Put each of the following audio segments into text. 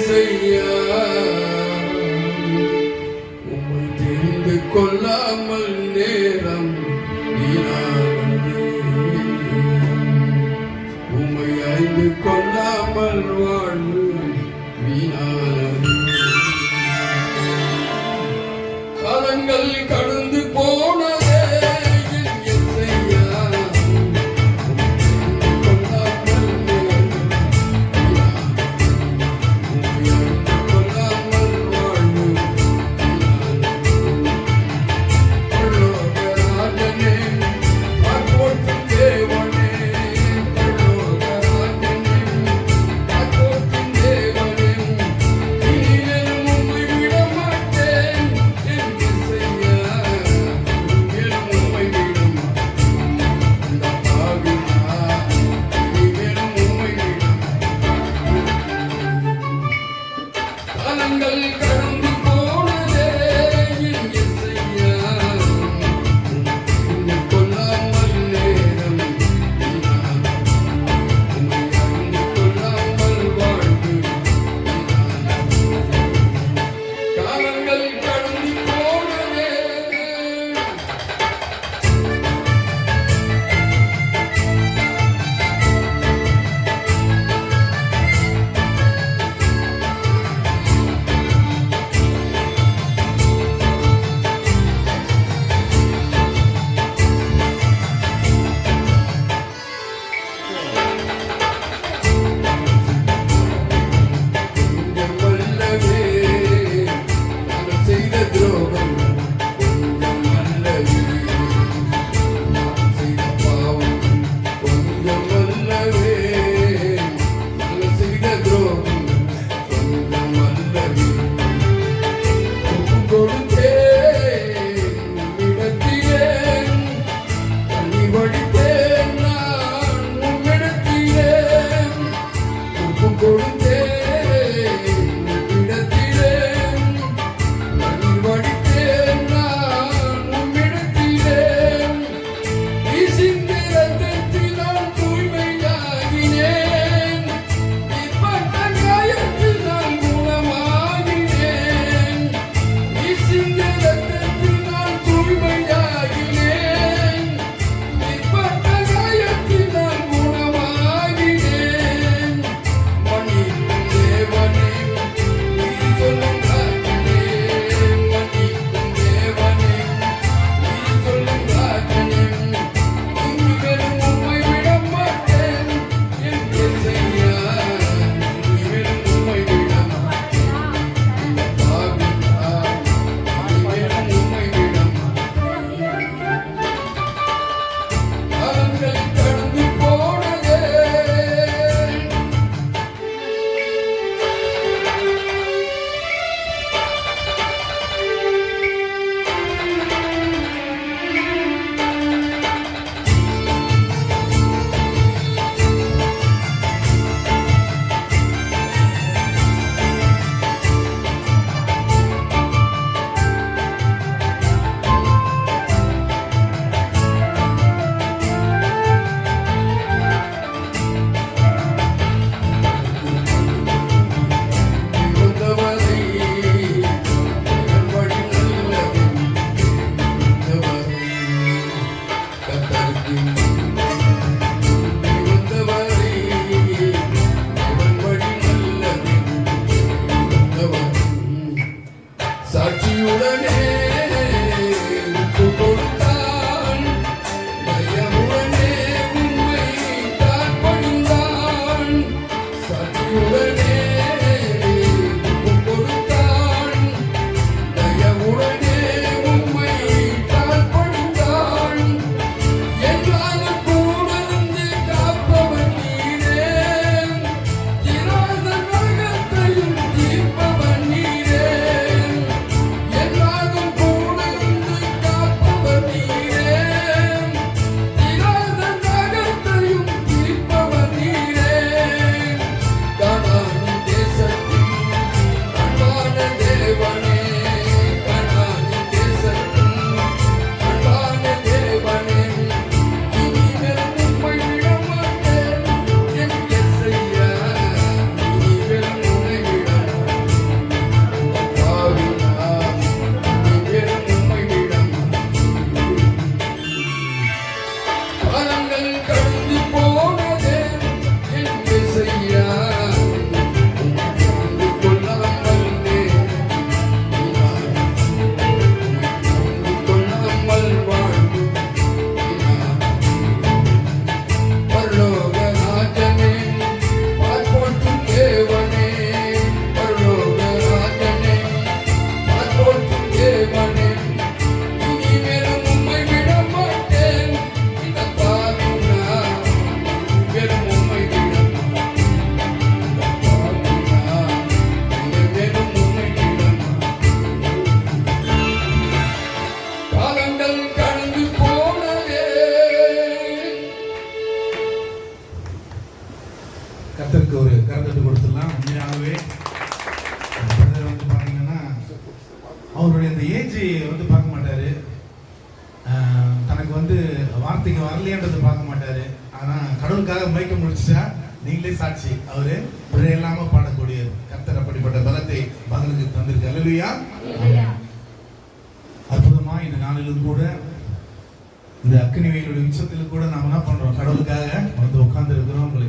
ஏசையா உம்மை தெரிந்து கொள்ளாமல் நேரம் வீணானது. உம்மை அறிந்து கொள்ளாமல் வாழ்வு வீணானது. காலங்கள் கடந்து போனதே என் ஏசையா கடந்து போனதே என் ஏசையா உம்மை கொள்ளாமல் நேரம் உம்மை அறிந்து கொள்ளாமல் வாழ்வு காலங்கள் கடந்து போனதே. கொடுத்துடலாம். உண்மையாகவே பிரதர் வந்து பார்த்தீங்கன்னா அவருடைய இந்த ஏஜ் வந்து பார்க்க மாட்டாரு, தனக்கு வந்து வார்த்தைக்கு வரலையன்றது பார்க்க மாட்டாரு. ஆனால் கடவுளுக்காக மயக்க முடிச்சா நீங்களே சாட்சி, அவரு பிழை இல்லாம பாடக்கூடிய கர்த்தர் அப்படிப்பட்ட பலத்தை மகனுக்கு தந்திருக்கு. அல்லேலூயா. அற்புதமா இந்த நாளிலும் கூட இந்த அக்கினி வெயிலுடைய உச்சத்தில் கூட நாம் என்ன பண்றோம், கடவுளுக்காக வந்து உட்கார்ந்து இருக்கிறோம். உங்களை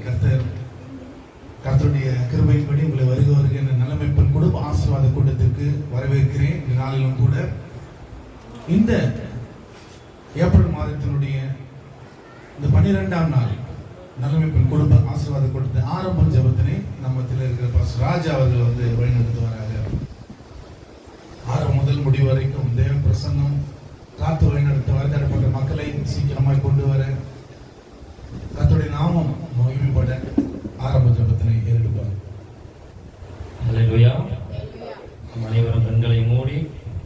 கர்த்தருடைய கிருபையின்படி உங்களை வருக என்ற நிலைமைப்பன் குடும்ப ஆசீர்வாத கூட்டத்திற்கு வரவேற்கிறேன். இந்த நாளிலும் கூட இந்த ஏப்ரல் மாதத்தினுடைய இந்த 12ஆம் நாள் நிலைமைப்பன் குடும்ப ஆசீர்வாத கூட்டத்தை ஆரம்ப ஜெபத்தினை நம்மத்தில் இருக்கிற பாஸ்டர் ராஜா அவர்கள் வந்து வழிநடத்து வராங்க. ஆரம்பம் முதல் முடிவு வரைக்கும் தேவ பிரசன்னம் காத்து வழிநடத்த வரதடப்பட்ட மக்களை சீக்கிரமாய் கொண்டு வர கர்த்தருடைய நாமம் மகிமைப்பட ஆரம்ப ஜெபத்தினை ஏறெடுப்பார். அல்லேலூயா. அனைவரும் கண்களை மூடி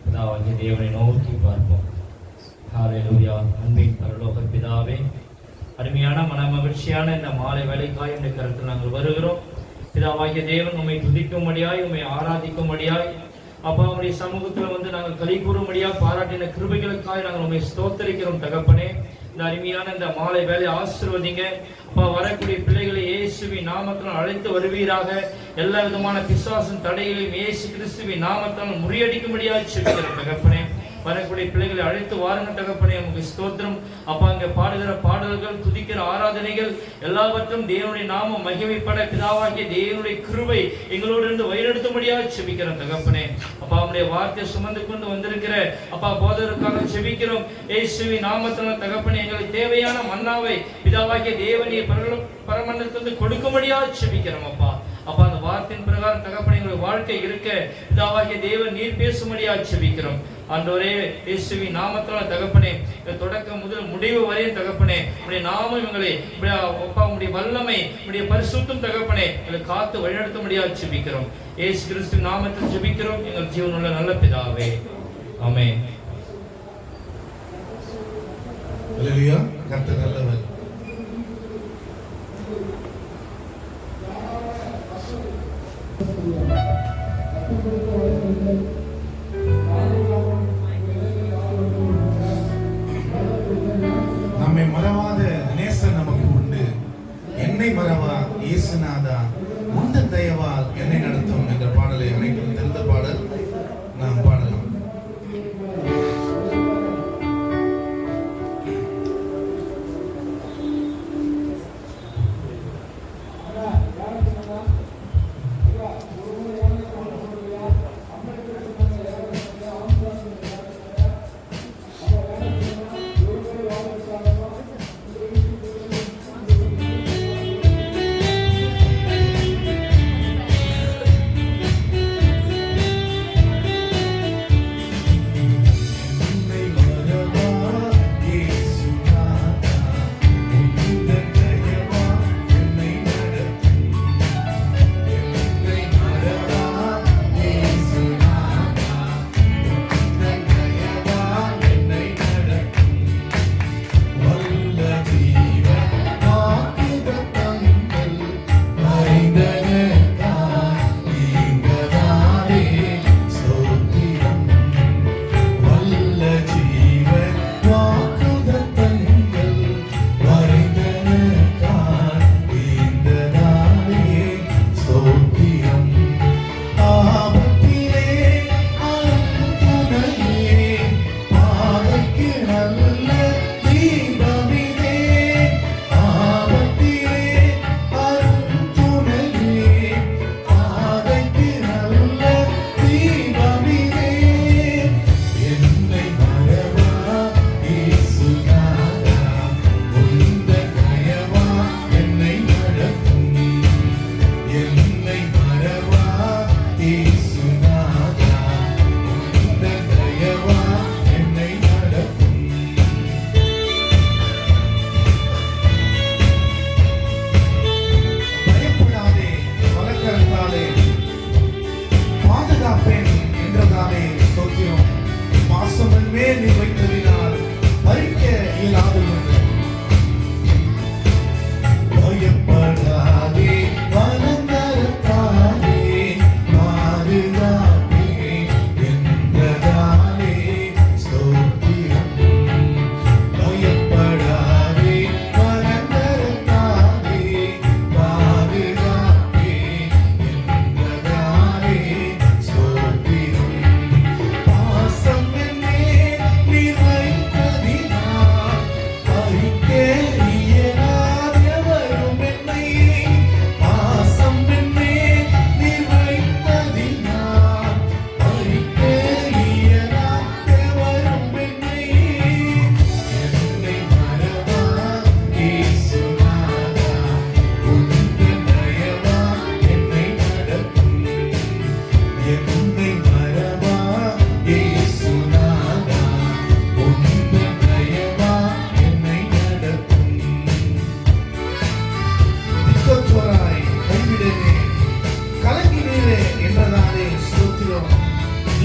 பிதாவாகிய தேவனை நோக்கி பார்ப்போம். ஹல்லேலூயா. அன்பின் பரலோக பிதாவே, அருமையான மன மகிழ்ச்சியான இந்த மாலை வேலைக்காய் இந்த கருத்தில் நாங்கள் வருகிறோம். பிதாவாகிய தேவன் உம்மை துதிக்கும்படியாய், உம்மை ஆராதிக்கும்படியாய், அப்பா உம்முடைய சமூகத்தில் வந்து நாங்கள் களி கூறும்படியாக பாராட்டின கிருபைகளுக்காய் நாங்கள் உம்மை ஸ்தோத்தரிக்கிறோம். தகப்பனே, இந்த அருமையான இந்த மாலை வேலை ஆசீர்வதிங்க. அப்பா, வரக்கூடிய பிள்ளைகளை இயேசுவின் நாமத்தினால் அழைத்து வருவீராக. எல்லா விதமான பிசாசின் தடைகளையும் இயேசு கிறிஸ்துவின் நாமத்தால் முறியடிக்கும்படியாக செபிக்கிறோம். தகப்பனே, வரக்கூடிய பிள்ளைகளை அழைத்து வாருங்க. தகப்பனே, உங்களுக்கு ஸ்தோத்திரம். அப்பா, அங்கே பாடுகிற பாடல்கள், துதிக்கிற ஆராதனைகள் எல்லாவற்றும் தேவனுடைய நாமம் மகிமைப்பட பிதாவாகிய தேவனுடைய கிருபை எங்களோடு இருந்து வழிநடத்தும்படியாக செபிக்கிறோம். தகப்பனே, அப்பா உம்முடைய வார்த்தை சுமந்து கொண்டு வந்திருக்கிற அப்பா போதருக்காக செபிக்கிறோம். இயேசுவின் நாமத்தினால் தகப்பனே, எங்களுக்கு தேவையான மன்னாவை பிதாவாகிய தேவனிய பரமண்டலத்திலிருந்து கொடுக்கும்படியாக செபிக்கிறோம். அப்பா அந்த வார்த்தையின் பிரகாரம் தகப்பனே எங்களுடைய வாழ்க்கை இருக்க பிதாவாகிய தேவன் நீர் பேசும்படியாக செபிக்கிறோம். ஆண்டவரே, இயேசுவின் நாமத்தினால் தகப்பனே, தொடக்கம் முதல் முடிவு வரையும் தகப்பனே உடைய நாமம் எங்களை அப்பா உடைய வல்லமை உடைய பரிசுத்தம் தகப்பனே எங்களை காத்து வழிநடத்தும்படியாக செபிக்கிறோம். இயேசு கிறிஸ்துவின் நாமத்தில் செபிக்கிறோம் எங்கள் ஜீவனுள்ள நல்ல பிதாவே, ஆமென். அல்லேலூயா. கர்த்தர் நல்லவர். நம்மை மறவாத நேசர் நமக்கு உண்டு. என்னை மறவா இயேசுநாதா, உந்த தயவால் என்னை நடத்தும் என்ற பாடலை அனைவரும் தெரிந்த பாடல், நாம் பாடலாம்.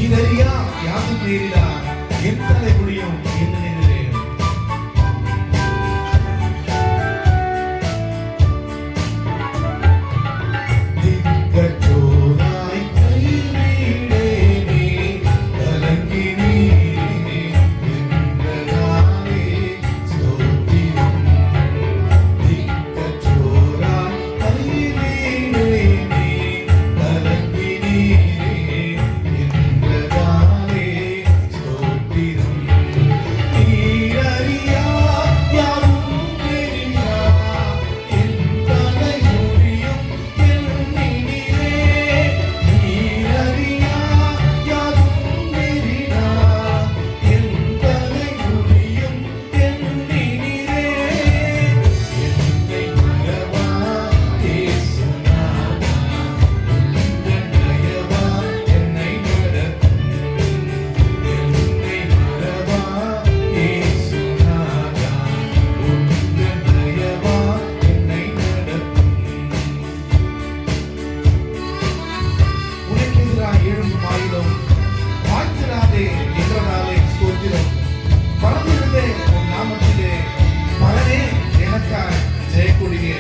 நீரறியா யாதும் நேரிடா என் தலை முடியும் என்று நினைக்கிறேன். திக்கற்றோராய் கைவிடேனே கலங்கினீரே என்றதாலே ஸ்தோத்திரம். திக்கற்றோராய் கைவிடேனே கலங்கினீரே என்றதாலே ஸ்தோத்திரம். நீரறியா யாதும் நேரிடா என் தலை முடியும் எண்ணினீரே. நீரறியா யாதும் நேரிடா என் தலை முடியும் எண்ணினீரே. என்னை மறவா இயேசுநாதா, உந்தன் தயவா என்னை நடத்தும். என்னை மறவா இயேசுநாதா, உந்தன் தயவா என்னை நடத்தும். உனக்கு எதிராக எழும்பும் ஆயுதம் வாய்த்திடாதே என்றதாலே ஸ்தோத்திரம். பறந்திருந்தே உன் நாமத்திலே பலனே எனக்காய் ஜெயக்கொடியே.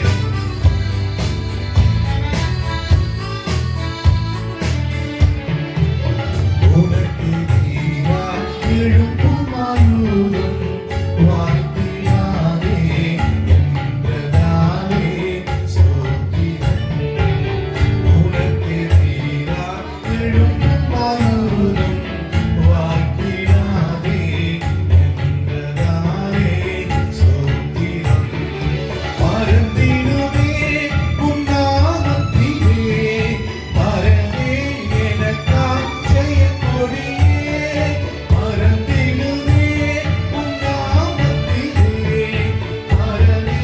உனக்கு எதிராக எழும்பும் ஆயுதம் வாய்த்திடாதே என்றதாலே ஸ்தோத்திரம். உனக்கு எதிராக எழும்பும் ஆயுதம் வாய்த்திடாதே என்றதாலே ஸ்தோத்திரம். பறந்திடுமே உன் நாமத்திலே பரவே எனக்காய் ஜெயக்கொடியே. பறந்திடுமே உன் நாமத்திலே பரவே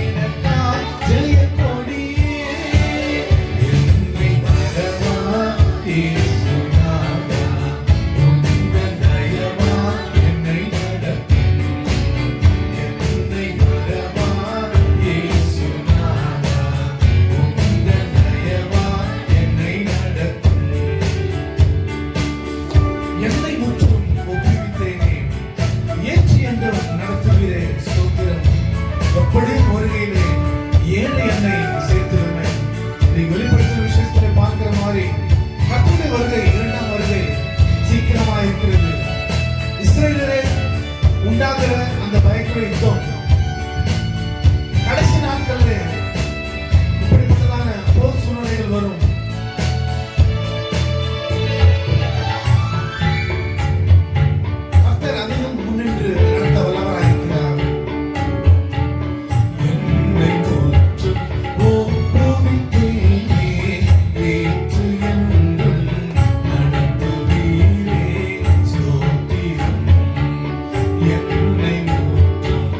எனக்காய் ஜெயக்கொடியே. என்னை மறவா இயேசுநாதா, உந்தன் தயவா என்னை நடத்தும். என்னை மறவா இயேசுநாதா, உந்தன் தயவா என்னை நடத்தும். என்னை முற்றும் ஒப்புவித்தேனே, ஏற்றி என்றும் நடத்துகிறே ஸ்தோத்திரம். எப்படி வருகையிலே ஏழை என்னை சேர்த்திருமே. நீ வெளிப்படுத்தும் விஷயத்துல பார்க்கிற மாதிரி கர்த்தருடைய வருகை, இரண்டாம் வருகை சீக்கிரமா இருக்கிறது. இஸ்ரவேலரே உண்டாகிற அந்த பயங்கர யுத்தம் கடைசி நாட்களிலே இப்படிப்பட்டதான போர் சூழ்நிலைகள் வரும். கர்த்தர் அதிகம் முன்னின்று நடத்த வல்லவராயிருக்கிறார். என்னை முற்றும் ஒப்புவித்தேனே, ஏற்று என்றும் நடத்துவீரே ஸ்தோத்திரம். என்னை முற்றும்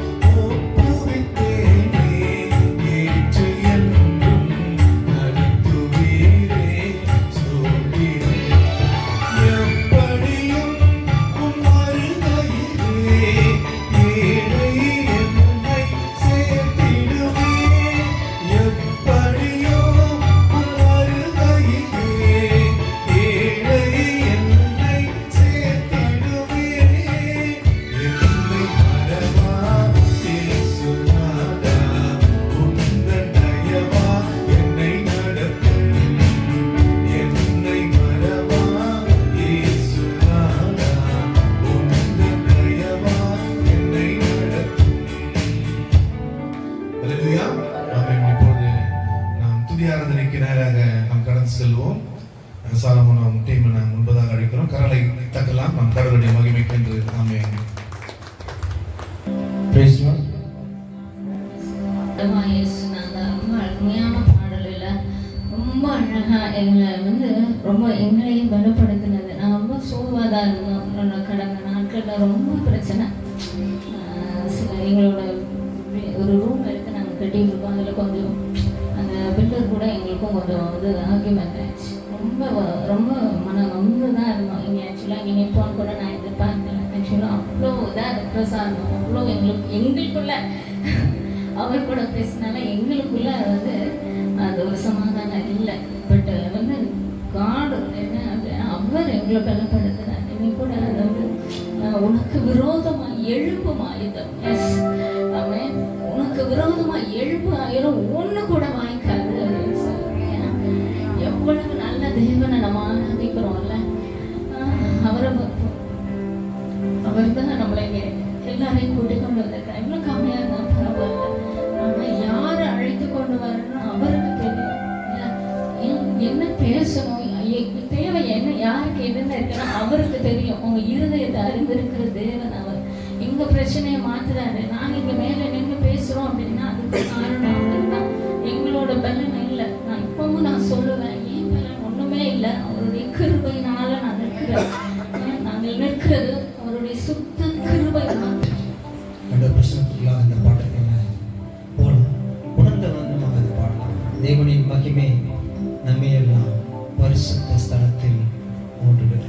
ஒப்புவித்தேனே, ஏற்று என்றும் நடத்துவீரே ஸ்தோத்திரம். எப்படியும் உன் வருகையிலே ஏழை என்னை சேர்த்திடுவே. எப்படியோ உன் வருகையிலே ஏழை என்னை சேர்த்திடுவே. என்னை மறவா இயேசுநாதா, உந்தன் தயவா என்னை நடத்தும். என்னை மறவா இயேசுநாதா, உந்தன் தயவா என்னை நடத்தும். அல்லேலூயா. ஆமென். இப்போது நாம் துதி ஆராதனைக்கு நேராக நாம் கடந்து செல்வோம். சாலமோன் டீம் நாம் முன்பதாக அழைக்கிறோம். கரலை தட்டலாம். நாம் கடவுளுடைய மகிமைக்கென்று. ஆமென். Praise the Lord. அம்மா இயேசுநாதா, ரொம்ப அருமையான பாடல் இல்லை, ரொம்ப அழகா எங்களையும் பலப்படுத்தினது. நான் ரொம்ப சோர்வாதான் இருந்தோம். கடந்த நாட்களில் ரொம்ப பிரச்சனை. எங்களோட ஒரு ரூம் எடுத்து நாங்கள் கட்டிட்டு இருக்கோம். அதில் கொஞ்சம் அந்த பில்டர் கூட எங்களுக்கும் கொஞ்சம் ஆர்கியூமெண்ட் ஆயிடுச்சு. ரொம்ப மனம் வந்து தான் இருந்தோம். இங்கே ஆக்சுவலாக இங்கே நிற்போன்னு கூட நான் எதிர்பார்க்கல. ஆக்சுவலாக அவ்வளோ இதாக ரெப்ரெஸ்ஸாக இருந்தோம். அவ்வளோ எங்களுக்குள்ள அவர் கூட பேசினால எங்களுக்குள்ள அது ஒரு சமாதானம் இல்லை. பட் காடு என்ன அவர் எங்களை பலப்படுத்துறார். இனி கூட அதாவது உனக்கு விரோதமா எழுப்பும் ஆயுதம். எஸ் ஆமென். உனக்கு விரோதமா எழுப்பு ஆயிரம் ஒண்ணு கூட வாய்க்காது அப்படின்னு சொல்றேன். எவ்வளவு நல்ல தேவனை நம்ம ஆராதிக்கிறோம்ல. அவர் தான் நம்மளை எல்லாரையும் கூட்டிக் கொண்டு வந்திருக்கார். எவ்வளவு கம்மியா இருந்தா பரவாயில்ல. ஆனா யாரை அழைத்து கொண்டு வரணும் அவருக்கு தெரியும். என்ன பேசணும், தேவை என்ன, யாருக்கு என்னென்ன இருக்குன்னா அவருக்கு தெரியும். உங்க இருதயத்தை அறிந்திருக்கிற தேவன் அவர். எங்க பிரச்சனையை மாத்துறாரு. நாங்க இங்க மேல நின்று பேசுறோம் அப்படின்னா அதுக்கு காரணம் அவர் தான். எங்களோட பலன் இல்லை. நான் இப்பவும் நான் சொல்லுவேன், ஏன் பலன் ஒண்ணுமே இல்லை. அவருடைய கிருபையினால நான் நிற்கிறேன். நாங்கள் நிற்கிறது அவருடைய சுத்த கிருபை தான். இந்த பாட்டுக்கு போலாம் உணர்ந்த வண்ணமாக அது பாடலாம். தேவனின் மகிமை நம்மையெல்லாம் பரிசுத்த ஸ்தலத்தில் மூடுகிறது.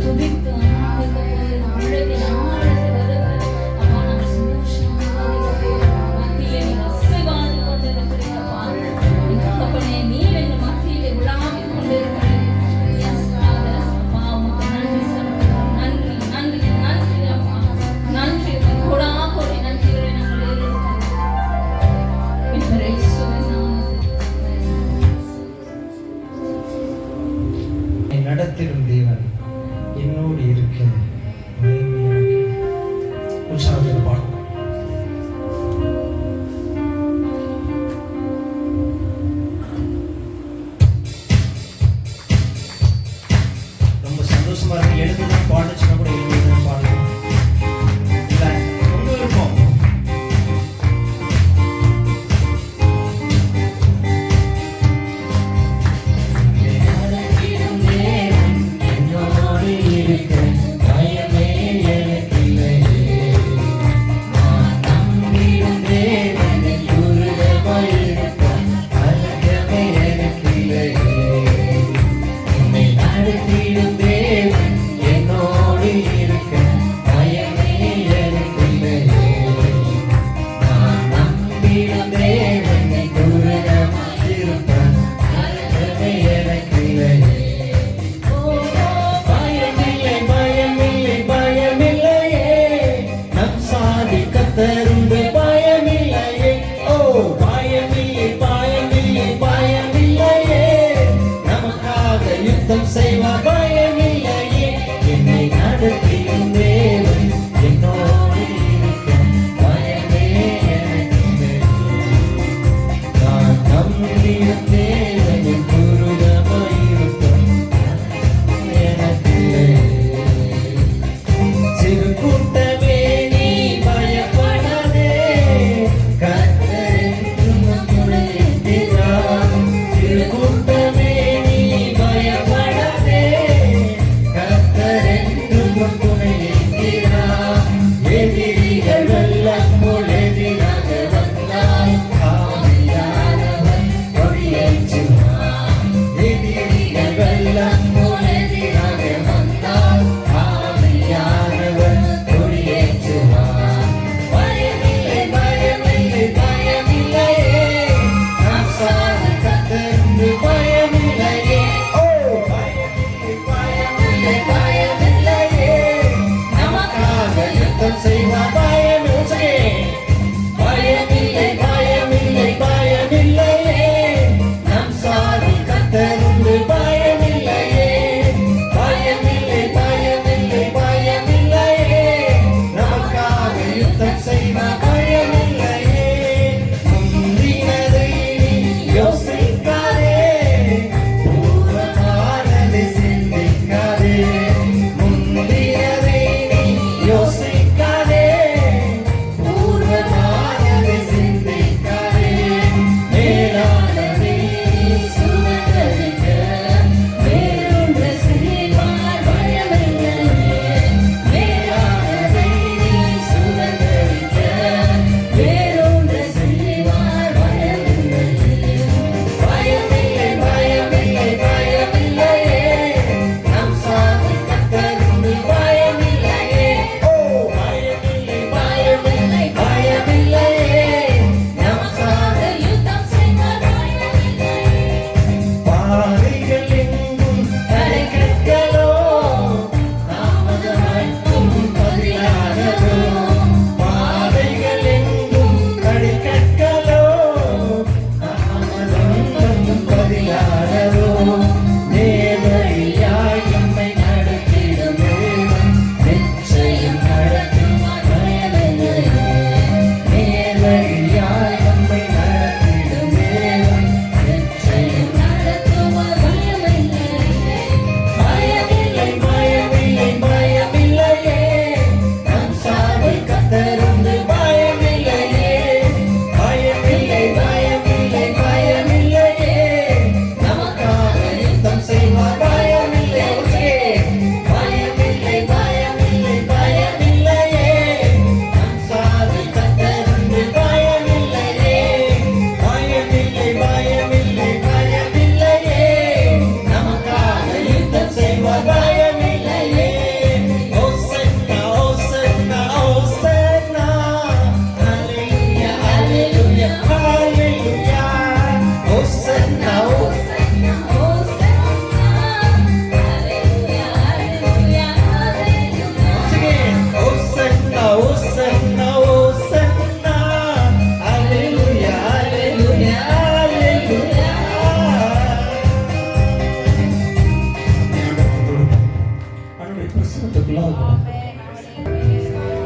துதித்து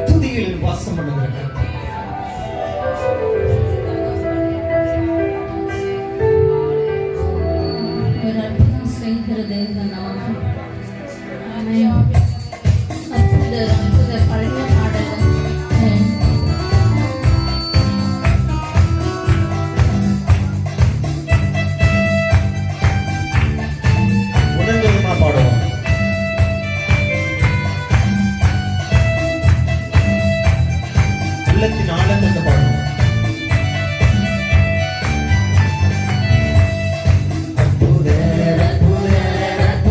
துதிகளில் வாசம் பண்ணுகிற கர்த்தர். ஒரு அற்புதம் செய்கிற தேவன் நாமம். ஆமென். அற்புதர் பழைய பாடலும் உணர்ந்ததுமா பாடுவோம். உள்ளத்தின் ஆழத்தை பாடுவோம். அற்புதர், அற்புதர்,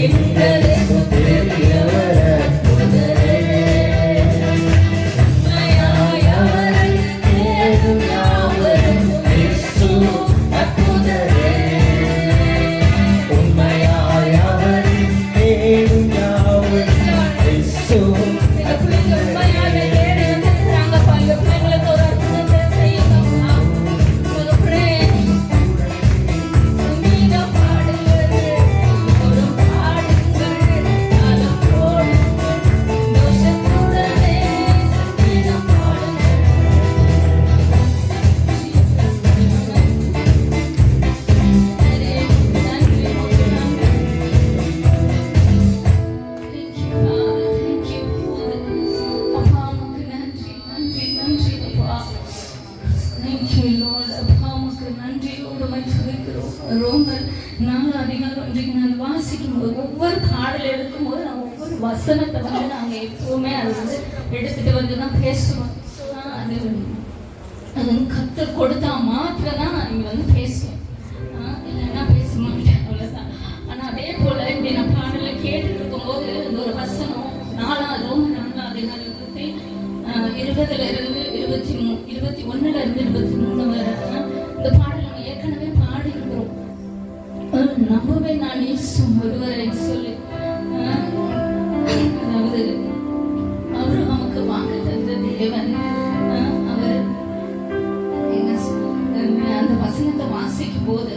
எங்களுக்கு பெரியவர் அற்புதரே. உண்மையாய் அவரை தேடும் யாவரும் இயேசு அற்புதரே. உண்மையாய் அவரை தேடும் யாவரும் இயேசு அற்புதரே. ஒவ்வொரு பாடல் எடுக்கும்போது நான் ஒவ்வொரு வசனத்தை வந்து நாங்கள் எப்பவுமே அது வந்து எடுத்துட்டு வந்து தான் பேசுவோம். அது அது வந்து கற்றுக் கொடுத்தா மாத்திரம் தான் நான் இங்கே வந்து பேசுவேன், இல்லைன்னா பேச மாட்டேன், அவ்வளோதான். ஆனால் அதே போல் இப்படி நான் பாடலில் கேட்டுட்டு இருக்கும்போது இந்த ஒரு வசனம் 4 அதிகாரத்தி 20-23 21-23 வரை இந்த பாடல் நம்ம ஏற்கனவே பாடி இருக்கிறோம். நம்பவே நான் இயேசு ஒருவரை சொல்லி, அதாவது ஆபிரகாமுக்கு வாக்கு தந்த தேவன், அவர் அந்த வசனத்தை வாசிக்கும் போது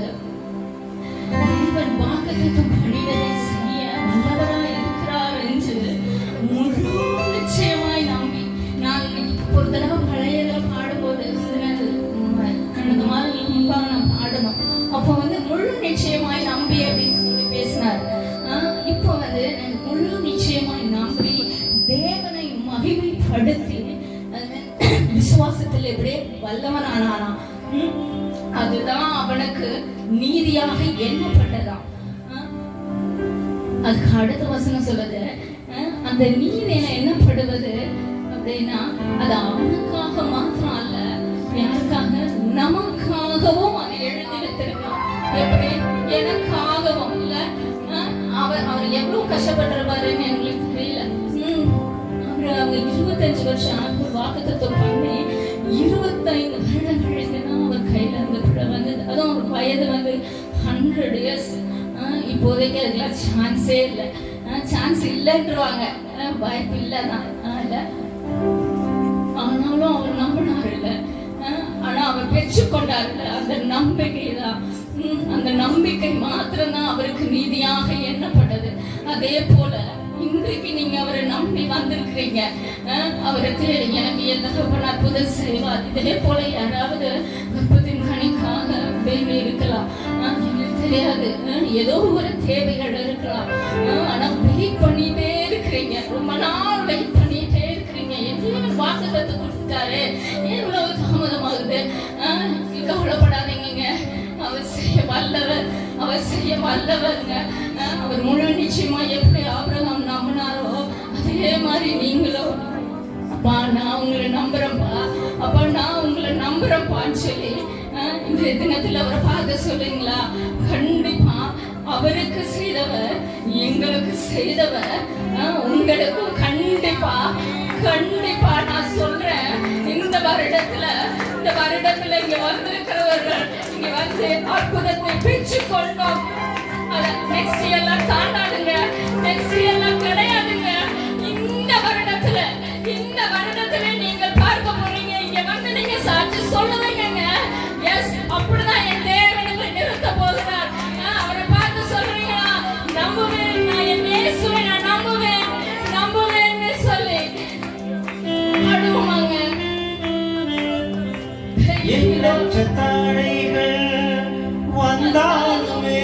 தேவன் வாக்குத்தத்தம் பண்ணினதை செய்ய வல்லவராய் இருக்கிறார் என்று முழு நிச்சயமாய் நம்பி, நான் ஒரு தடவை பழையதில் பாடும்போது கடந்த மாதங்களுக்கு முன்பாக நான் பாடணும், அப்போ வந்து முழு நிச்சயமாய் நம்பி அப்படின்னு சொல்லி பேசினார். இப்போ வந்து முழு நிச்சயமாய் நம்பி தேவனை மகிமைப்படுத்தி விசுவாசத்தில் எப்படியே வல்லவனானானாம். அதுதான் அவனுக்கு நீதியாக எண்ணப்பட்டதாம். அதுக்கு அடுத்த வசனம் சொல்லுது, அந்த நீதி எண்ணப்படுவது அப்படின்னா அது அவனுக்காக மாத்திரம் அல்ல, யாருக்காக, நமக்காகவும் அதை எழுதி வைத்திருக்கான். எப்படி? எனக்காகவும் இல்ல, அவர் எவ்வளவு கஷ்டப்பட்டிருப்பாருன்னு எங்களுக்கு தெரியல. அவங்க 25 வருஷம் ஒரு வாக்குத்தத்தம் பண்ணி 25 வருடம் கழித்துதான் அவர் கையில இருந்து வந்து, அதுவும் அவர் வயது வந்து 100 years. இப்போதைக்கு அதுக்கெல்லாம் சான்ஸே இல்லை, சான்ஸ் இல்லைன்றவாங்க, வாய்ப்பு இல்லைதான் இல்லை. ஆனாலும் அவர் நம்பினார் இல்லை, ஆனா அவர் பெற்றுக்கொண்டார் இல்லை. அந்த நம்பிக்கை தான், அந்த நம்பிக்கை மாத்திரம்தான் அவருக்கு நீதியாக எண்ணப்பட்டது. அதே போல இன்றைக்கு நீங்க அவரை நம்பி வந்திருக்கிறீங்க, அவரை தேடி எனக்கு என் தகப்பன் அற்புதம் செய்வார். இதே போல யாராவது கர்ப்பத்தின் கனிக்காக வேண்டி இருக்கலாம், எனக்கு தெரியாது, ஏதோ ஒரு தேவைகள் இருக்கலாம், ஆனா வெயிட் பண்ணிட்டே இருக்கிறீங்க, ரொம்ப நாள் வெயிட் பண்ணிட்டே இருக்கிறீங்க. எவ்வளவு வாக்குத்தத்தை கொடுத்துட்டாரு, எவ்வளவு தாமதமாகுது, கவலைப்படாதீங்க, அவர் செய்ய வல்லவர், அவர் செய்ய வல்லவருங்க. அவர் முழு நிச்சயமா எப்படி ஆபிரகாம் நம்பினாரோ அதே மாதிரி நீங்களும், அப்பா நான் உங்களை நம்புறேன்ப்பா, அப்பா நான் உங்களை நம்புறேன்ப்பான்னு சொல்லி இந்த தினத்துல அவரை பார்க்க சொல்லுங்களா. கண்டிப்பா அவருக்கு செய்தவர் எங்களுக்கு செய்தவர் உங்களுக்கும் கண்டிப்பா கண்டிப்பா நான் சொல்றேன். இந்த வருடத்துல இங்க வந்திருக்கிறவர்கள் இங்க வந்து அற்புதத்தை பெற்றுக்கொண்டோம். நெக்ஸ்ட் இயர்லாம் தாண்டாதுங்க, நெக்ஸ்ட் இயர்லாம் கிடையாதுங்க. இந்த வருடத்துல நீங்கள் பார்க்க போறீங்க, இங்க வந்து நீங்க சாட்சி சொல்லுவீங்க. எஸ், அப்படிதான் என் தேவனுங்களை நிறுத்த போகிறார். அவரை பார்த்து சொல்றீங்களா, நம்புவேன், நான் என் இயேசுவை நான் நம்புவேன்னு சொல்லி அழுவாங்க. எண்ணற்ற தடைகள் வந்தாலுமே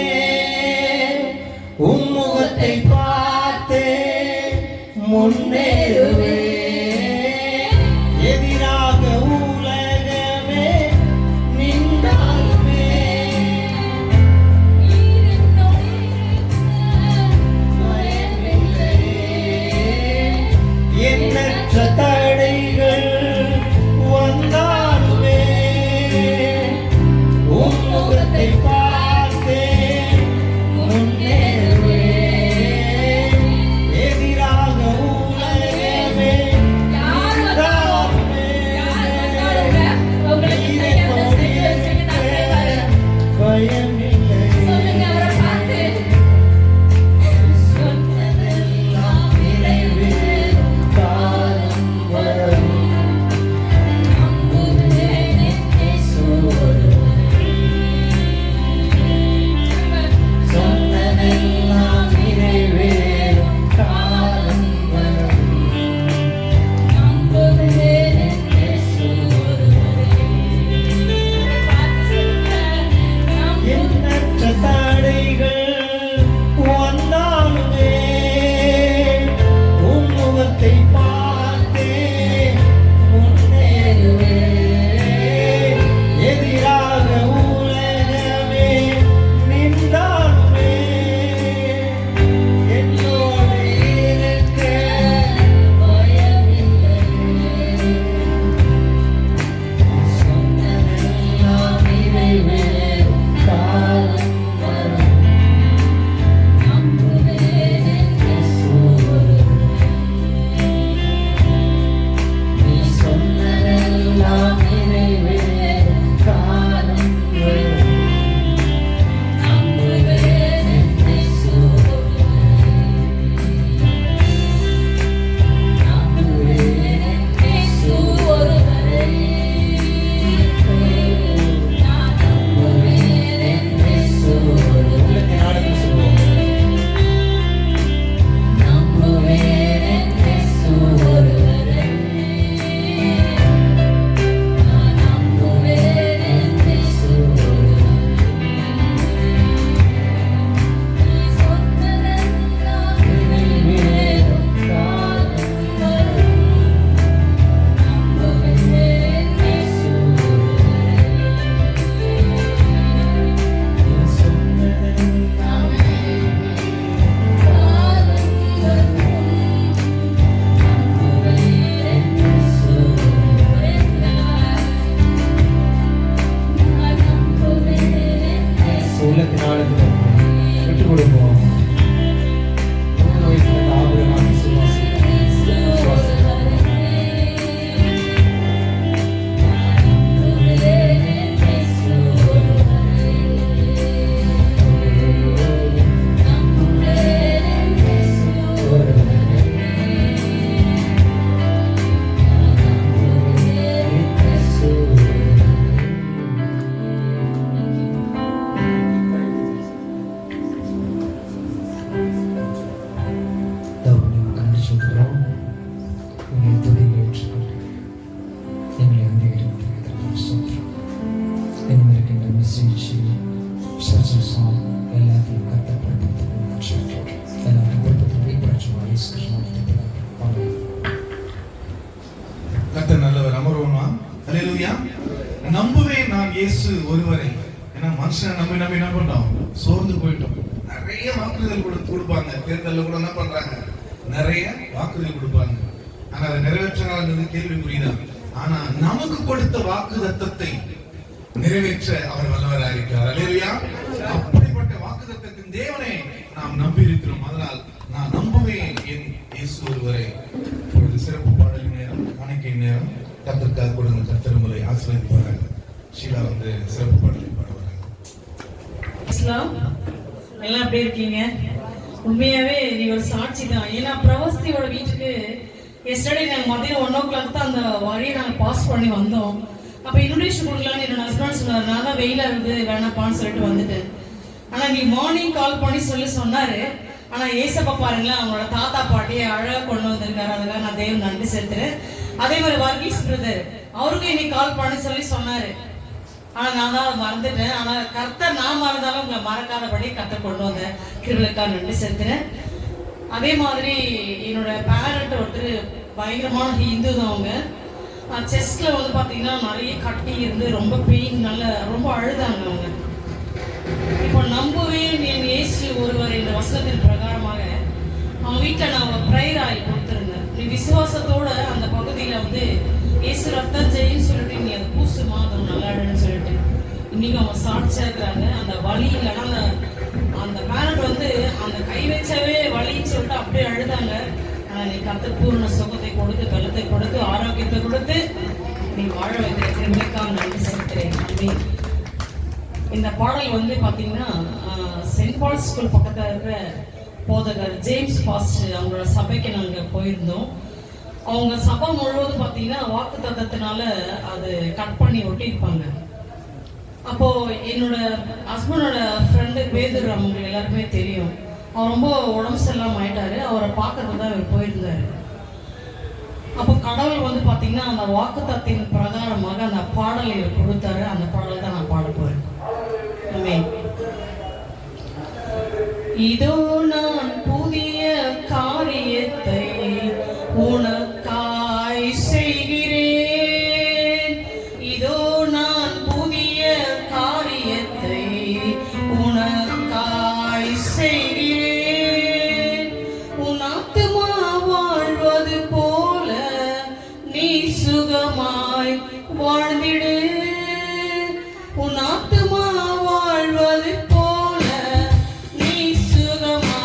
உம்முகத்தை பார்த்தே முன்னேறுவே. எதிராக உலகமே நின்றாலுமே எண்ணற்ற தடைகள் வந்தாலுமே உம்முகத்தை பார்த்தே முன்னேறுவே. இயேசு ஒருவரை. ஏன்னா மனுஷனை நம்பி நம்பி என்ன பண்றோம், சோர்ந்து போயிட்டோம். நிறைய வாக்குறுதல் கொடுப்பாங்க. தேர்தலில் கூட என்ன பண்றாங்க, நிறைய வாக்குறுதல் கொடுப்பாங்க. ஆனா அதை நிறைவேற்றாங்கிறது கேள்விக்குறிதான். ஆனா நமக்கு கொடுத்த வாக்குத்தத்தத்தை நிறைவேற்ற அவர் வல்லவராக இருக்கிறார். அல்லேலூயா. அப்படிப்பட்ட வாக்குத்தத்தத்தின் தேவனை நாம் நம்பி இருக்கிறோம். அதனால் நான் நம்புவேன் என் இயேசு ஒருவரை. இப்பொழுது சிறப்பு பாடலின் நேரம், காணிக்கை நேரம். கர்த்தருக்காக கொடுங்க. கர்த்தர் உங்களை ஆசீர்வதிப்பார்கள். ஷீலா வந்து சிறப்பு பாடலை பாடுவாங்க. இஸ்லாம் எல்லாம் எப்படி இருக்கீங்க? உண்மையாவே நீ ஒரு சாட்சி தான். ஏன்னா பிரவஸ்தியோட வீட்டுக்கு எஸ்டர்டே நாங்கள் மதியம் 1 o'clock தான் அந்த வழியை நாங்கள் பாஸ் பண்ணி வந்தோம். அப்போ இன்விடேஷன் கொடுக்கலான்னு என்னோட ஹஸ்பண்ட் சொன்னார். நான் தான் வெயிலாக இருந்து வேணாப்பான்னு சொல்லிட்டு வந்துட்டேன். ஆனால் நீ மார்னிங் கால் பண்ணி சொன்னாரு. ஆனால் ஏசப்பா பாருங்களேன், அவங்களோட தாத்தா பாட்டியை அழகாக கொண்டு வந்திருக்காரு. அதுக்காக நான் தேவன் நன்றி செலுத்துறேன். அதே மாதிரி வர்கீஸ் பிரதர் அவருக்கும் இன்னைக்கு கால் பண்ணி சொன்னாரு. ஆனா நான் தான் மறந்துட்டேன். ஆனா கர்த்தர் நான் மறந்தாலும் உங்களை மறக்காதபடி கர்த்தர் கொண்டு வந்த கிருபைக்காக நன்றி செலுத்துறேன். அதே மாதிரி என்னோட பேரண்ட் ஒருத்தர் பயங்கரமான ஹிந்து தான். அவங்க செஸ்ட்ல வந்து பாத்தீங்கன்னா நிறைய கட்டி இருந்து ரொம்ப பெயின், ரொம்ப அழுதாங்க அவங்க. இப்போ நம்புவேன் என் இயேசு ஒருவர் இந்த வசனத்தின் பிரகாரமாக அவங்க வீட்டில் நான் ப்ரேயர் ஆயில் கொடுத்துருந்தேன். நீ விசுவாசத்தோட அந்த பகுதியில் வந்து இயேசு ரத்தம் செய்யின்னு சொல்லிட்டு நீ அதை பூசுமா, அது நல்லாடுன்னு சொல்லிட்டு இன்னைக்கு அவங்க சாட்சியா இருக்கிறாங்க. அந்த வலி இல்லைன்னா அந்த பேரண்ட் வந்து அந்த கை வச்சாவே வலின்னு சொல்லிட்டு அப்படியே அழுதாங்க. ஆனால் நீ கர்த்தர் பூர்ண சுகத்தை கொடுத்து, பலத்தை கொடுத்து, ஆரோக்கியத்தை கொடுத்து நீ வாழ வைக்கிற கிருபைக்காக நன்றி செலுத்துறேன். நன்றி. இந்த பாடல் வந்து பார்த்தீங்கன்னா சென்ட் பால் ஸ்கூல் பக்கத்தில் இருக்கிற போதகர் ஜேம்ஸ் பாஸ்டர் அவங்களோட சபைக்கு நாங்கள் போயிருந்தோம். அவங்க சபை முழுவதும் பார்த்தீங்கன்னா வாக்கு தத்தத்தினால அது கட் பண்ணி ஒட்டியிருப்பாங்க. அப்போ என்னோட ஹஸ்பண்டோட ஃப்ரெண்டு பேதர் அவங்க எல்லாருக்குமே தெரியும். அவர் ரொம்ப உடம்பு சரியில்லாம ஆயிட்டாரு. அவரை பார்க்கறது தான் அவர் போயிருந்தாரு. அப்போ கடவுள் வந்து பார்த்தீங்கன்னா அந்த வாக்குத்தத்தின் பிரகாரமாக அந்த பாடலை கொடுத்தாரு. அந்த பாடல் தான் நான் பாட போறேன். இதோ நான் புதிய காரியத்தை உனக்காய் செய்கிறேன். இதோ நான் புதிய காரியத்தை உனக்காய் செய்கிறேன். உன் ஆத்துமா வாழ்வது போல நீ சுகமாய் வாழ்ந்திடு. உன் ஆத்துமா வாழ்வது போல நீ சுகமாய்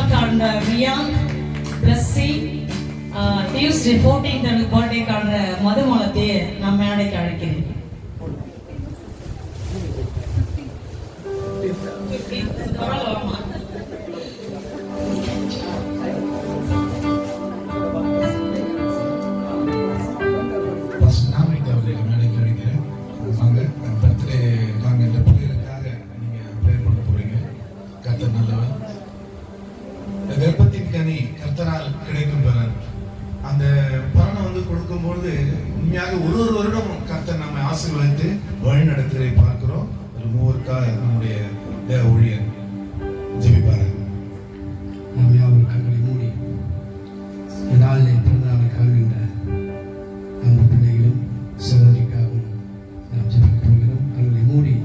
Deepak and Riyan, Blessy, Tuesday 14th எனக்கு பர்த்டே கார்டு மதுமலத்தை நான் மேடைக்கு அழைக்கிறேன். கர்ப்பத்தின் கனி கர்த்தரால் கிடைக்கும் பலன். அந்த பலனை வந்து கொடுக்கும்போது உண்மையாக ஒரு வருடம் கர்த்தர் நம்மை ஆசீர்வதித்து வழி நடத்துவதை பார்க்கிறோம். மூவருக்காக நம்முடைய தேவ ஊழியர் ஜெபிப்பாரு. கண்களை மூடி நாளிலே பிறந்தநாளை காண்கின்ற அந்த பிள்ளைகளும் சகோதரிக்காகவும் நாம் ஜெபிக்க போகிறோம். கண்களை மூடி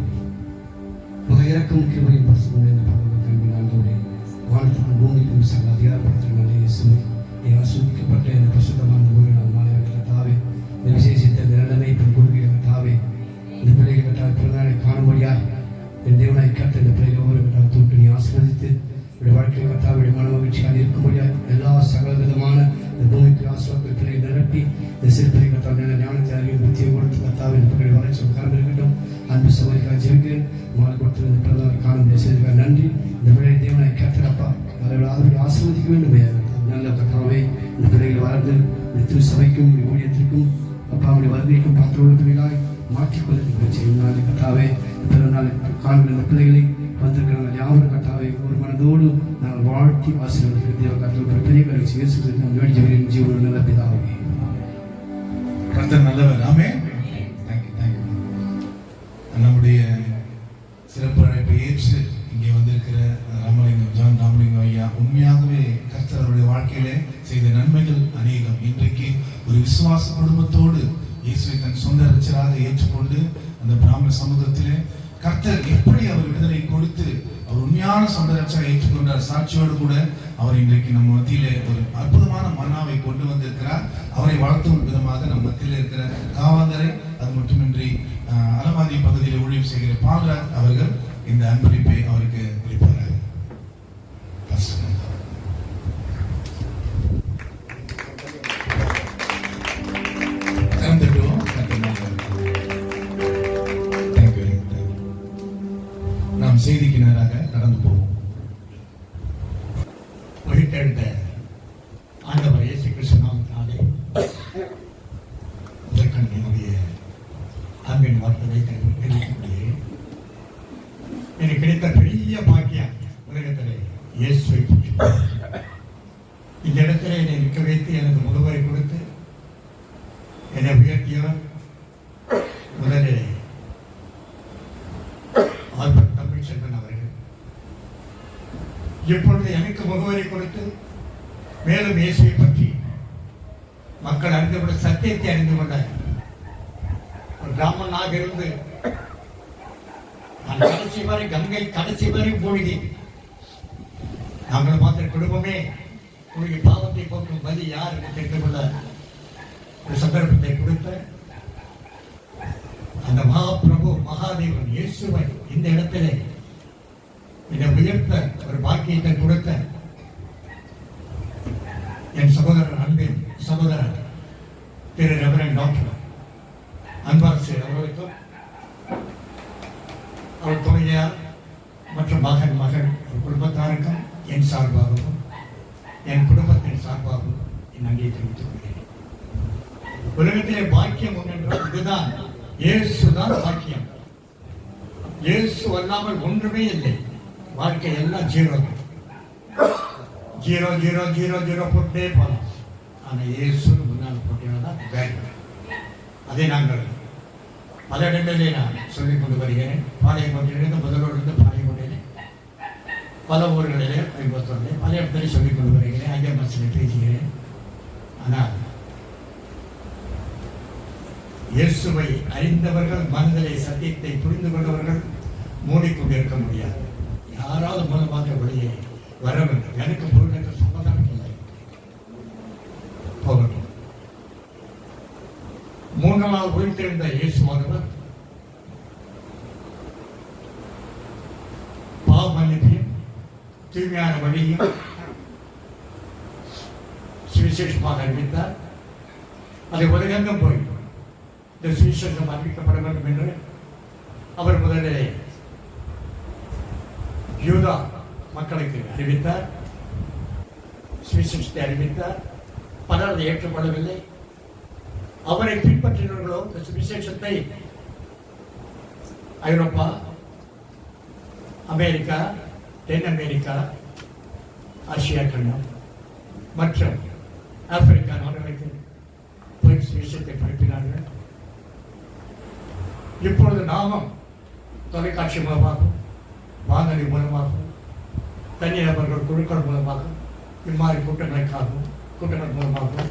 இறக்கும் கிருபையின் பரிசுத்தமுள்ள கண்பின் ஆண்டவரே, வானத்துக்கும் பூமிக்கும் சகல அதிகாரப்படுத்தும் இயேசுவே, ஆசீர்வதிக்கப்பட்ட இந்த பரிசுத்தமான பூமியில் மாணவர்கள் தாவே, இந்த விசேஷித்த நிலமை பெண் கொடுக்கிற தாவே, இந்த பிள்ளைகள் கட்டால் பிறந்தநாளை காணும்படியாய் என் தேவனாய் கட்ட இந்த பிள்ளைகள் ஒவ்வொரு கட்டால் தூட்டு நீ ஆசீர்வதித்து என்னுடைய வாழ்க்கையை கட்டாவுடைய மன மகிழ்ச்சியாக இருக்கும்படியாய் எல்லா சகல விதமான இந்த பூமிக்கு ஆசீர்வாதங்கள் பிள்ளைகளை நிரப்பி இந்த சிறு பிள்ளை கட்டால் நல்ல ஞானத்தை அறிவு புத்தியை கொடுத்து கத்தாவை இந்த பிள்ளைகளை வளர்ச்சி காரணம் இருக்கட்டும். அன்பு சகோதரிக்காக ஜெபிக்கிறேன். மாலை கொடுத்து இந்த பிறந்தநாளை காணும் செய்திருக்காக நன்றி. இந்த பிள்ளைகளை தேவனாய் கட்டப்பா அவர்கள் ஆதரவை ஆசீர்வதிக்க வேண்டும். நல்ல கத்தாவே இந்த பிள்ளைகளை வளர்ந்து இந்த திரு சபைக்கும் ஊழியத்திற்கும் அப்பாவுடைய வருகைக்கும் பாத்திரங்களாய் மாற்றிக்கொள்ள செய்யும் கத்தாவே பிறநாள் காண்கிற இந்த பிள்ளைகளை வந்திருக்கிறாங்க யாவரும் கத்தாவை ஒரு மனதோடு நாங்கள் வாழ்த்தி ஆசீர்வதிக்கிற தேவ கத்தோடு பெரிய கருவி இயேசு ஜீவன் நல்ல பிதாவே. கர்த்தர் நல்லவர். ஆமென். நம்முடைய சிறப்பு அழைப்பை ஏற்று இங்கே வந்திருக்கிற ராமலிங்கம் ஜான் ராமலிங்கம் ஐயா உண்மையாகவே கர்த்தர் அவருடைய வாழ்க்கையிலே செய்த நன்மைகள் அநேகம். இன்றைக்கு ஒரு விசுவாச குடும்பத்தோடு இயேசுவை தன் சொந்த இரட்சகராக ஏற்றுக்கொண்டு அந்த பிராமண சமூகத்திலே கர்த்தர் எப்படி அவர் விடுதலை கொடுத்து அவர் உண்மையான சொந்த இரட்சகரை ஏற்றுக்கொண்டார். சாட்சியோடு கூட அவர் இன்றைக்கு நம்ம மத்தியிலே ஒரு அற்புதமான மன்னாவை கொண்டு வந்திருக்கிறார். அவரை வாழ்த்தும் விதமாக நம் மத்தியில் இருக்கிற காவாந்தரை, அது மட்டுமின்றி அலமாதி பகுதியில் ஊழியம் செய்கிற பால்ராஜ் அவர்கள் இந்த அன்பளிப்பை அவருக்கு குறிப்பார்கள். நாம் செய்திக்கு நேராக கடந்து போவோம். உயிர்த்தெழுந்த ஆண்டவர் இயேசு கிறிஸ்து நாமத்தினாலே என்னுடைய அன்பின் வார்த்தையை தெரிவிக்கக்கூடிய எனக்கு கிடைத்த பெரிய பாக்கியம் உலகத்திலே இயேசுவை இந்த இடத்துல என்னை நிற்க வைத்து எனக்கு முகவரை கொடுத்து என்னை உயர்த்தியவர் முதலில் ஆல்பர்ட் தமிழ்ச்செல்வன் அவர்கள். இப்பொழுது எனக்கு முகவரி கொடுத்து மேலும் இயேசுவை பற்றி மக்கள் அறிந்து கொண்ட சத்தியத்தை அறிந்து கொண்ட ஒரு பிராமணனாக இருந்து நான் கடைசி வரை கங்கை கடைசி வரை மூழ்கி நாங்கள் பார்த்த குடும்பமே மூழ்கி பாவத்தை போக்கும் பலி யார் என்று தெரிந்து கொள்ள ஒரு சந்தர்ப்பத்தை கொடுத்த அந்த மகாபிரபு மகாதேவன் இயேசுவை இந்த இடத்திலே என்னை உயர்த்த ஒரு பாக்கியத்தை கொடுத்த என் சகோதரர் அன்பின் சகோதரர் திரு ரெவரண்ட் டாக்டர் அன்பார்சி அவர்களுக்கும் அவர் துணையார் மற்றும் மகன் குடும்பத்தாருக்கும் என் சார்பாகவும் என் குடும்பத்தின் சார்பாகவும் என் நன்றியை தெரிவித்துக் கொள்கிறேன். உலகத்திலே பாக்கியம் ஒன்றென்றால் இதுதான், இயேசுதான் பாக்கியம். இயேசு அல்லாமல் ஒன்றுமே இல்லை. வாழ்க்கை எல்லாம் zero zero zero zero zero போட்டே போகலாம். ஆனால் இயேசு முன்னால் போட்டீங்கன்னா வேண்டாம். அதை நாங்கள் பல இடங்களிலே நான் சொல்லிக் கொண்டு வருகிறேன். பாளையங்கோட்டையிலிருந்து முதலூரிலிருந்து பாளையங்கோட்டையிலே பல ஊர்களிலே கோயம்புத்தூரிலே பல இடத்திலே சொல்லிக் கொண்டு வருகிறேன். ஐஎம்எஸ்ல பேசுகிறேன். ஆனால் இயேசுவை அறிந்தவர்கள் மனதிலே சத்தியத்தை புரிந்து கொண்டவர்கள் மூடிக்கொண்டிருக்க முடியாது. யாராவது மூலமாக வெளியே வர வேண்டும். எனக்கு பொருள் என்ற சம்மதம் இல்லை. போகட்டும். மூன்றாவது உயிர்த்தெழுந்த இயேசுவானவர் பாவ மன்னிப்பையும் தூய்மையான வழியும் சுவிசேஷமாக அறிவித்தார். அதை உலகெங்கும் போய் இந்த சுவிசேஷம் அறிவிக்கப்பட வேண்டும் என்று அவர் முதலிலே யூதா மக்களுக்கு அறிவித்தார், சுவிசேஷத்தை அறிவித்தார். பலர் அதை ஏற்றுக்கொள்ளவில்லை. அவரை பின்பற்றினர்களோ இந்த சுவிசேஷத்தை ஐரோப்பா, அமெரிக்கா, தென் அமெரிக்கா, ஆசியா கண்டம் மற்றும் ஆப்பிரிக்கா நாடுகளுக்கு போய் சுவிசேஷத்தை பரப்பினார்கள். இப்பொழுது நாமும் தொலைக்காட்சி மூலமாகவும் வானொலி மூலமாகவும் தனிநபர்கள் குழுக்கள் மூலமாகவும் இம்மாதிரி கூட்டங்கள் மூலமாகவும்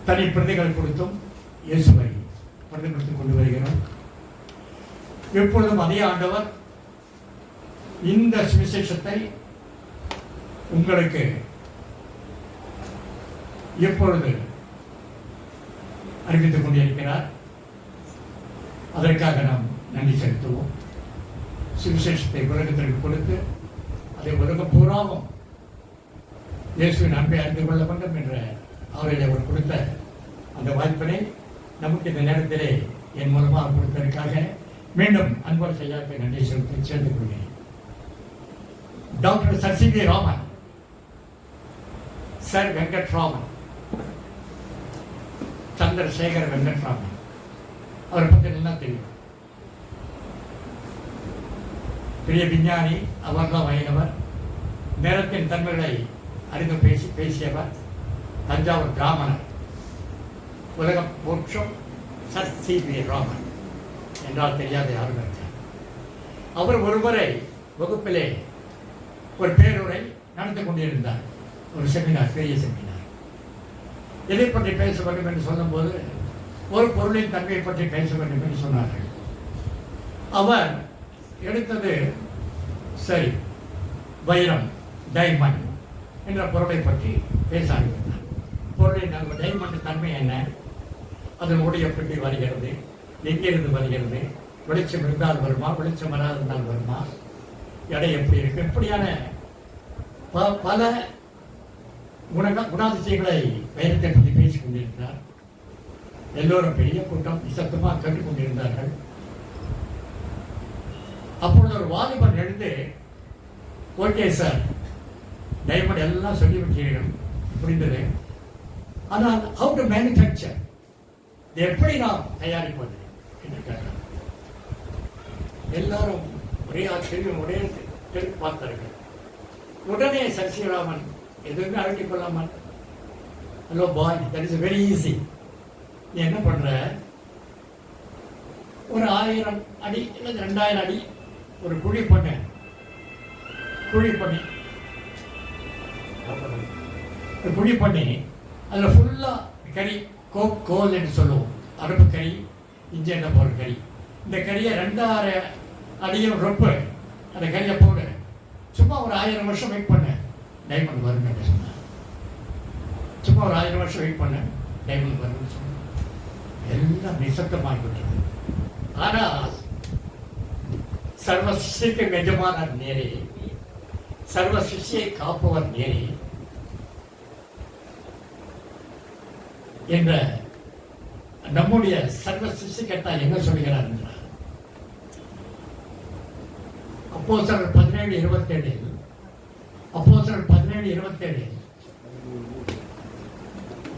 தனி பிரதிகள் கொடுத்தும் இயேசுவை பிரதிபலித்துக் கொண்டு வருகிறோம். எப்பொழுதும் அதே ஆண்டவர் இந்த சுவிசேஷத்தை உங்களுக்கு எப்பொழுது அறிவித்துக் கொண்டிருக்கிறார். அதற்காக நாம் நன்றி செலுத்துவோம். சுவிசேஷத்தை உலகத்திற்கு கொடுத்து அதை உலகம் பூராவும் இயேசுவின் அன்பை அறிந்து கொள்ள வேண்டும் என்ற அவர்களை அவர் கொடுத்த அந்த வாய்ப்பினை நமக்கு இந்த நேரத்திலே என் மூலமாக கொடுத்ததற்காக மீண்டும் அன்பர் செய்யாருக்கு நன்றி செலுத்தி சேர்ந்து கொள்கிறேன். Doctor sir C V. Raman, sir Venkatraman, Chandrasekhar Venkatraman, அவரை பற்றி நல்லா தெரியும். பெரிய விஞ்ஞானி, அவர்தான் வைணவர். நேரத்தின் தன்மைகளை அறிந்து பேசியவர். தஞ்சாவூர் பிராமணர். உலகம் போற்றும் சர் சி.வி. ராமன் என்றால் தெரியாத யாரும் இருக்கார். அவர் ஒருவரை வகுப்பிலே ஒரு பேருரை நடந்து கொண்டிருந்தார். ஒரு செமினார், பெரிய செமினார். எதை பற்றி பேச வேண்டும் என்று சொல்லும்போது ஒரு பொருளின் தன்மையை பற்றி பேச வேண்டும் என்று சொன்னார்கள். அவர் எடுத்தது சரி, வைரம், டைமண்ட் என்ற பொருளை பற்றி பேச ஆரம்பித்தார். பொருளின் டைமண்ட் தன்மை என்ன, அதனுடைய எப்படி வருகிறது, எங்கிருந்து வருகிறது, வெளிச்சம் இருந்தால் வருமா, வெளிச்சம் வராதிருந்தால் வருமா, எடை எப்படி இருக்கு, இப்படியான பல குணாதிசயங்களை வைரத்தை பற்றி பேசிக் கொண்டிருக்கிறார். எல்லோரும் பெரிய கூட்டம் நிசப்தமாக கேட்டுக் கொண்டிருந்தார்கள். அப்பொழுது ஒரு வாலிபன் எழுந்து, ஓகே சார், டைமண்ட் எல்லாம் சொல்லிவிட்டீர்கள், புரிந்தது. ஆனால் ஹவு டு மேனுஃபேக்சர், எப்படி நாம் தயாரிப்பது என்று கேட்டார். எல்லாரும் ஒரே ஆச்சரியம், ஒரே திருப்பி பார்த்தார்கள். உடனே சர் ஸ்ரீராமன் எதுவுமே அழட்டிக் கொள்ளாமல், hello bye, that is very easy. நீ என்ன பண்ற, ஒரு 1000 அடி இல்லை 2000 அடி ஒரு குழி பண்ணி அதில் ஃபுல்லாக கறி, கோல் என்று சொல்லுவோம், அடுப்பு கறி, இஞ்சி எண்ணெய் போகிற கறி. இந்த கறியை 2.5 அடியும் ரொப்பு அந்த கறியை போடு, சும்மா ஒரு 1000 வருஷம் வெயிட் பண்ண, டைமண்ட் வரும்னு சொன்னார். சும்மா ஒரு 1000 வருஷம் வெயிட் பண்ண, டைமண்ட் வரும்னு சொன்னார். எல்லாம் நிசப்தமாகிவிட்டது. ஆனால் சர்வ சிஷ்யக்கு எஜமானர் நேரே, சர்வ சிஷ்யை காப்பவர் நேரே என்ற நம்முடைய சர்வ சிஷ்யக்கத்தா என்ன சொல்கிறார் என்றார். அப்போஸ்தலர் 17:27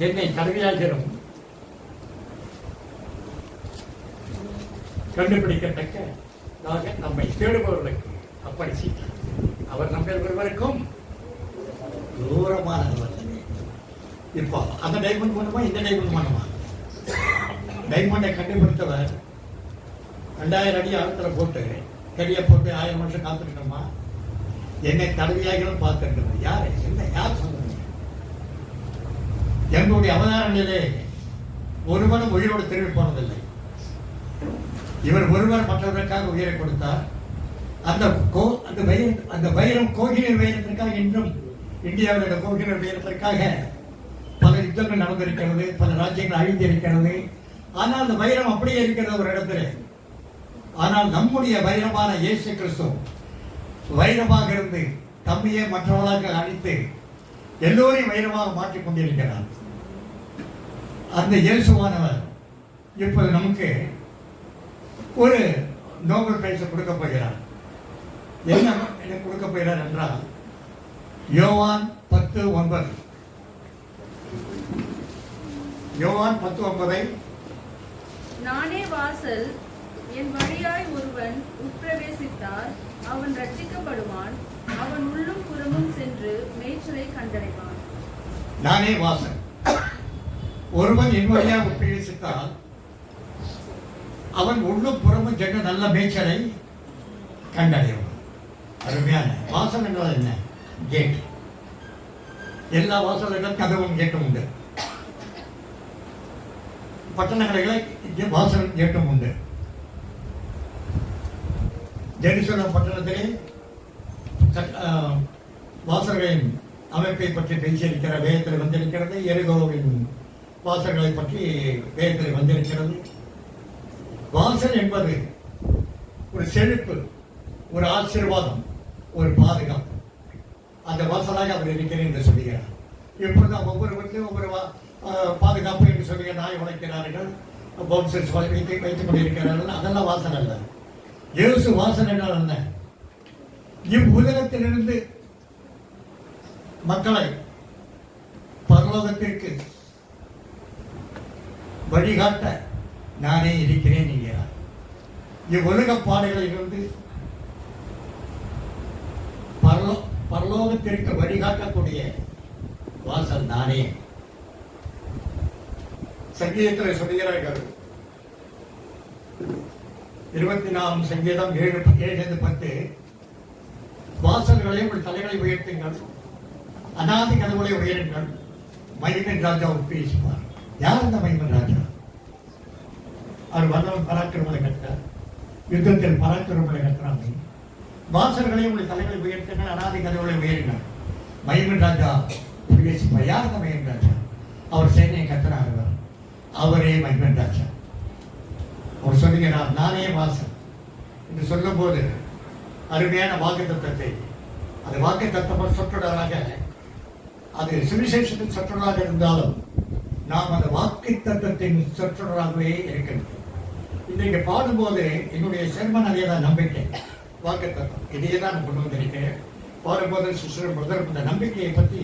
என்னை கருவியாகிறோம் கண்டுபிடிக்கத்தக்க நம்மை தேடுபவர்களுக்கு அப்படி செய்தார். அவர் நம்ம ஒருவருக்கும் தூரமானவர். இப்போ அந்த டைமண்ட் பண்ணுமா, இந்த டைமண்ட் பண்ணுமா? டைமண்டை கண்டுபிடித்தவர் 2000 அடி ஆழத்தில் போட்டு கரியை போட்டு 1000 வருஷம் காத்துக்கிட்டோமா? என்னை தடவியாகிலும் பார்த்துருக்கிறது யாரு, என்ன, யார் சொல்லுங்க? எங்களுடைய அவதாரங்களிலே ஒருவனும் உயிரோடு திரும்பி போனதில்லை. இவர் ஒருவர் மற்றவர்களுக்காக உயிரை கொடுத்தார். அந்த வைரம் கோகினூர் வைரத்திற்காக இன்றும் இந்தியாவில் கோகினூர் வைரத்திற்காக பல யுத்தங்கள் நடந்திருக்கிறது, பல ராஜ்யங்கள் அழிந்திருக்கிறது. ஆனால் அந்த வைரம் அப்படியே இருக்கிறது ஒரு இடத்துல. ஆனால் நம்முடைய வைரமான இயேசு கிறிஸ்து வைரமாக இருந்து தம்மையே மற்றவர்களாக அழித்து எல்லோரையும் வைரமாக மாற்றிக் கொண்டிருக்கிறார். அந்த இயேசுவானவர் இப்போது நமக்கு ஒரு நோபல் பிரைஸ் கொடுக்க போகிறார். என்ன எனக்கு கொடுக்க போகிறார் என்றால் யோவான் 10:9. யோவான் 10:9 நானே வாசல், என் வழியாய் ஒருவன் உட்பிரவேசித்தார், அவன் ரட்சிக்கப்படுவான், அவன் உள்ளும் புறமும் சென்று மேய்ச்சலை கண்டடைவான். நானே வாசல், ஒருவன் என் வழியாக உட்பிரவேசித்தால் அவன் உள்ளும் புறமும் சென்று நல்ல மேய்ச்சலை கண்டடைவான். அருமையான வாசல் என்றால் என்ன? கேட். எல்லா வாசல்களும் கதவும் கேட்டும் உண்டு. பட்டணங்களில் வாசல் கேட்டும் உண்டு. ஜெருசலேம் பட்டணத்திலே வாசல்களின் அமைப்பை பற்றி பேசியிருக்கிற வேதத்தில் வந்திருக்கிறது. எரிகோவின் வாசல்களை பற்றி வேதத்தில் வந்திருக்கிறது. வாசல் என்பது ஒரு செழிப்பு, ஒரு ஆசீர்வாதம், ஒரு பாதுகாப்பு. அந்த வாசலாக அவர் இருக்கிறேன் என்று சொல்லுகிறார். இப்பொழுது ஒவ்வொரு வீட்டிலும் ஒவ்வொரு பாதுகாப்பு என்று சொல்லுகிற நாய் உழைக்கிறார்கள், பவுன்சர்ஸ் வைத்துக் கொண்டிருக்கிறார்கள். அதெல்லாம் வாசல் அல்ல. இயேசு வாசல் என்றால் என்ன? இவ்வுலகத்திலிருந்து மக்களை பரலோகத்திற்கு வழிகாட்ட நானே இருக்கிறேன் என்கிறார். இவ்வுலக பாதைகளிலிருந்து பரலோகத்திற்கு வழிகாட்டக்கூடிய வாசல் நானே. சங்கீதத்தில் சொல்லுகிறார்கள், 24 சங்கீதம் 7:10 வாசல்களை உங்கள் தலைகளை உயர்த்துங்கள், அநாதி கதவுகளை உயருங்கள், மகிமன் ராஜா பேசுவார். யார் அந்த மகிமன் ராஜா? அவர் வல்லவன் பராக்கிரமலை கற்றார், யுத்தத்தில் பராக்கிரமலை கற்றாங்க. வாசல்களை உங்கள் தலைகளை உயர்த்துங்கள், அநாதி கதவுகளை உயருங்கள், மகிமன் ராஜா பேசுவார். யார் அந்த மகிமன் ராஜா? அவர் சேனையை கத்தனாகிறவர், அவரே மகிமன் ராஜா. அவர் சொல்லுகிறார், நானே வாசல் என்று சொல்லும் போது அருமையான வாக்கு தத்துவத்தை, அது வாக்கு தத்துவம் சொற்றொடராக, அது சுவிசேஷத்தின் சொற்றொடராக இருந்தாலும் நாம் அந்த வாக்கு தத்துவத்தின் சொற்றொடராகவே இருக்கின்றோம். இன்றைக்கு பாடும்போது என்னுடைய செர்மன் அதே தான் நம்பிக்கை, வாக்கு தத்துவம் இதையே தான் நான் கொண்டு வந்திருக்கிறேன். பாடும்போது சிஸ்டர் பிரதர் இந்த நம்பிக்கையை பற்றி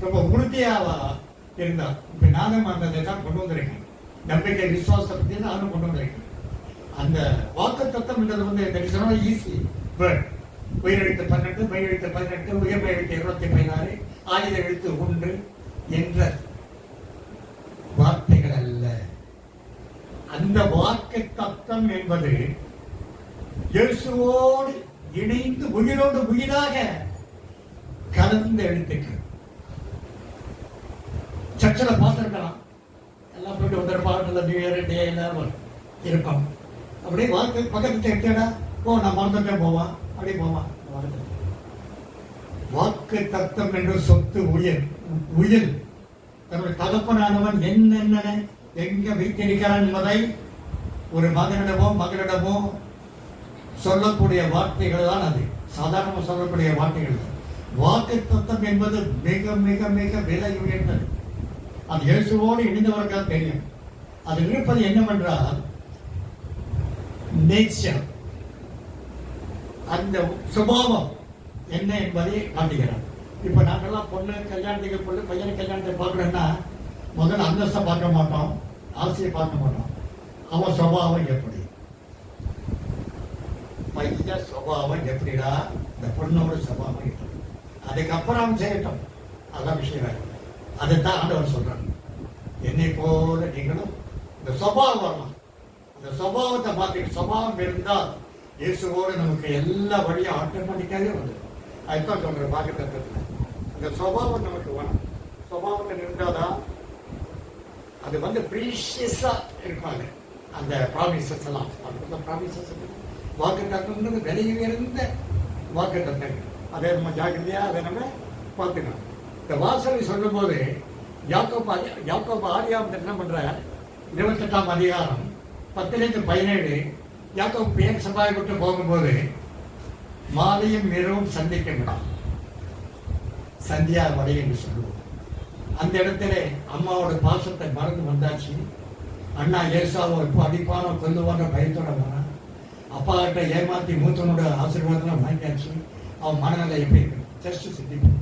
ரொம்ப உறுதியாக இருந்தார். இப்போ நானும் அந்த தான் கொண்டு வந்திருக்கேன். நம்பிக்கை விசுவாசத்தை பற்றி நானும் கொண்டு வந்திருக்கேன். அந்த வாக்கு தத்துவம் என்றது ஈஸி வேர்ட். உயிரெழுத்து 12, மெய்யெழுத்து 18, உயர்மை எழுத்து 216, ஆயுத எழுத்து 1 என்ற வார்த்தைகள் அல்ல. அந்த வாக்கு தத்துவம் என்பது இயேசுவோடு இணைந்து உயிரோடு உயிராக கலந்த எழுத்துக்கள். சர்ச்சில் பார்த்துருக்கலாம், எல்லாம் போயிட்டு வந்துருப்பாங்க, நியூ இயர் டே எல்லாம் இருக்கும். அப்படியே வாக்கு பக்கத்து எடுத்தா நான் மறந்துட்டே போவான், அப்படியே போவான். வாக்கு தத்துவம் என்று சொத்து உயிர் தன்னுடைய தகப்பனானவன் என்னென்ன எங்க வைத்திருக்கிறான் என்பதை ஒரு மகளிடமோ சொல்லக்கூடிய வார்த்தைகள் தான். அது சாதாரணமாக சொல்லக்கூடிய வார்த்தைகள் தான். வாக்கு தத்துவம் என்பது மிக மிக மிக விலை உயர்ந்தது. அது இயேசுவோடு இணைந்தவர்கள் தெரியும். அது இருப்பது என்னவென்றால் நேச்சர், அந்த சுபாவம் என்ன என்பதை காட்டுகிறார். இப்ப நாங்கெல்லாம் பொண்ணு கல்யாணத்துக்கு பொண்ணு பையனை கல்யாணத்தை பார்க்கணும்னா முதல்ல அந்தஸ்தை பார்க்க மாட்டோம், ஆசையை பார்க்க மாட்டோம். அவன் சுபாவம் எப்படி, பையன் சுபாவம் எப்படிடா, இந்த பொண்ணோட சுபாவம் எப்படி, அதுக்கப்புறம் அவன் செய்யட்டும், அதான் விஷயம். அதைத்தான் ஆண்டவர் சொல்றாங்க. என்னை போல நீங்களும் இந்த சுபாவம் வரணும். அந்த சுபாவத்தை பார்த்துட்டு சுபாவம் இருந்தால் இயேசுவோடு நமக்கு எல்லா வழியும் ஆட்டோமேட்டிக்காகவே வந்துடும். அதுதான் சொல்ற வாக்கு தத்துவத்தில் இந்த சுபாவம் நமக்கு வேணும். சுபாவத்தில் இருந்தாதான் அது ப்ரீஷியஸா இருப்பாங்க. அந்த ப்ராமிசஸ் எல்லாம் ப்ராமிசஸ் வாக்கு தத்துவம்ன்றது விலை உயர்ந்த வாக்கு தத்துவங்கள். அதை நம்ம ஜாக்கிரதையா அதை நம்ம பார்த்துக்கணும். இந்த வாசலை சொல்லும் போது யாக்கோபு ஆதியாகமத்தில் என்ன பண்ற 28ஆம் அதிகாரம் 10-17 யாக்கோபு பேர் சபாயை விட்டு போகும்போது மாலையும் இரவும் சந்திக்க விடாம். சந்தியா வடை என்று சொல்லுவோம். அந்த இடத்துல அம்மாவோட பாசத்தை மறந்து வந்தாச்சு. அண்ணா ஏசாவோ இப்போ அடிப்பானோ கொல்லுவான பயத்தோட வரான். அப்பா கிட்ட ஏமாத்தி மூத்தனோட ஆசீர்வாதம் வாங்கியாச்சு. அவன் மனநிலை எப்படி இருக்கு? ஜஸ்ட் சிந்திப்போம்.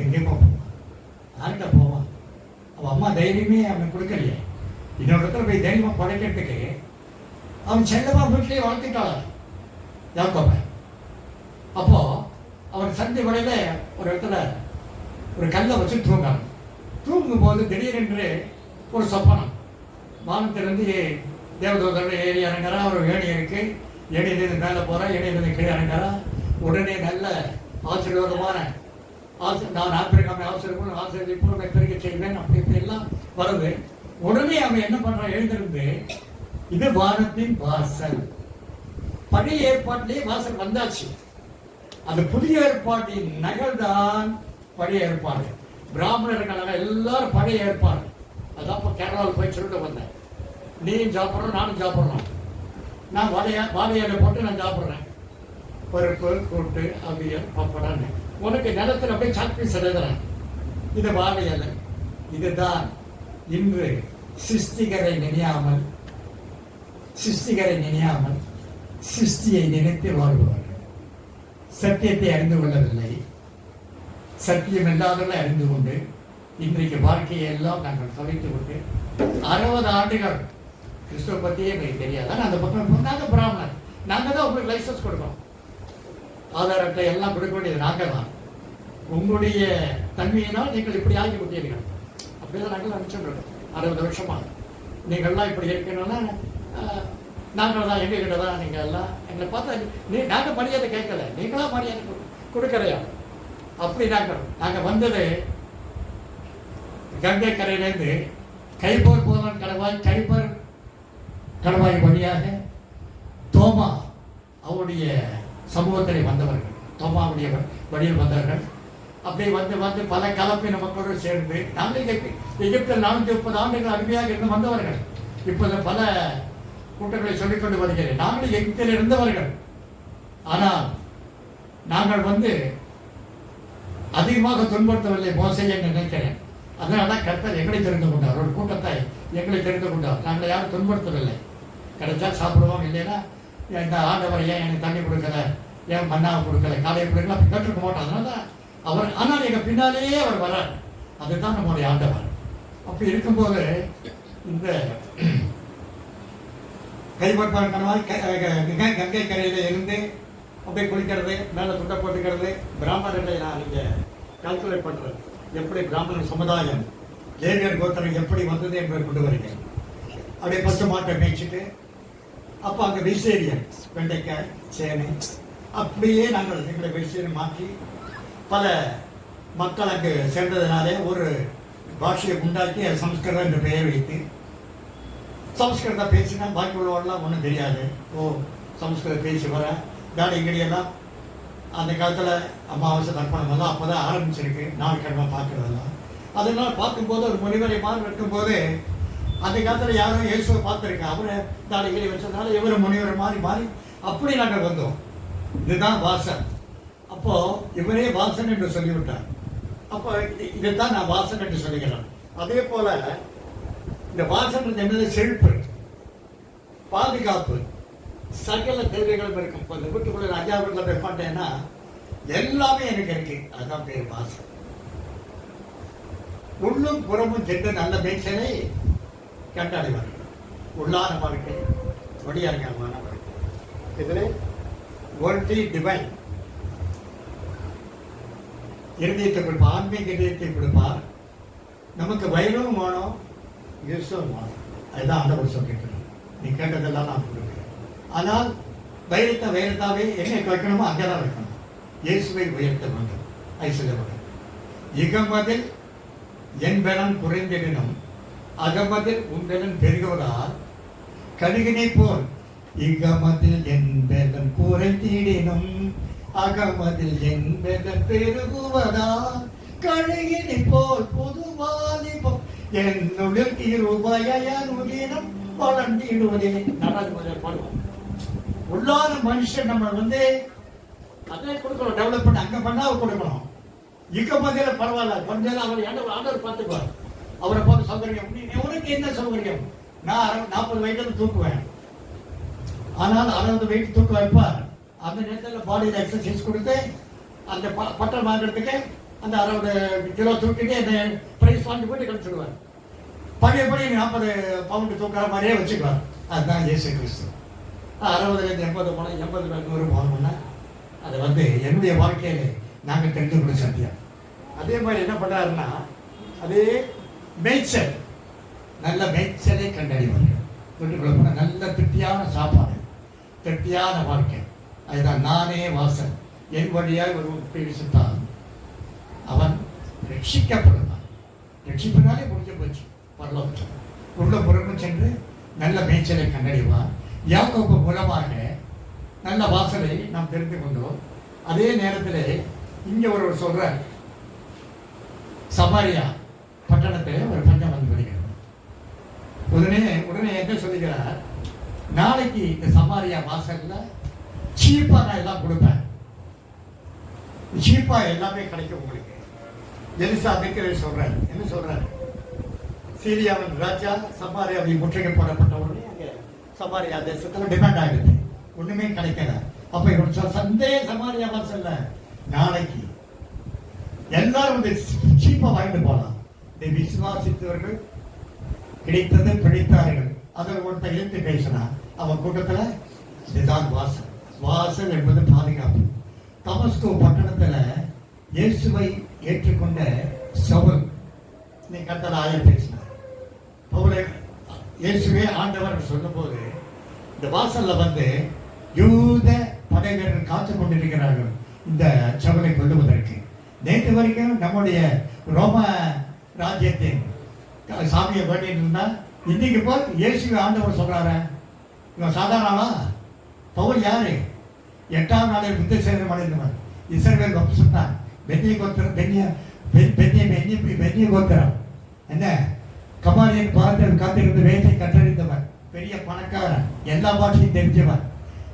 எங்கேயுமா போவான்? யார்கிட்ட போவான்? அவன் அம்மா தைரியமே அவன் கொடுக்கலையே. இன்னொரு இடத்துல போய் தைரியமா படைக்கிறதுக்கு அவன் செல்லமா வீட்டிலேயே வளர்த்துட்டாள் யாக்கோப. அப்போ அவன் சந்தி வடையில ஒரு இடத்துல ஒரு கல்லை வச்சு தூங்கான். தூங்கும் போது திடீரென்று ஒரு சொப்பனம். வானத்திலிருந்து தேவதூதர்கள் ஏறி இறங்குறா. ஒரு ஏணி இருக்கு. ஏணியிலிருந்து மேலே போறா, ஏணியிலிருந்து கீழே இறங்குறா. உடனே நல்ல ஆசீர்வாதமான நான் ஆப்பிரிக்காமை ஆசிரியப்பூர்வ பெருக செய்வேன் அப்படி இப்படி எல்லாம் வருது. உடனே அவன் என்ன பண்றான்? எழுந்திருந்து இது வானத்தின் வாசல். பழைய ஏற்பாட்டிலேயே வாசல் வந்தாச்சு. அந்த புதிய ஏற்பாட்டின் நகல் தான் பழைய ஏற்பாடு. பிராமணர்கள் எல்லாரும் பழைய ஏற்பாடு. அதான் இப்போ கேரளாவில் போய் சொல்லிட்டு வந்தேன். நீயும் சாப்பிட்றோம், நானும் சாப்பிட்றோம். நான் வாழையில போட்டு நான் சாப்பிட்றேன். பருப்பு, கூட்டு, அவியல், பப்படான்னு. உனக்கு நிலத்தில் அப்படியே சாக்பீஸ் எழுதுறேன். இது வாழையில. இதுதான் இன்று சிருஷ்டிகரை நினையாமல் சிருஷ்டியை நினைத்து வாழ்வார்கள். சத்தியத்தை அறிந்து கொள்ளவில்லை. சத்தியம் இல்லாதவர்களை அறிந்து கொண்டு இன்றைக்கு வாழ்க்கையை எல்லாம் நாங்கள் தொலைத்து கொண்டு 60 ஆண்டுகள் கிறிஸ்துவ பற்றியே எங்களுக்கு தெரியாது. ஆனால் அந்த பக்கம் நாங்கள் பிராமணர். நாங்கள் தான் உங்களுக்கு லைசன்ஸ் கொடுக்கணும். ஆதார் அட்டை எல்லாம் கொடுக்க வேண்டியது நாங்கள் தான். உங்களுடைய தன்மையினால் நீங்கள் இப்படி ஆகி விட்டீர்கள். அப்படிதான் நாங்கள் நினைச்சுருக்கோம். 60 வருஷமா நீங்கள்லாம் இப்படி இருக்கணும்னா நாங்கள் தான் எங்ககிட்ட தான் நீங்கள் எல்லாம் எங்களை பார்த்தா நாங்கள் மரியாதை கேட்கல, நீங்களா மரியாதை கொடுக்கலையா? அப்படி நாங்கள் வந்தது கங்கை கரையிலேருந்து கைபோர் போதன் கடவாய் வழியாக தோமா அவருடைய சமூகத்தில் வந்தவர்கள், தோமாவுடைய வழியில் வந்தவர்கள். அப்படி வந்து பல கலப்பின மக்களோடு சேர்ந்து நாங்கள் எகிப்தில் 430 ஆண்டுகள் அருமையாக இருந்து வந்தவர்கள். இப்போது பல கூட்டங்களை சொல்லிக்கொண்டு வருகிறேன். நாங்கள் எகிப்தில் இருந்தவர்கள். ஆனால் நாங்கள் அதிகமாக துன்படுத்தவில்லை மோசே என்று நினைக்கிறேன். அதனால தான் கர்த்தர் எங்களை தெரிந்து கொண்டார். ஒரு கூட்டத்தை எங்களை தெரிந்து கொண்டார். நாங்கள் யாரும் துன்படுத்தவில்லை. கிடைச்சா சாப்பிடுவோம், இல்லைன்னா இந்த ஆண்டவர் ஏன் எனக்கு தண்ணி கொடுக்கல, ஏன் மண்ணாவை கொடுக்கல, காலையை கொடுக்கல, அப்படி கேட்டுருக்க மாட்டோம். அதனால தான் அவர், ஆனால் எங்கள் பின்னாலேயே அவர் வரார். அதுதான் நம்முடைய ஆண்டவர். அப்படி இருக்கும்போது இந்த கைப்பற்பாடு கங்கை கரையில இருந்து அப்படியே குளிக்கிறது, மேலே துண்டை போட்டுக்கிறது, பிராமணர்களை நான் இங்கே கால்குலேட் பண்ணுறேன். எப்படி பிராமண சமுதாயம் லேவியர் கோத்திரம் எப்படி வந்தது என்பதை கொண்டு வருகிறேன். அப்படியே பச்சை மாட்டை மேய்ச்சிட்டு அப்போ அங்கே வெஜிடேரியன் வெண்டைக்காய் சேனை அப்படியே நாங்கள் எங்களை வெஜிடேரியன் மாற்றி பல மக்கள் அங்கு சேர்ந்ததுனாலே ஒரு பாஷையை உண்டாக்கி சம்ஸ்கிருதம் என்று பெயர் வைத்து சம்ஸ்கிருதம் பேசினா பாக்கி உள்ளவரெல்லாம் ஒன்றும் தெரியாது. சம்ஸ்கிருதம் பேசி வர தாடி இங்கடியெல்லாம் அந்த காலத்தில் அமாவாசை தர்ப்பணம் எல்லாம் அப்போ தான் ஆரம்பிச்சிருக்கு. நாட்கிழமை பார்க்குறதெல்லாம் அதெல்லாம் பார்க்கும்போது ஒரு முனிவரை மாதிரி இருக்கும்போது அந்த காலத்தில் யாரும் இயேசுவை பார்த்துருக்கேன். அவரை தாடி இங்கடி வச்சதுனால இவர் முனிவரை மாறி அப்படி நாங்கள் வந்தோம். இதுதான் வாசன். அப்போ இவரே வாசன் என்று சொல்லிவிட்டார். அப்போ இதைத்தான் நான் வாசன் என்று சொல்லுகிறேன். அதே போல இந்த வாசன் என்பது செழிப்பு, பாதுகாப்பு, சகல தேவைகளும் இருக்கும். இப்போ இந்த வீட்டுக்குள்ள ராஜா வீட்டில் போய் பார்த்தேன்னா எல்லாமே எனக்கு இருக்கு. அதுதான் பேர் வாசன். உள்ளும் புறமும் சென்று நல்ல மேய்ச்சலை கண்டடைவார்கள். உள்ளான வாழ்க்கை, வடியாரமான வாழ்க்கை. இதில் ஒருத்தி டிவைன் இருதயத்தை கொடுப்பார், ஆன்மீக இருதயத்தை கொடுப்பார். நமக்கு வயலும் வேணும், யூஸும் வேணும். அதுதான் ஆண்டவர் சொல்லியிருக்கிறார். நீ கேட்டதெல்லாம் நான் கொடுக்கிறேன். ஆனால் வைரத்தாவே எங்கே வைக்கணுமோ அங்கே தான் வைக்கணும். இயேசுவை உயர்த்த வேண்டும். ஐஸ்வர்யப்படும் இகமதில் என் பலம் குறைந்திடனும் அகமதில் உன் பலம் பெருகுவதால் கடுகினை போல் இகமதில் என் பலம் குறைந்திடனும் அகமதில் என் பலம் பெருகுவதால் கடுகினை போல் புதுவாலிபம் என்னுடன் இருபயனுதினம் வளர்ந்திடுவதே. நடந்து பாடுவோம். உள்ளான மனுஷன் நம்ம அதே கொடுக்கணும். டெவலப் பண்ண அங்கே பண்ணால் கொடுக்கணும். இக்க மத்தியில பரவாயில்ல, கொஞ்ச நேரம் அவர் ஆண்டவர் பார்த்துக்குவார். அவரை போல சௌகரியம், உனக்கு என்ன சௌகரியம்? நான் 40 வயதுல தூக்குவேன், ஆனால் 60 வெயிட் தூக்க வைப்பார். அந்த நேரத்தில் பாடியில் எக்ஸசைஸ் கொடுத்து அந்த பட்டம் வாங்குறதுக்கு அந்த 60 கிலோ தூக்கிட்டு என்னை ப்ரைஸ் வாங்கி போட்டு கழிச்சுடுவார். பழையபடி 40 பவுண்டு தூக்குற மாதிரியே வச்சுக்குவார். அதுதான் இயேசு கிறிஸ்து. 60லேருந்து 80 போனால் 80 100 போனோம்னா அதை வந்து என்னுடைய வாழ்க்கையில நாங்கள் தெரிஞ்சுக்கொள்ள சத்தியம். அதே மாதிரி என்ன பண்ணுறாருன்னா, அதே மேய்ச்சல், நல்ல மேய்ச்சலை கண்டறிவார்கள். வீட்டுக்குள்ள போனால் நல்ல திருப்தியான சாப்பாடு, திருப்தியான வாழ்க்கை. அதுதான் நானே வாசல், என் வழியாய் ஒரு பேசித்தால் அவன் ரட்சிக்கப்படுவான். ரட்சிப்பினாலே முடிஞ்சு போச்சு. பரலோகத்தில் உள்ள புறமும் சென்று நல்ல மேய்ச்சலை கண்டறிவான். யாக்கோபு மூலமாக நல்ல வாசலை நாம் தெரிந்து கொண்டோம். அதே நேரத்தில் இங்கே ஒரு சொல்ற சமாரியா பட்டணத்தில் ஒரு பஞ்சம் வந்து வருகிறது. உடனே என்ன சொல்லுகிறார், நாளைக்கு இந்த சமாரியா வாசல்ல சீப்பா நான் எல்லாம் கொடுப்பேன், சீப்பா எல்லாமே கிடைக்கும் உங்களுக்கு. எலிசா இருக்கிறது சொல்றாரு. என்ன சொல்றாரு, சீரியாவின் ராஜா சமாரியாவை முற்றுகைப்படப்பட்ட உடனே அங்கே சமாரியா தேசத்துல டிமாண்ட் ஆகிடுது, ஒண்ணுமே கிடைக்கல. அப்ப இவர் சந்தே சமாரியா வாசல்ல நாளைக்கு எல்லாரும் வந்து சீப்பா வாங்கிட்டு போலாம். இதை விசுவாசித்தவர்கள் கிடைத்தது பிடித்தார்கள். அதில் ஒருத்தர் எழுத்து பேசினா அவன் கூட்டத்துல இதுதான் வாசல். வாசல் என்பது பாதுகாப்பு. தமஸ்கோ பட்டணத்துல இயேசுவை ஏற்றுக்கொண்ட சவுல் நீ கர்த்தர் ஆயர் பேசினார். பவுலை இயேசுவே ஆண்டவர் சொல்லும் போது இந்த வாசல்ல வந்து யூத படை வீரர்கள் காத்து கொண்டிருக்கிறார்கள் இந்த சவுலை கொல்லுவதற்கு. நேற்று வரைக்கும் நம்முடைய ரோம ராஜ்யத்தின் சாமியை வேண்டிட்டு இருந்தா, இன்னைக்கு போய் இயேசுவை ஆண்டவர் சொல்றாரு. இவன் சாதாரணா? பவுல் யாரு? 8ஆம் நாளில் புத்த சேதம் அடைந்தவன். இஸ்ரவேல் வம்சத்தான். பென்னிய கோத்திரம், பென்னிய கோத்திரம். என்ன கமாலியின் பாதத்தில் காத்திருந்து வேட்டை கற்றறிந்தவன், பெரிய பணக்காரன், எல்லா பாஷையும் தெரிஞ்சவன்.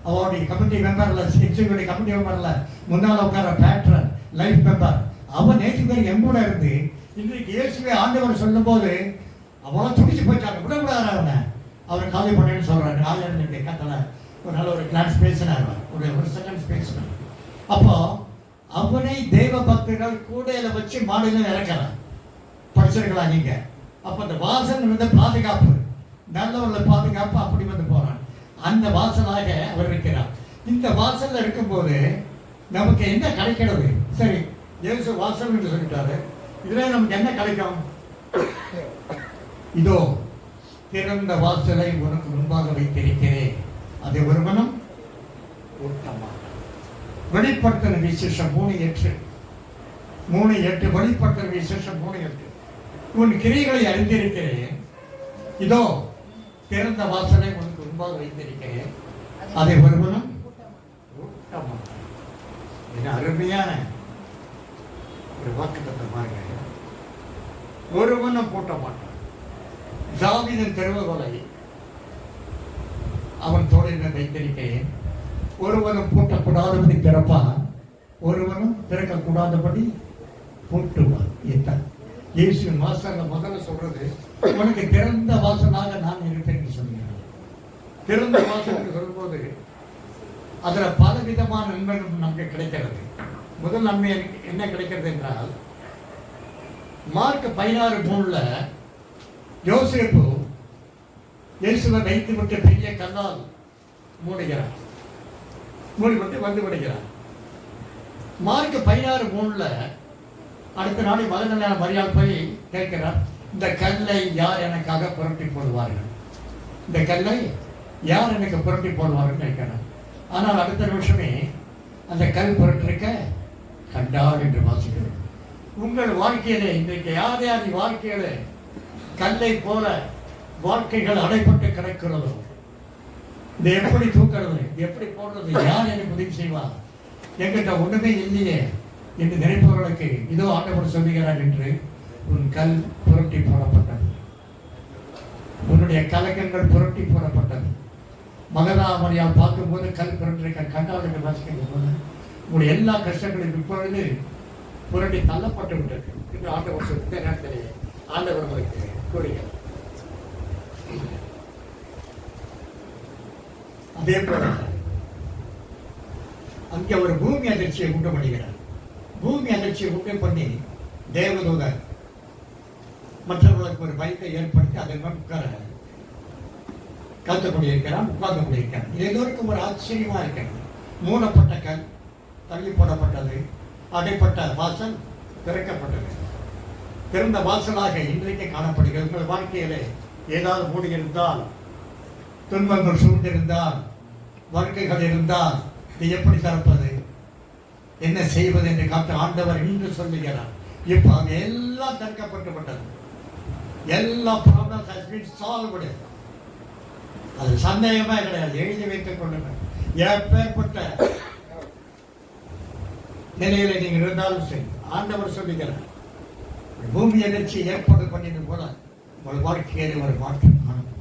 அவருடைய கமிட்டி மெம்பர்ல, எக்ஸிக்யூட்டிவ் கமிட்டி மெம்பர்ல முன்னால் உட்கார பேட்ரன், லைஃப் மெம்பர். அவன் நேற்று பேர் எங்கூட இருந்து இன்றைக்கு இயேசுவை ஆண்டவர் சொல்லும் போது அவன் துடிச்சு போயிட்டாங்க. விடக்கூடாது அவனை. அவர் காலி பண்ணேன்னு சொல்றாரு. ஆளுநர் கத்தல ஒரு நல்ல ஒரு கிளாஸ் பேசினார், ஒரு செகண்ட்ஸ் பேசினார். அப்போ அவனை தேவ பக்தர்கள் கூடையில வச்சு மாடியில இறக்கிறான். படிச்சிருங்களா நீங்க? அப்ப அந்த வாசல் வந்து பாதுகாப்பு, நல்லவர்களை பாதுகாப்பு. அப்படி வந்து போறான். அந்த வாசலாக அவர் இருக்கிறார். இந்த வாசல்ல இருக்கும்போது நமக்கு என்ன கிடைக்கிறது? சரி, இயேசு வாசல் என்று சொல்லிட்டாரு. இதுல நமக்கு என்ன கிடைக்கும்? இதோ திறந்த வாசலை உனக்கு முன்பாக வைத்திருக்கிறேன், அதை ஒருவனும் ஊட்டமா. வெளிப்படுத்தின விசேஷம் 3:8 வெளிப்படுத்தின விசேஷம் 3:8 உன் கிரியைகளை அறிந்திருக்கிறேன், இதோ திறந்த வாசலை உனக்கு முன்பாக வைத்திருக்கிறேன், அதை ஒருவனும் ஊட்டமா. என்ன அருமையான ஒரு வாக்குத்தத்தம் பாருங்க. ஒருவனும் பூட்ட மாட்டான். தாவீதின் திறவுகோலை அவன் தோளில் வைத்திருக்கிறேன், ஒருவனும் பூட்டக்கூடாதபடி திறப்பான், ஒருவனும் திறக்கக்கூடாதபடி பூட்டுவான். இதுதான் இயேசுவின் வாசல்ல முதல்ல சொல்றது. உனக்கு திறந்த வாசலாக நான் இருப்பேன் என்று சொல்கிறார். திறந்த வாசல் என்று சொல்லும்போது அதுல பல விதமான நன்மைகள் நமக்கு கிடைக்கிறது. முதல் நன்மை என்ன கிடைக்கிறது என்றால், மார்க் 16:3 யோசேப்பு இயேசுவை வைத்து விட்டு பெரிய கல்லால் மூடுகிறார், மூடிவிட்டு வந்து விடுகிறார். மார்க் 16:3 அடுத்த நாளை மதநல மரியாள் போய் கேட்கிறார், இந்த கல்லை யார் எனக்காக புரட்டி போடுவார்கள்? இந்த கல்லை யார் எனக்கு புரட்டி போடுவார்கள் கேட்கிறார். ஆனால் அடுத்த நிமிஷமே அந்த கல் புரட்டிருக்க கண்டாள் என்று வாசிக்கிறோம். உங்கள் வாழ்க்கையிலே இன்றைக்கு யார் யார் வாழ்க்கையில கல்லை போல வாழ்க்கைகள் அடைப்பட்டு கிடக்கிறதோ, இதை எப்படி தூக்கிறது, எப்படி போடுறது, யார் எனக்கு உதவி செய்வா, என்கிட்ட ஒண்ணுமே இல்லையே என்று நினைப்பவர்களுக்கு இதோ ஆண்டவர் சொல்லுகிறார் என்று உன் கல் புரட்டி போடப்பட்டது, உன்னுடைய கலக்கங்கள் புரட்டி போடப்பட்டது. மகதாமரியால் பார்க்கும்போது கல் புரட்டி கண்டாள் என்று வாசிக்கின்ற போது உங்களுடைய எல்லா கஷ்டங்களையும் இப்பொழுது புரட்டி தள்ளப்பட்டு விட்டது என்று ஆண்டவர் சொல்லித்த நேரத்திலே ஆண்டவர் உங்களுக்கு கூறுகிறார். அதே போல அங்கே ஒரு பூமி அதிர்ச்சியை உண்டு பண்ணுகிறார். பூமி அதிர்ச்சியை உண்டு பண்ணி தேவதூதர் மற்றவர்களுக்கு ஒரு பயத்தை ஏற்படுத்தி அதன் உட்கார காத்து கொண்டிருக்கிறான், உட்கார்ந்து கொண்டிருக்கிறான். இது எல்லோருக்கும் ஒரு ஆச்சரியமா இருக்கிறது. மூடப்பட்ட கல் தள்ளி போடப்பட்டது, அடைப்பட்ட வாசல் திறக்கப்பட்டது. திறந்த வாசலாக இன்றைக்கு காணப்படுகிறது. உங்கள் வாழ்க்கையிலே ஏதாவது மூடியிருந்தால், துன்பங்கள் சூழ்ந்திருந்தால், வாழ்க்கைகள் இருந்தால், இது எப்படி திறப்பது, என்ன செய்வது என்று காட்ட ஆண்டவர் இன்று சொல்லுகிறார். இப்போ அங்கே எல்லாம் திறக்கப்பட்டு விட்டது. எல்லா ப்ராப்ளம்ஸ் ஹஸ் பீன் சால்வ்டு. அது சந்தேகமே கிடையாது. எழுதி வைத்துக் கொள்ளுங்கள். எப்பேற்பட்ட நிலையில நீங்கள் இருந்தாலும் சரி, ஆண்டவர் சொல்லுகிறார், பூமி அதிர்ச்சி ஏற்பாடு பண்ணியது போல உங்கள் வாழ்க்கையில ஒரு மாற்றம் காணும்.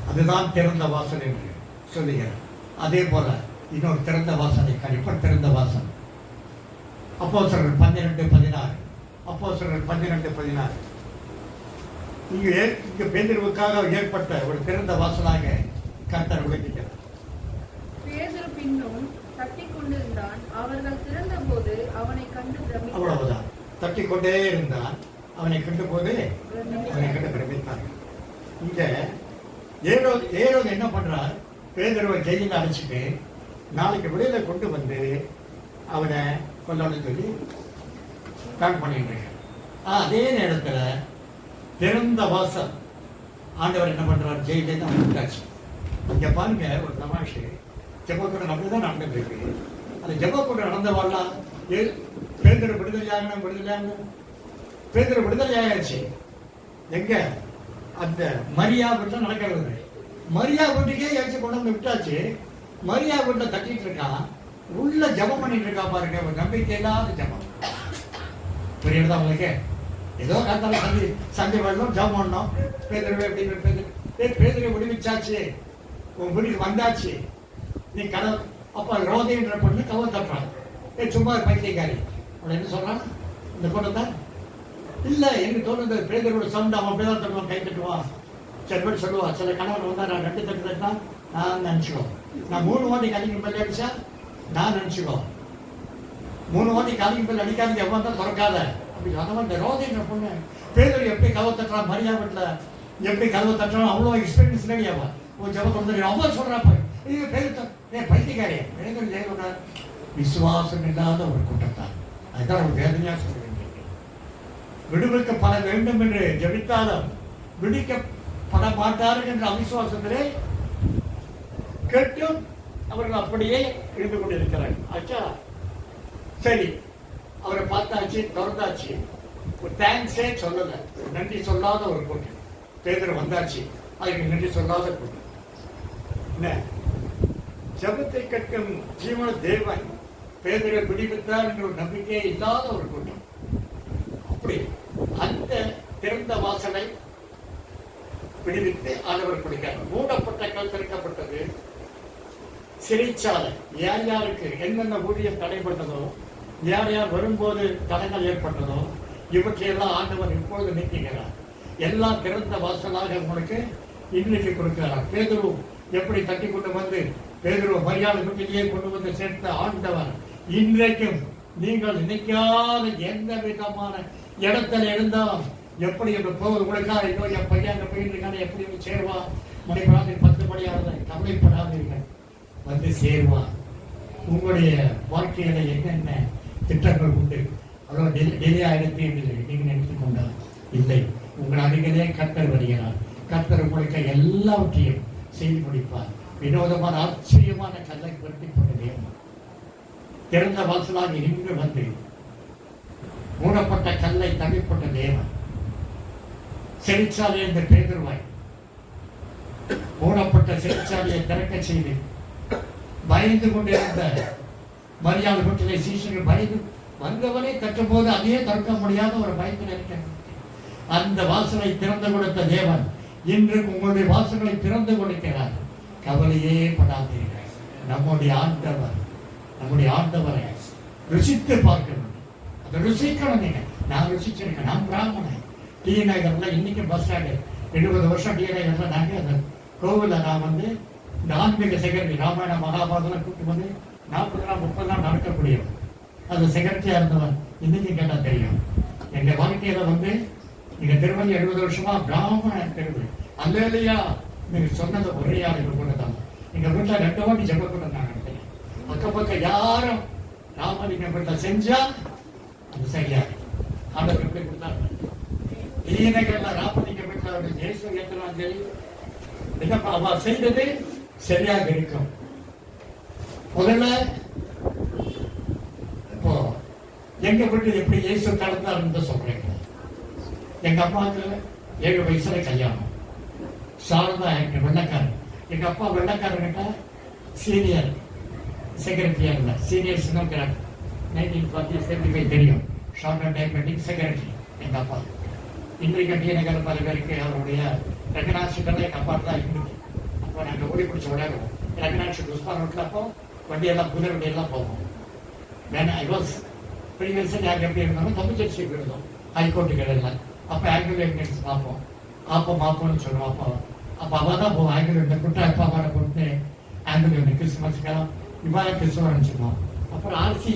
அதுதான் திறந்த வாசல் என்று சொல்லுகிறார். அதே போல இன்னொரு திறந்த வாசலை கழிப்ப திறந்த வாசல் அப்போஸ்தலர்கள் 12:16. அப்போஸ்தலர்கள் 12:16. இங்கு பேதுருவுக்காக ஏற்பட்ட ஒரு திறந்த வாசலாக கர்த்தர் விளக்குகிறார். பேதுரு பின்னும் தட்டிக் கொண்டிருந்தான். அவர்கள் திறந்தபோது அவனை கண்டு பிரமித்தார். அவ்வளவுதான். தட்டிக் கொண்டே இருந்தான். அவனை கண்டு போது அவனை கண்டு பிரமித்தார்கள். இங்க ஏரோது என்ன பண்றார்? பேதுருவை ஜெயிலில் அடைச்சிட்டு நாளைக்கு விடுதலை கொண்டு வந்து அவனை கொல்லணும்னு சொல்லி பிளான் பண்ணிட்டு இருக்கார். அதே நேரத்துல திறந்த வாசல் ஆண்டவர் என்ன பண்றார்? ஜெயிலேருந்து அவன் விட்டாச்சு. இங்க பாருங்க ஒரு தமாஷு. ஜெபக்கூடம் அப்படிதான் நடந்துட்டு இருக்கு. அந்த ஜெபக்கூடம் நடந்தவாள்லாம் பேதுரு விடுதலையாகணும் விடுதலையாகணும். பேதுரு விடுதலையாகிடுச்சு. எங்க? அந்த மரியா வீட்டில் நடக்கிறது. மரியா வீட்டுக்கே ஏற்றி கொண்டு வந்து விட்டாச்சு. மரியா வீட்டில் தட்டிட்டு இருக்கான். உள்ள ஜபம் பண்ணிட்டு இருக்கா பாருங்க. ஒரு நம்பிக்கை இல்லாத ஜபம். புரியுதா உங்களுக்கு? ஏதோ காத்தால சந்தை வரணும், ஜபம் பண்ணோம். பேதுருவே அப்படின்னு பேதுருவை விடுவிச்சாச்சு, உன் வீட்டுக்கு வந்தாச்சு, நீ கதை. அப்ப ரோதைன்ற பொண்ணு கவலை தட்டுறான். சும்மா பைத்தியக்காரி. அவன் என்ன சொல்றான்? இந்த கூட்டத்தை இல்ல எனக்கு தோணுது பேதரோட சவுண்ட் அவன் அப்படிதான் தட்டுவான், கை தட்டுவான். சில பேர் சொல்லுவான், சில கணவன் வந்தா நான் 2 தட்டு தட்டினா நான் நினைச்சுக்கோ. நான் 3 வாட்டி கலிங்க பல்லி அடிச்சா நான் நினைச்சுக்கோ. 3 வாட்டி கலிங்க பல்லி அடிக்காதீங்க, எவ்வளோ தான் திறக்காத அப்படி சொன்னவன். இந்த ரோதைன்ற பொண்ணு பேதர் எப்படி கதவை தட்டுறான், மரியா வீட்டில் எப்படி கதவை தட்டுறான், அவ்வளோ எக்ஸ்பீரியன்ஸ் இல்லையாவா? ஒரு ஜபம் கொண்டு அவன் சொல்றாப்ப இது பேர் பைத்தியக்காரியா. பேதர் ஜெயலோட விசுவாசம் இல்லாத ஒரு கூட்டத்தான். அதுதான் ஒரு வேதனையா சொல்ல வேண்டியது. விடுவிக்கப்பட வேண்டும் என்று ஜெபித்தாலும் விடுவிக்கப்பட மாட்டார்கள் என்ற அவிசுவாசத்திலே கேட்டும் அவர்கள் அப்படியே இருந்து கொண்டிருக்கிறார்கள். ஆச்சா, சரி, அவரை பார்த்தாச்சு, திறந்தாச்சு, ஒரு தேங்க்ஸே சொல்லல, நன்றி சொல்லாத ஒரு கூட்டம். பேதர் வந்தாச்சு, அதுக்கு நன்றி சொல்லாத கூட்டம். என்ன ஜெபத்தை கேட்கும் ஜீவன தேவன் பேதரை விடுவித்தார் என்ற ஒரு நம்பிக்கையே இல்லாத ஒரு கூட்டம். அப்படி அந்த திறந்த வாசலை விடுவித்து ஆண்டவர் கொடுக்கிறார். மூடப்பட்ட கல் திறக்கப்பட்டது. சிறைச்சாலை யார் யாருக்கு என்னென்ன ஊழியம் தடைப்பட்டதோ, யார் யார் வரும்போது தடங்கள் ஏற்பட்டதோ, இவற்றையெல்லாம் ஆண்டவர் இப்பொழுது நீக்குகிறார். எல்லாம் திறந்த வாசலாக உங்களுக்கு இன்னைக்கு கொடுக்கிறார். பேதுரு எப்படி தட்டி கொண்டு வந்து பேதுரு மரியாதை வீட்டிலேயே கொண்டு வந்து சேர்த்த ஆண்டவர் இன்றைக்கும் நீங்கள் நினைக்காத எந்த விதமான இடத்துல இருந்தாலும் எப்படி என்று போகுது உங்களுக்காக. ஐயோ என் பையன் அங்கே போயிருக்கான எப்படி வந்து சேருவா, மணிப்படாது 10 மணியானது கவலைப்படாதீர்கள், வந்து சேருவார். உங்களுடைய வாழ்க்கையில என்னென்ன திட்டங்கள் உண்டு, அவ்வளோ டிலே ஆயிடுத்து என்று நீங்கள் நினைத்துக் கொண்டால் இல்லை. உங்கள் அருகிலே கர்த்தர் வருகிறார். கர்த்தர் உங்களுக்கு எல்லாவற்றையும் செய்து முடிப்பார். வினோதமான ஆச்சரியமான கல்லை புரட்டி போட்ட தேவன் திறந்த வாசலாக இன்று வந்து மூடப்பட்ட கல்லை தள்ளிப்பட்ட தேவன் சிறைச்சாலை என்ற பேதுருவாய் மூடப்பட்ட சிறைச்சாலையை திறக்க செய்து பயந்து கொண்டிருந்த மரியாதை வீட்டிலே சீசர்கள் பயந்து வந்தவனே தட்டும் போது அதையே திறக்க முடியாத ஒரு பயத்தில் இருக்க அந்த வாசலை திறந்து கொடுத்த தேவன் இன்று உங்களுடைய வாசல்களை திறந்து கொடுக்கிறார். கவலையே படாதீர்கள். நம்முடைய ஆண்டவரை ருசித்து பார்க்க வேண்டும். அதை ருசிக்கணும் நீங்க. நான் ருசிச்சிருக்கேன். நான் பிராமணன். டி நகர்ல இன்னைக்கு பஸ் ஸ்டாண்டு 70 வருஷம் டி நகர்ல நாங்கள் அந்த கோவிலில் நான் வந்து இந்த ஆன்மீக செக்ரட்டரி ராமாயண மகாபாரதம் கூப்பிட்டு வந்து 40 நாள் 30 நாள் நடக்கக்கூடியவன். அது செக்ரட்டரியா இருந்தவன். இன்னைக்கு கேட்டால் தெரியும். எங்க வாழ்க்கையில வந்து நீங்க திருமணி 70 வருஷமா பிராமண தெருவு அல்லையா நீங்க சொன்னது ஒரே ஆளுக்கு கூட தான். எங்க வீட்டுல 2 வாட்டி ஜெப கூட நான் நடத்தேன். பக்கம் யாரும் ராமலிங்கம் வீட்டில் செஞ்சா அது சரியா ஆண்டவர் எப்படி கொடுத்தாங்க. ஈனகர்ல ராமலிங்கம் வீட்டில் அவருடைய தேசம் ஏற்றலாம் சரி என்னப்பா அவ செய்தது சரியாக இருக்கும். முதல்ல இப்போ எங்க வீட்டு எப்படி இயேசு நடந்தாருன்னு சொல்றேன். எங்க அம்மாவுக்கு 7 வயசுல கல்யாணம். சாரதா எனக்கு வெள்ளக்காரன். எங்க அப்பா வெள்ளக்காரங்கிட்ட சீனியர் செக்ரட்டரியா இருந்தார். சீனியர் சினோகிராஃப் 1975 தெரியும். ஷார்ட் அண்ட் டைப்ரைட்டிங் செக்ரட்டரி எங்க அப்பா. இன்றைக்கு டி நகர் பல பேருக்கு அவருடைய ரெகனாட்சிக்கெல்லாம் எங்க அப்பா தான் இருந்துச்சு. அப்போ நாங்கள் ஓடி பிடிச்சி விளையாடுவோம். ரெகனாட்சி உஸ்மான் ரோட்டில் அப்போ வண்டியெல்லாம் புது வண்டியெல்லாம் போவோம். வேணா ஐ வாஸ் ப்ரீவியஸாக நாங்கள் எப்படி இருந்தாலும் தமிழ்ச்சி இருந்தோம் ஹைகோர்ட்டு கடையில். அப்போ ஆங்கிலோ இண்டியன்ஸ் பார்ப்போம். ஆப்போன்னு சொல்லுவோம். அப்போ அவள் தான் போவோம். ஆங்கிலோ இந்த குட்டை அப்பா அம்மாவை கொடுத்து ஆங்கிலோ இந்த கிறிஸ்துமஸ்க்கெல்லாம் இவ்வாறு கிறிஸ்துவ நினச்சிக்குவோம். அப்புறம் ஆர்சி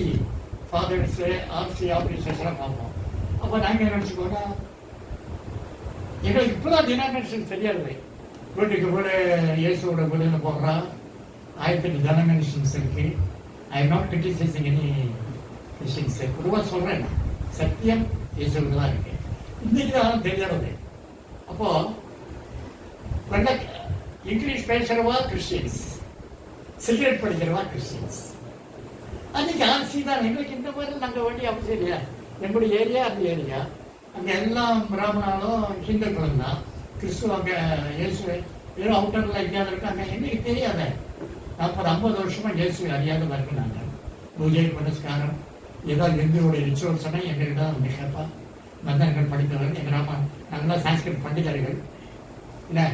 ஃபாதர்ஸு ஆர்சி ஆஃபீஸர்ஸ்லாம் பார்ப்போம். அப்போ நாங்கள் என்ன நினச்சிக்கோன்னா எங்களுக்கு இப்போதான் டினாமினேஷன் தெரியாது. வீட்டுக்கு வீடு இயேசுவோட வீடுன்னு போடுறா. 1008 டினாமினேஷன்ஸ் இருக்கு. I am not criticising any Christians. பொதுவாக சொல்கிறேன், சத்தியம் இயேசுக்கு தான் இருக்கு. இன்னைக்கு தான் தெரியாது. அப்போ இங்கிலீஷ் பேசுகிறவா கிறிஸ்டியன்ஸ், சிகரெட் படிக்கிறவா கிறிஸ்டியன்ஸ். அன்னைக்கு ஆர்சி தான். எங்களுக்கு இந்த மாதிரி நாங்கள் வேண்டிய அவசியம் இல்லையா. எங்களுடைய ஏரியா அந்த ஏரியா அங்கே எல்லாம் பிராமணாலும் ஹிந்துக்களும் தான். கிறிஸ்துவ அங்கே இயேசு வெறும் அவுட்டரில் எங்கேயாவது இருக்காங்க. எங்களுக்கு தெரியாத 40-50 வருஷமா இயேசு அறியாத வரைக்கும் நாங்கள் பூஜை புனஸ்காரம் ஏதாவது எங்களுடைய ரிச்சுவல்ஸ் சொன்னால் எங்களுக்கு தான் வந்து கேட்பா. மந்தர்கள் படித்தவர்கள் எங்கள் ராமா நாங்களாம் சான்ஸ்கிரிட் பண்டிதர்கள் இல்லை.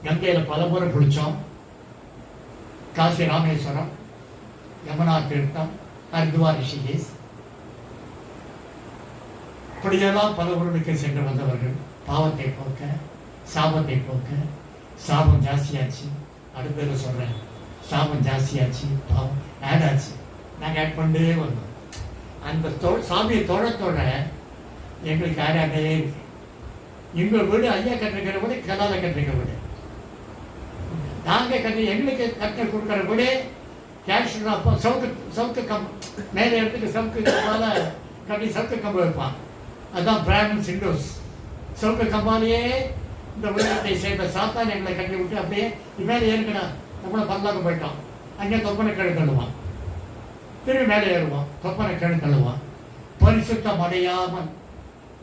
கங்கையில் பல முறை குளித்தோம். காசி ராமேஸ்வரம், யமுனா தீர்த்தம், ஹரித்வார், ரிஷிகேஷ் இப்படியெல்லாம் பல ஊர்களுக்கு சென்று வந்தவர்கள். பாவத்தை போக்க, சாபத்தை போக்க. சாபம் ஜாஸ்தியாச்சு. அடுத்தது சொல்றேன், சாபம் ஜாஸ்தியாச்சு, பாவம் ஆட் ஆச்சு. நாங்கள் ஆட் பண்ணே வந்தோம். அந்த சாமியை தோழத்தோட எங்களுக்கு ஆட் ஆகவே இருக்கு. எங்கள் வீடு ஐயா கட்டிருக்கிற வீடு கலால கட்டிருக்கிற வீடு. நாங்கள் கட்டி எங்களுக்கு கட்ட கொடுக்குற வீடு கேஷ் அப்போ சவுக்கு மேலே இடத்துக்கு சவுக்கு கம்பால கட்டி சவுக்கு கம்பு வைப்பான். அதுதான் பிராமின்ஸ் இண்டோஸ். சவுக்கு கம்பாலேயே இந்த உலகத்தை சேர்ந்த சாத்தான் எங்களை கட்டி விட்டு அப்படியே மேலே ஏற்கனவே நம்மளை பல்லாக போயிட்டோம். அங்கே தொப்பனை கழு தள்ளுவான். திரும்பி மேலே ஏறுவோம். தொப்பனை கழு தள்ளுவான். பரிசுத்தம் அடையாமல்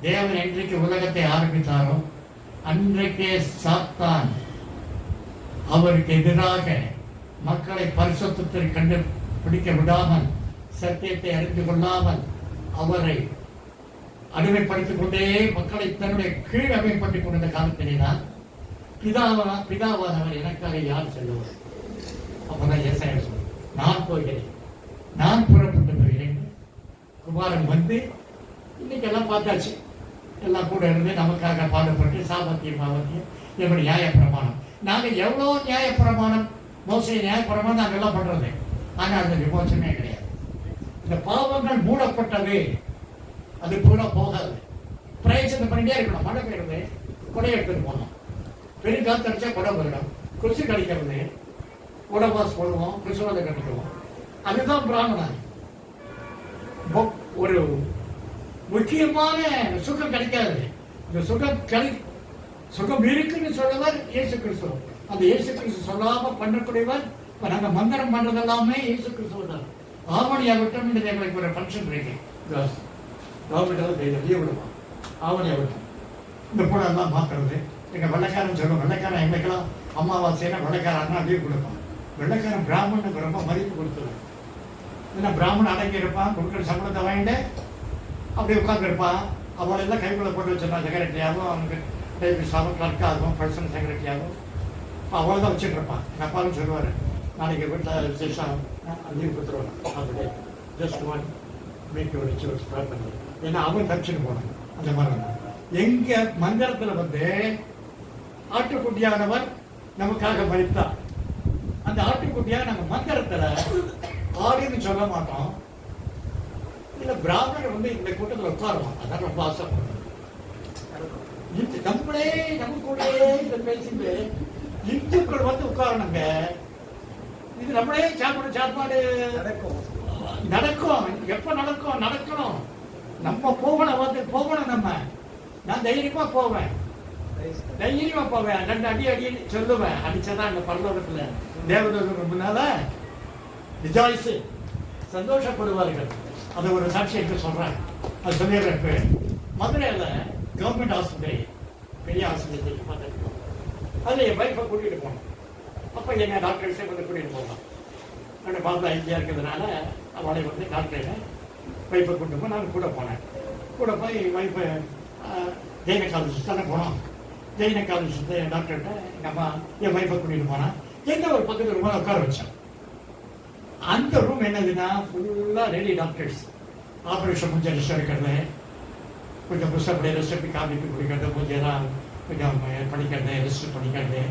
தேவன் என்றைக்கு உலகத்தை ஆரம்பித்தாரோ அன்றைக்கே சாத்தான் அவருக்கு எதிராக மக்களை பரிசுத்தத்தில் கண்டுபிடிக்க விடாமல், சத்தியத்தை அறிந்து கொள்ளாமல் அவரை அடிமைப்படுத்திக் கொண்டே மக்களை தன்னுடைய கீழ் அடிமைப்படுத்திக் கொண்ட காலத்திலே தான் பிதாவானவர் எனக்காக யார் செல்லுவார். அப்பதான் ஏசாயா சொல்லுவார், நான் போகிறேன், நான் புறப்பட்டு போகிறேன். குமாரன் வந்து இன்னைக்கெல்லாம் பார்த்தாச்சு. எல்லாம் கூட இருந்து நமக்காக பாடுபட்டு சாபத்தியம் பாவத்தியம் எப்படி நியாயப்பிரமாணம். நாங்கள் எவ்வளோ நியாயப்பிரமாணம், மோசை நியாயப்பிரமாணம் நாங்கள் எல்லாம் பண்றது. ஆனால் அந்த விமோசனமே கிடையாது. இந்த பாவங்கள் மூடப்பட்டது, அது பூரா போகாது. பிரயச்சனை பண்ணிட்டே இருக்கணும். மழை பெய்யுறது கொடை எடுத்துட்டு போகணும். பெரிய காத்து அடிச்சா கொடை போயிடும். குருசு கடிக்கிறது, உடபாஸ் போடுவோம், குருசுவதை கடிக்குவோம். அதுதான் பிராமணன். ஒரு முக்கியமான சுகம் கிடைக்காது. இந்த சுகம் இருக்குன்னு சொல்லவர் இயேசு கிறிஸ்து. அந்த இயேசு கிறிஸ்து சொல்லாம பண்ணக்கூடியவர். இப்ப நாங்க மந்திரம் பண்றது எல்லாமே இயேசு கிறிஸ்துவ தான். ஆவணியாகட்டும் இந்த எங்களுக்கு ஒரு ஃபங்க்ஷன் இருக்கு. கவர்மெண்ட் லீவ் விடுவோம். ஆவணியாகட்டும் இந்த பூடெல்லாம் மாத்துறது. எங்க வெள்ளைக்காரன் சொல்லுவோம், வெள்ளைக்காரன் எங்களுக்கெல்லாம் அமாவாசைனா வெள்ளைக்காரன்னா லீவ் கொடுப்பான். வெள்ளைக்காரன் பிராமணனுக்கு ரொம்ப மதிப்பு கொடுத்துருவான். ஏன்னா பிராமணன் அடங்கி இருப்பான், கொடுக்குற சம்பளத்தை வாங்கிட்டு அப்படியே உட்காந்துருப்பான். அவளெல்லாம் கைக்குள்ள போட்டு வச்சிருப்பான். செக்ரட்டரியாகவும் அவனுக்கு டைபிஸ்டாகவும் கிளர்க்காகவும் பர்சனல் செக்ரட்டரியாகவும் அவளை தான் வச்சுட்டு இருப்பான். எங்கள் அப்பாவும் சொல்லுவார், நாளைக்கு வீட்டில் விசேஷம் லீவ் கொடுத்துருவாங்க. அப்படி ஜஸ்ட் ஒன் வீட்டு வச்சு ஒரு ஸ்ப்ரெட் பண்ணி, ஏன்னா அவன் தப்பிச்சுட்டு போனான். அந்த மாதிரி எங்க மந்திரத்தில் வந்து ஆட்டுக்குட்டியானவர் நமக்காக மரித்தார். அந்த ஆட்டுக்குட்டியாக நம்ம மந்திரத்தில் ஆடுன்னு சொல்ல மாட்டோம். இல்லை பிராமணர் வந்து இந்த கூட்டத்தில் உட்காருவோம். அதான் ரொம்ப ஆசைப்படுறோம். இது நம்மளே நம்ம கூட இதை பேசிட்டு இந்துக்கள் வந்து உட்காரணுங்க. இது நம்மளே சாப்பாடு நடக்கும். எப்ப நடக்கணும். நம்ம போகணும். நான் தைரியமா போவேன். 2 அடி சொல்லுவேன். அடிச்சதான் அந்த பரலோகத்துல தேவதூதர்கள் முன்னால விஜாய்ஸ் சந்தோஷப்படுவார்கள். அதை ஒரு சாட்சியத்தை சொல்றேன். அது சொல்லிடுறேன். மதுரையில கவர்மெண்ட் ஹாஸ்பிட்டல், பெரிய ஹாஸ்பிட்டல் பார்த்துருக்கோம். அதில் என் வைஃபை கூட்டிகிட்டு போனோம். அப்போ என்ன டாக்டர்ஸே வந்து கூட்டிகிட்டு போகலாம். என்னோட பாப்பா ஐடியா இருக்கிறதுனால அவளை வந்து டாக்டரை வைஃபை கூட்டு போய் நான் கூட போனேன். கூட போய் வைஃபை கைனகாலஜிஸ்ட் தானே போனோம். கைனகாலஜிஸ்ட் டாக்டர்கிட்ட எங்கள் அம்மா என் வைஃபை கூட்டிகிட்டு போனேன். எந்த ஒரு பக்கத்து ரூமில் உட்கார வச்சேன். அந்த ரூம் என்னதுன்னா ஃபுல்லாக ரெடி டாக்டர்ஸ். ஆப்ரேஷன் கொஞ்சம் ரெஸ்ட் எடுக்கிறது, கொஞ்சம் புதுசாக ரெஸ்ட் எடுத்து காப்பிட்டு குடிக்கிறது, கொஞ்சம் கொஞ்சம் படிக்கிறது, ரெஸ்ட் பண்ணிக்கிறது,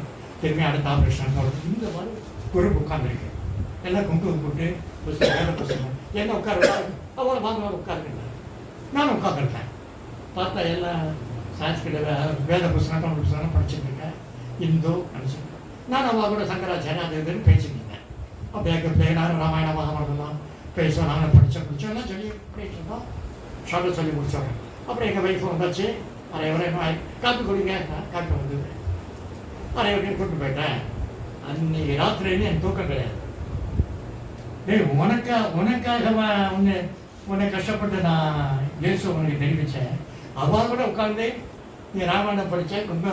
திரும்பி அடுத்த ஆப்ரேஷன் போகிறது. இந்த மாதிரி குரூப் உட்காந்துருக்கு. எல்லாம் குங்குமம் போட்டு வேலை புத்தகம் என்ன உட்கார அவ்வளோ வாங்க உட்காருங்க. நானும் உட்காந்துருக்கேன். பார்த்தா எல்லாம் சான்ஸ்கிட்ட வேத புத்தகம் தமிழ் புத்தகம் படிச்சுட்டு இருக்கேன். இந்து நினச்சிருக்கேன். நான் அவள் கூட சங்கராச்சாரம் அது இதுன்னு பேசிட்டு இருந்தேன். அப்படியே நானும் ராமாயண மகாபாரதம் பேசுவோம். நானும் படித்தோம் எல்லாம் சொல்லி பேசிட்டு இருந்தோம். சொல்லி முடிச்சோம். அப்புறம் எங்கள் வைஃப் வந்தாச்சு. அரைவரையும் காப்பி குடிங்க. காப்பி வந்தது. அரைவரையும் கூப்பிட்டு போயிட்டேன். அன்னைக்கு ராத்திரின்னு என் தூக்கம் கிடையாது. உனக்காக உன்னை கஷ்டப்பட்டு நான் இயேசு உனக்கு தெரிவித்தேன். அவள் கூட உட்காந்து நீ ராமாயணம் படித்தேன், ரொம்ப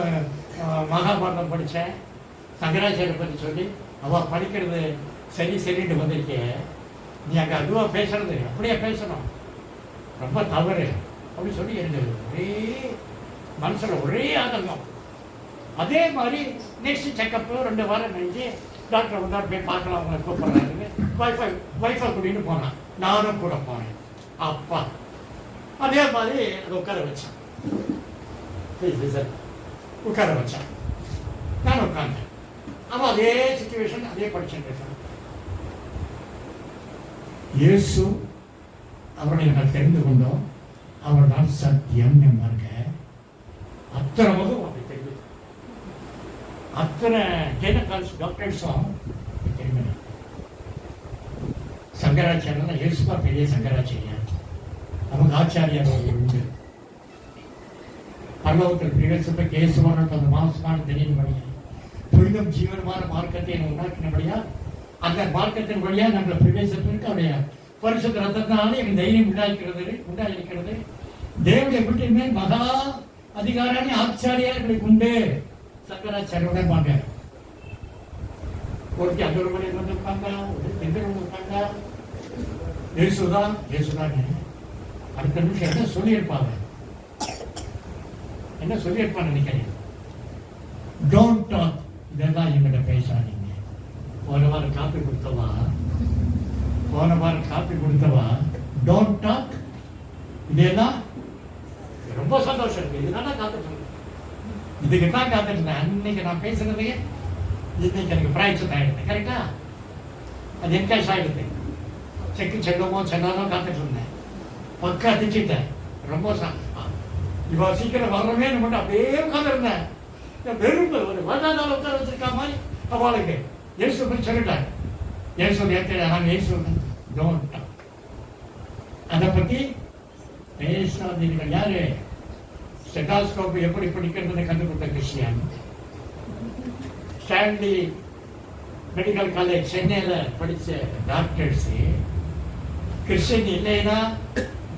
மகாபாரதம் படித்தேன், சங்கராச்சாரிய பற்றி சொல்லி அவள் படிக்கிறது சரின்னு வந்திருக்கே. நீ அங்கே அதுவாக பேசுறது அப்படியே பேசணும், ரொம்ப தவறு அப்படின்னு சொல்லி இருந்தது. ஒரே மனசில் ஒரே ஆதங்கம். அதே மாதிரி நெக்ஸ்ட் செக்கப்பு 2 வாரம் கழிஞ்சு டாக்டர் வந்தால் போய் பார்க்கலாம், அவங்க கூப்பிட்றாரு. வைஃபை கூட்டிகிட்டு போனான். நானும் கூட போனேன். அப்பா அதே மாதிரி அதை உட்கார வச்சேன். உட்கார வச்சேன். நான் உட்காந்தேன். அவன் அதே சிச்சுவேஷன் அதே படிச்சுட்டு இருக்கான். இயேசு அவரை நாங்கள் தெரிந்து கொண்டோம். அவர் தான் சத்தியம் என்பாங்க. அத்தனை மதும் அப்படி தெரியுது. அத்தனை கைனகாலஜி டாக்டர்ஸும் தெரியுமே. சங்கராச்சாரியெல்லாம் இயேசுப்பா பெரிய சங்கராச்சாரியா. நமக்கு ஆச்சாரியார் உண்டு. பரலோகத்தில் பிரவேசிப்ப கேசுவான அந்த மாசமான தெரியும்படியா புனிதம் ஜீவனமான மார்க்கத்தை உண்டாக்கினபடியா அந்த மார்க்கத்தின் வழியா நம்மளை பிரவேசிப்பதற்கு அவருடைய பரிசுத்த ரத்தத்தினாலே என் தைரியம் உண்டாயிருக்கிறது. தேவனுடைய வீட்டின் மேல் மகா அதிகாரான ஆச்சாரியார்களுக்கு உண்டு. சங்கராச்சாரியோட பாங்க ஒருத்தி அந்த ஒரு மணியில் வந்து உட்காங்க, ஒரு எந்த உட்காங்க. இயேசுதான் அடுத்த நிமிஷம் என்ன சொல்லியிருப்பாங்க நினைக்கிறேன். டோன்ட் டாக், இதெல்லாம் எங்கிட்ட பேசாதீங்க. போன வாரம் காப்பி கொடுத்தவா டோன்ட் டாக். இதெல்லாம் ரொம்ப சந்தோஷம் இருக்கு. இதுதான் காத்துட்டு இதுக்கு தான் காத்துட்டு இருந்தேன். அன்னைக்கு நான் பேசுனதே இன்னைக்கு எனக்கு பிராய்ச்சல் ஆயிடுது. கரெக்டா? அது என்கேஷ் ஆயிடுது. செல்லாதோ காத்துட்டு இருந்தேன். பக்கா திச்சிட்டேன். ரொம்ப இவ சீக்கிரம் வரவே மட்டும் அப்படியே உட்காந்துருந்தேன். வெறும் ஒரு வராதால உட்கார வச்சிருக்கா மாதிரி அவளுக்கு இயேசு சொல்லிட்டாங்க. இயேசு டோன்ட். அதை பத்தி பேசாதீர்கள். யாரு? ஸ்டெத்தாஸ்கோப் எப்படி படிக்கிறதுன்னு கண்டுபிடித்த கிறிஸ்டியன். ஸ்டான்லி மெடிக்கல் காலேஜ் சென்னையில் படித்த டாக்டர்ஸ் கிறிஸ்டியன் இல்லைன்னா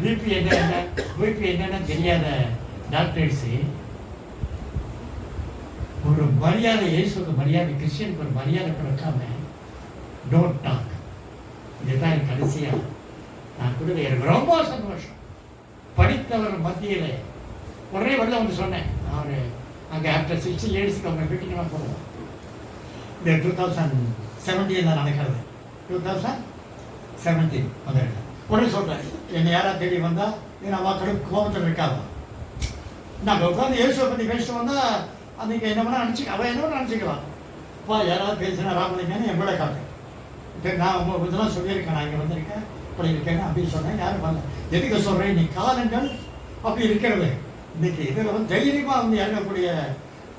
பிபி என்னன்னு தெரியாத டாக்டர்ஸ் ஒரு மரியாதை, இயேசுக்கு மரியாதை, கிறிஸ்டியனுக்கு ஒரு மரியாதை கொடுக்காம டோன்ட் டாக். இதுதான் கடைசியா நான் கொடுக்க எனக்கு ரொம்ப சந்தோஷம். படித்தவர் மத்தியில் உடனே வெளில வந்து சொன்னேன். அவர் அங்கே ஆஃப்டர் 60 இயர்ஸ்க்கு அவங்க வீட்டுக்கு நான் போடுவோம். இந்த 2017 நடக்கிறது. 2017 முதல்ல உடனே சொல்கிறேன். என்னை யாராவது தேடி வந்தா என் அவள் கடும் கோபத்தில் இருக்காதா. நாங்கள் உட்காந்து இயேசுவை பற்றி பேசிட்டு வந்தால் அன்றைக்கி என்ன வேணா அவள் என்ன வேணா நினச்சிக்கலாம். அப்பா யாராவது பேசினா ராமலிங்கன்னு என் பிள்ளை காட்டு. நான் உங்களுக்கு இதெல்லாம் சொல்லியிருக்கேன், நான் இங்கே வந்திருக்கேன் இப்படி இருக்கேன்னு அப்படின்னு சொன்னேன். யாரும் வரல. எதுக்கு சொல்கிறேன், நீ காலங்கள் அப்படி இருக்கிறது. இன்னைக்கு இதில் வந்து தைரியமாக வந்து இறங்கக்கூடிய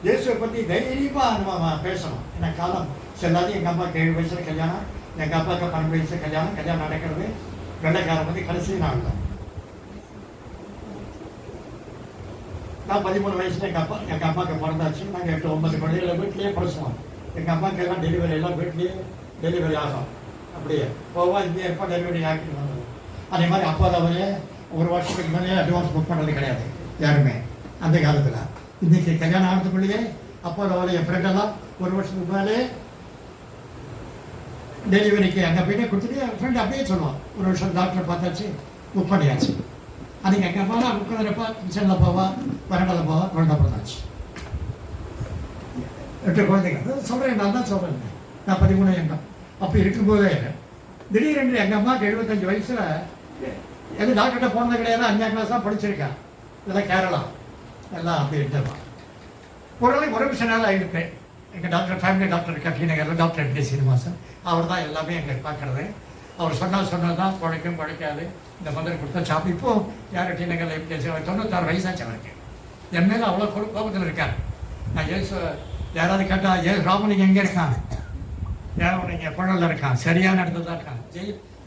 இயேசுவை பற்றி தைரியமாக நம்ம பேசணும். ஏன்னா காலம் செல்லாது. எங்கள் அம்மாவுக்கு 7 வயசில் கல்யாணம், எங்கள் அப்பாவுக்கு 12 வயசு கல்யாணம் நடக்கிறது. வெள்ளைக்காரன் வந்து கடைசி நாள் தான். நான் 13 வயசுல எங்கள் அம்மாவுக்கு பிறந்தாச்சு. நாங்கள் 8-9 குழந்தைகளை வீட்லேயே படிச்சுவோம். எங்கள் அம்மாவுக்கு எல்லாம் டெலிவரி எல்லாம் வீட்லேயே டெலிவரி ஆகும். அப்படியே போவா இங்கே எப்போ டெலிவரி ஆக்கிட்டு வந்தது. அதே மாதிரி அப்போ அவரே 1 வருஷத்துக்கு முன்னாடியே அட்வான்ஸ் புக் பண்ணுறது கிடையாது யாருமே அந்த காலத்தில். இன்றைக்கி கல்யாணம் ஆகிறதுக்குள்ளேயே அப்போ அவரை என் ஃப்ரெண்டெல்லாம் 1 வருஷத்துக்கு முன்னாலே டெலிவரிக்கு அங்கே போய்ட்டு கொடுத்துட்டு என் ஃப்ரெண்ட் அப்படியே சொல்லுவான், 1 வருஷம் டாக்டர் பார்த்தாச்சு புக் பண்ணியாச்சு. அதுக்கு எங்கள் அம்மா புக் பண்ணுறப்பா கிச்சனில் போவா, வரண்டில் போவா, குழந்தை பிறந்தாச்சு. 8 குழந்தைங்க சொல்கிறேன். நான் தான் சொல்கிறேன். நான் 13 எங்கள் அப்படி இருக்கும்போதே திடீரென்று எங்கள் அம்மாவுக்கு 75 வயசில் எங்கள் டாக்டர்கிட்ட போனது கிடையாது. 5ஆம் கிளாஸ் தான் படிச்சிருக்கேன். இதெல்லாம் கேரளா எல்லாம் அப்படி இருந்ததான். ஒரு விஷயம் ஆகிருப்பேன். எங்கள் டாக்டர் ஃபேமிலி டாக்டர் இருக்கா டிநகரில், டாக்டர் எம்.கே. சீனிவாசன். அவர் தான் எல்லாமே எங்களை பார்க்குறது. அவர் சொன்னது தான் குழைக்கும் குழைக்காது. இந்த மந்திரம் கொடுத்தா சாப்பிட்டு இப்போது யார் டிநகரில் எம்.கே. 96 வயசாச்சு அவருக்கு. என் மேலே அவ்வளோ கோபத்தில் இருக்கார். நான் யாராவது கேட்டால் ராமலிங்கம் எங்கே இருக்கான், இங்கே குழலில் இருக்கான், சரியான இடத்துல தான் இருக்கான்.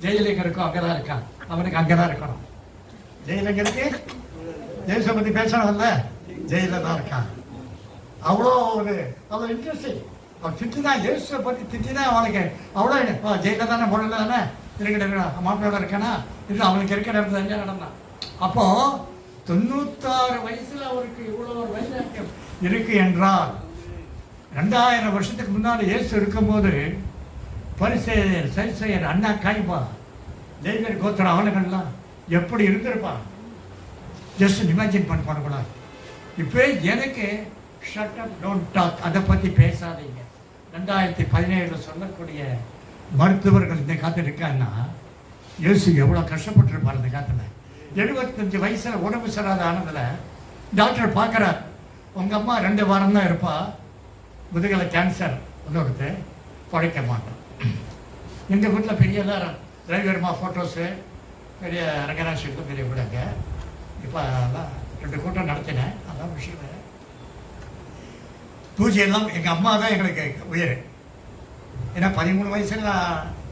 ஜெயில் எங்கே இருக்கோ அங்கே தான் இருக்கான். அவனுக்கு அங்கே தான் இருக்கணும். ஜெயில் எங்கே இருக்கு, ஜெயிலை பற்றி பேசணும்ல, ஜெயிலில் தான் இருக்கான். அவ்வளோ இன்ட்ரெஸ்டிங். அவன் திட்டினா இயேசுவை பற்றி திட்டினா அவனுக்கு அவ்வளோ ஜெயிலில் தானே குழலில் தானே இருக்கிற மாப்பிள்ளையோட இருக்கானா இல்லை அவனுக்கு இருக்கிற இடத்துல எங்கே நடந்தான். அப்போது 96 வயசில் அவருக்கு இவ்வளோ ஒரு வயசு இருக்கு என்றால் 2000 வருஷத்துக்கு முன்னாடி இயேசு இருக்கும்போது பரிசேயர் சரிசேயர் அண்ணா காய்பா லேவியர் கோத்திர ஆளுகள்லாம் எப்படி இருந்திருப்பான். ஜஸ்ட் இமேஜின் பண்ணக்கூடாது. இப்போ எனக்கு ஷட் அப் டோன்ட் டாக், அதை பற்றி பேசாதீங்க. 2017 சொல்லக்கூடிய மருத்துவர்கள் இந்த காலத்தில் இருக்காங்கன்னா இயேசு எவ்வளோ கஷ்டப்பட்டுருப்பார். இந்த காலத்தில் 75 வயசில் உடம்பு சரியாத ஆனதில் டாக்டர் பார்க்குறார், உங்கள் அம்மா 2 வாரம் தான் இருப்பா, முதுகலை கேன்சர் ஒன்று பழைக்க மாட்டோம். எங்கள் வீட்டில் பெரிய எல்லாரும் டிரைவர்மா ஃபோட்டோஸு பெரிய ரங்கராஜ் பெரிய வீடாங்க. இப்போ அதெல்லாம் 2 கூட்டம் நடத்தினேன். அதான் விஷயம். பூஜையெல்லாம் எங்கள் அம்மா தான் எங்களுக்கு உயர். ஏன்னா 13 வயசுல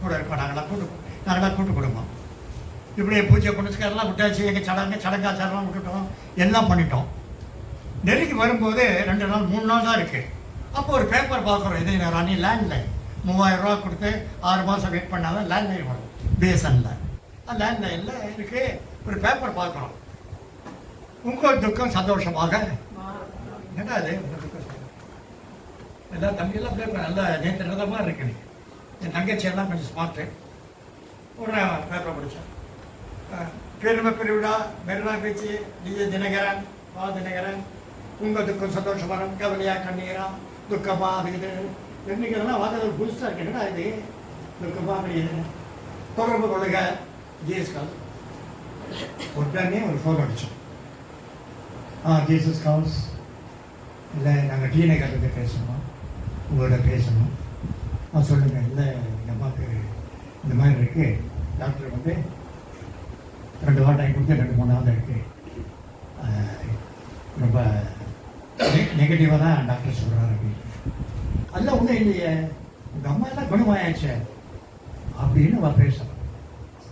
கூட இருக்கோம். நாங்களாம் கூட்டு குடும்பம். இப்படி பூஜை புனஸ்காரெல்லாம் விட்டாச்சு. எங்கள் சடங்காச்சாரம்லாம் விட்டுட்டோம், எல்லாம் பண்ணிட்டோம். நெருங்கி வரும்போது 2 நாள் 3 நாள் தான் இருக்குது. அப்போ ஒரு பேப்பர் பார்க்குறோம். இதை ராணி லேண்ட்லைன் 3000 ரூபா கொடுத்து 6 மாதம் வெயிட் பண்ணாலும் லேண்ட்லைன் வரும் பிஎஸ்என்னில். அந்த லேண்ட்லைனில் இருக்குது ஒரு பேப்பர் பார்க்குறோம். உங்கள் துக்கம் சந்தோஷமாக என்னடா அது உங்கள் துக்கம் எல்லா தம்பியெல்லாம் பேப்பர் நல்லா நேற்று மாதிரி இருக்கு. என் தங்கச்சியெல்லாம் கொஞ்சம் ஸ்மார்ட்டு. ஒரு பேப்பரை படித்தேன். பெருமை பெருவிழா மெரினா பீச்சு தினகரன் தினகரன் உங்கள் துக்கம் சந்தோஷமாக கவலையா கண்ணீரா துக்கமா அது இது என்னைக்கிறதெல்லாம் வார்த்தைகள் புதுசாக இருக்குன்னா இது துக்கமா அப்படி இது தொடர்பு கொள்ளுக ஜிஎஸ் கால் உடனே ஒரு ஃபோன் அடித்தோம். ஜீசஸ் கால்ஸ் இல்லை நாங்கள் டிநகர்லேருந்து பேசணும், உங்களோட பேசணும். சொல்லுங்கள். இல்லை எங்கள் அம்மாவுக்கு இந்த மாதிரி இருக்குது, டாக்டர் வந்து 2 வாரம் டைம் கொடுத்து 2-3 நாள் இருக்குது, ரொம்ப நெகட்டிவாக தான் டாக்டர் சொல்கிறார் அப்படின்னு. அதெல்லாம் ஒன்றும் இல்லையே, உங்கள் அம்மா எல்லாம் குணமாயாச்சு அப்படின்னு அவள் பேசணும்.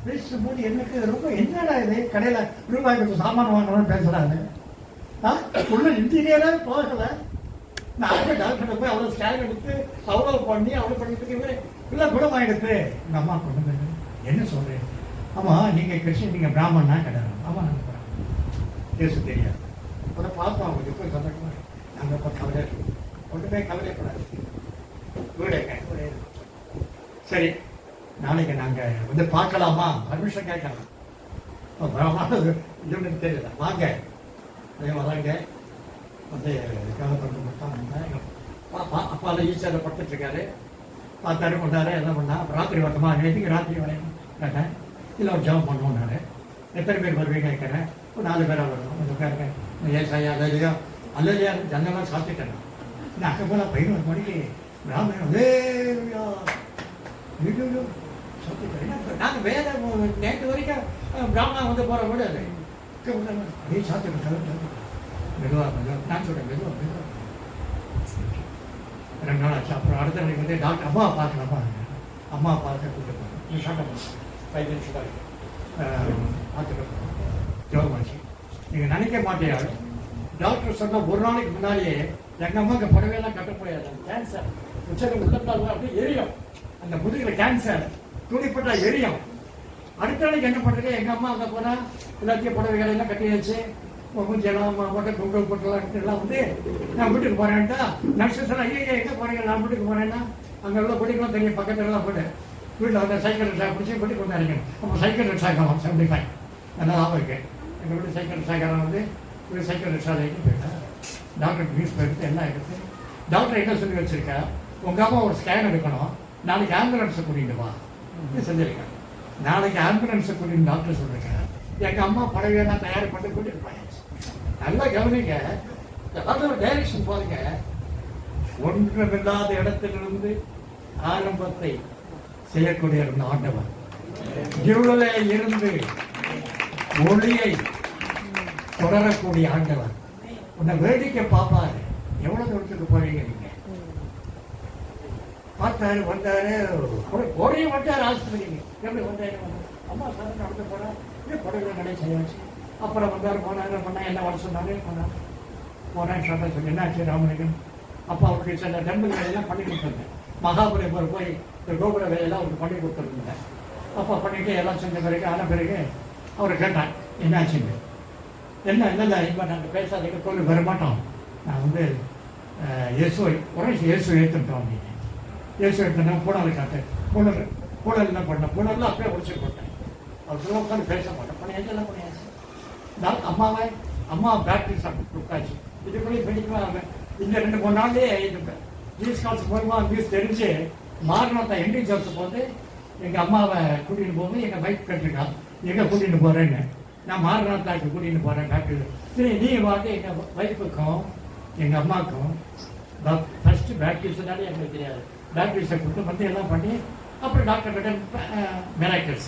பேசும்போது எனக்கு ரொம்ப என்னடா இது, கடையில் ரூபாய் கொடுத்து சாமான் வாங்கணும்னு பேசுகிறாங்க. உள்ள இன்டீரியராக போகலை. நான் அவங்க டாக்டர்கிட்ட போய் அவ்வளோ ஸ்கேன் எடுத்து அவ்வளோ பண்ணி அவ்வளோ பண்ணிட்டு இல்லை குணமாயிடுத்து. உங்கள் அம்மா கொண்டு என்ன சொல்கிறேன். ஆமாம் நீங்கள் கிறிஸ்டின், நீங்கள் பிராமணா கிடையாது. ஆமாம் நாங்கள் பிராமணன், பேச தெரியாது. அதை பார்ப்போம். அவங்க எப்போ சந்தோஷமா நாங்கள் இப்போ கவலையாக கொண்டு போய் கவலைப்படாது வீடு. சரி நாளைக்கு நாங்கள் வந்து பார்க்கலாமா, பர்மிஷன் கேட்கலாம். இன்னொன்று தெரியல, வாங்க அதே வராங்க. வந்து காலப்பட்டு மட்டும் வந்தேன். அப்பாவில் ஈஸியாக படுத்துட்ருக்காரு. பார்த்தாரு கொண்டாரு எல்லாம் பண்ணா. ராத்திரி வரமா நேற்றுக்கு ராத்திரி வரையும் கேட்டேன். இல்லை ஒரு ஜபம் பண்ணுவோம். நான் எத்தனை பேர் வருவீங்க கேட்குறேன். ஒரு 4 பேராக வரணும். கொஞ்சம் பேருங்க ஏசாயா அல்லையா அல்லையா ஜன்னெல்லாம் சாப்பிட்டுட்டேன். நான் அங்கே போல 11 மணிக்கு பிராமணன் சாப்பிட்டுட்டேன். நாங்கள் வேலை நேற்று வரைக்கும் பிராமணன் வந்து போகிற கூட அது அப்படியே சாப்பிட்டுட்டேன். மெதுவாக நான் சொல்கிறேன் மெதுவாக 2 நாள் ஆச்சு. அப்புறம் அடுத்த நாளைக்கு வந்து டாக்டர் அம்மா பார்க்கலாமா, அம்மா பார்க்க கூப்பிட்டு போகிறேன். நீ சாப்பிட்டோம் 5 நிமிஷம் தான் பார்த்துட்டு போகிறோம். ஜோகமாச்சு. நீங்கள் நினைக்க மாட்டேன். டாக்டர் சொன்ன ஒரு நாளைக்கு முன்னாடியே எங்கள் அம்மாவுக்கு புடவையெல்லாம் கட்ட முடியாது. கேன்சர் உச்சத்தை உள்ளத்தால் அப்படியே எரியும். அந்த முதுகில் கேன்சர் துணிப்பட்டா எரியும். அடுத்த நாளைக்கு என்ன பண்ணுறது, எங்கள் அம்மா அங்கே போனால் எல்லாத்தையும் புடவைகளெல்லாம் கட்டி வச்சு மூஞ்செல்லாம் மட்டும் குங்குமம் போட்டுலாம் எல்லாம் வந்து நான் வீட்டுக்கு போகிறேன்ட்டா நர்ஸஸ் எல்லாம் ஐயா எங்கே போகிறீங்க, நான் வீட்டுக்கு போகிறேன்னா அங்கே உள்ள பிடிக்கலாம் தெரியும். பக்கத்துலலாம் போட்டு வீட்டில் வந்து சைக்கிள் ரிக்ஷா பிடிச்சி வீட்டுக்கு வந்து இறங்கணும். அப்போ சைக்கிள் ரிக்ஷாக்கலாம் 75 நல்லா லாபம் இருக்குது. எங்கள் வீட்டு சைக்கிள் ரிக்ஷாக்காரன் வந்து வீடு சைக்கிள் ரிக்ஷாவில் ஏற்றி போயிட்டேன். டாக்டர் நியூஸ் எடுத்து எல்லாம் எடுத்து டாக்டர் என்ன சொல்லி வச்சுருக்கா, உங்கள் அம்மா ஒரு ஸ்கேன் எடுக்கணும், நாளைக்கு ஆம்புலன்ஸை கூட்டிகிட்டு வா செஞ்சுருக்கேன். நாளைக்கு ஆம்புலன்ஸை கூட்டின்னு டாக்டர் சொல்லியிருக்கேன். எங்கள் அம்மா படவையெல்லாம் தயார் பண்ணி கூட்டிட்டு போயாச்சு. நல்லா கவனிங்க, ஏதாவது ஒரு டைரக்ஷன் போதுங்க. ஒன்றுமில்லாத இடத்திலிருந்து ஆரம்பத்தை செய்யக்கூடிய ஆண்டவர், இருளே இருந்து ஒளியை தொடரக்கூடிய ஆண்டவர் உன்னை வேடிக்கை பார்ப்பாரு. எவ்வளவு தூரத்துக்கு போறீங்க நீங்க? பார்த்தாரு, வந்தாரு, ஒரே வந்தாரு ஆஸ்பத்திரிக்கு. எப்படி வந்தாரு? அம்மா சார் நடந்து போனா புடவை நடை செய்யாச்சு. அப்புறம் வந்தார், போனாரு, பண்ணா என்ன வர சொன்னாரு, போனேன் சொல்ல சொல்லி என்னாச்சு ராமலிங்கம். அப்போ அவருக்கு சில டெம்பிள் வேலையெல்லாம் பண்ணி கொடுத்துருந்தேன். மகாபலிபுரம் போய் இந்த கோபுர வேலையெல்லாம் அவருக்கு பண்ணி கொடுத்துருந்தேன். அப்போ பண்ணிட்டு எல்லாம் செஞ்ச பிறகு ஆன பிறகு அவரை கேட்டான் என்னாச்சுன்னு. என்ன இல்லை இப்போ நாங்கள் பேசாதீங்க, கோவில் வரமாட்டோம், நான் வந்து இயேசுவை உடனே இயேசு ஏற்றுட்டோம் அப்படின்னு. இயேசு எடுத்தோன்னா பூனாவில் காட்டு பூனல் என்ன பண்ணேன், பூனல்லாம் அப்படியே உடச்சி போட்டேன். அவர் உட்காந்து பேச மாட்டேன். பண்ணி எங்கெல்லாம் பண்ணியாச்சு. நான் அம்மா பேட்டரி கொடுத்தாச்சு. இதுக்குள்ளே பண்ணிக்குவாங்க. இந்த 2-3 நாள்லேயே இருப்பேன். நியூஸ் கால்ஸ் மூலமாக நியூஸ் தெரிஞ்சு மாறினத்தை என்டி ஜோசப் வந்து எங்கள் அம்மாவை கூட்டிகிட்டு போகும்போது எங்கள் பைக் கட்டிருக்கான், எங்கே கூட்டிகிட்டு போகிறேன்னு. நான் மாறினத்தாக்கு கூட்டிகிட்டு போகிறேன் டாக்டர். சரி நீ வாங்க. எங்கள் ஒய்ஃபுக்கும் எங்கள் அம்மாவுக்கும் ஃபஸ்ட்டு பேட்டரிஸ்னாலே எங்களுக்கு தெரியாது. பேட்டரிஸை கொடுத்து வந்து எல்லாம் பண்ணி அப்புறம் டாக்டர் கிட்ட மிராக்கிள்ஸ்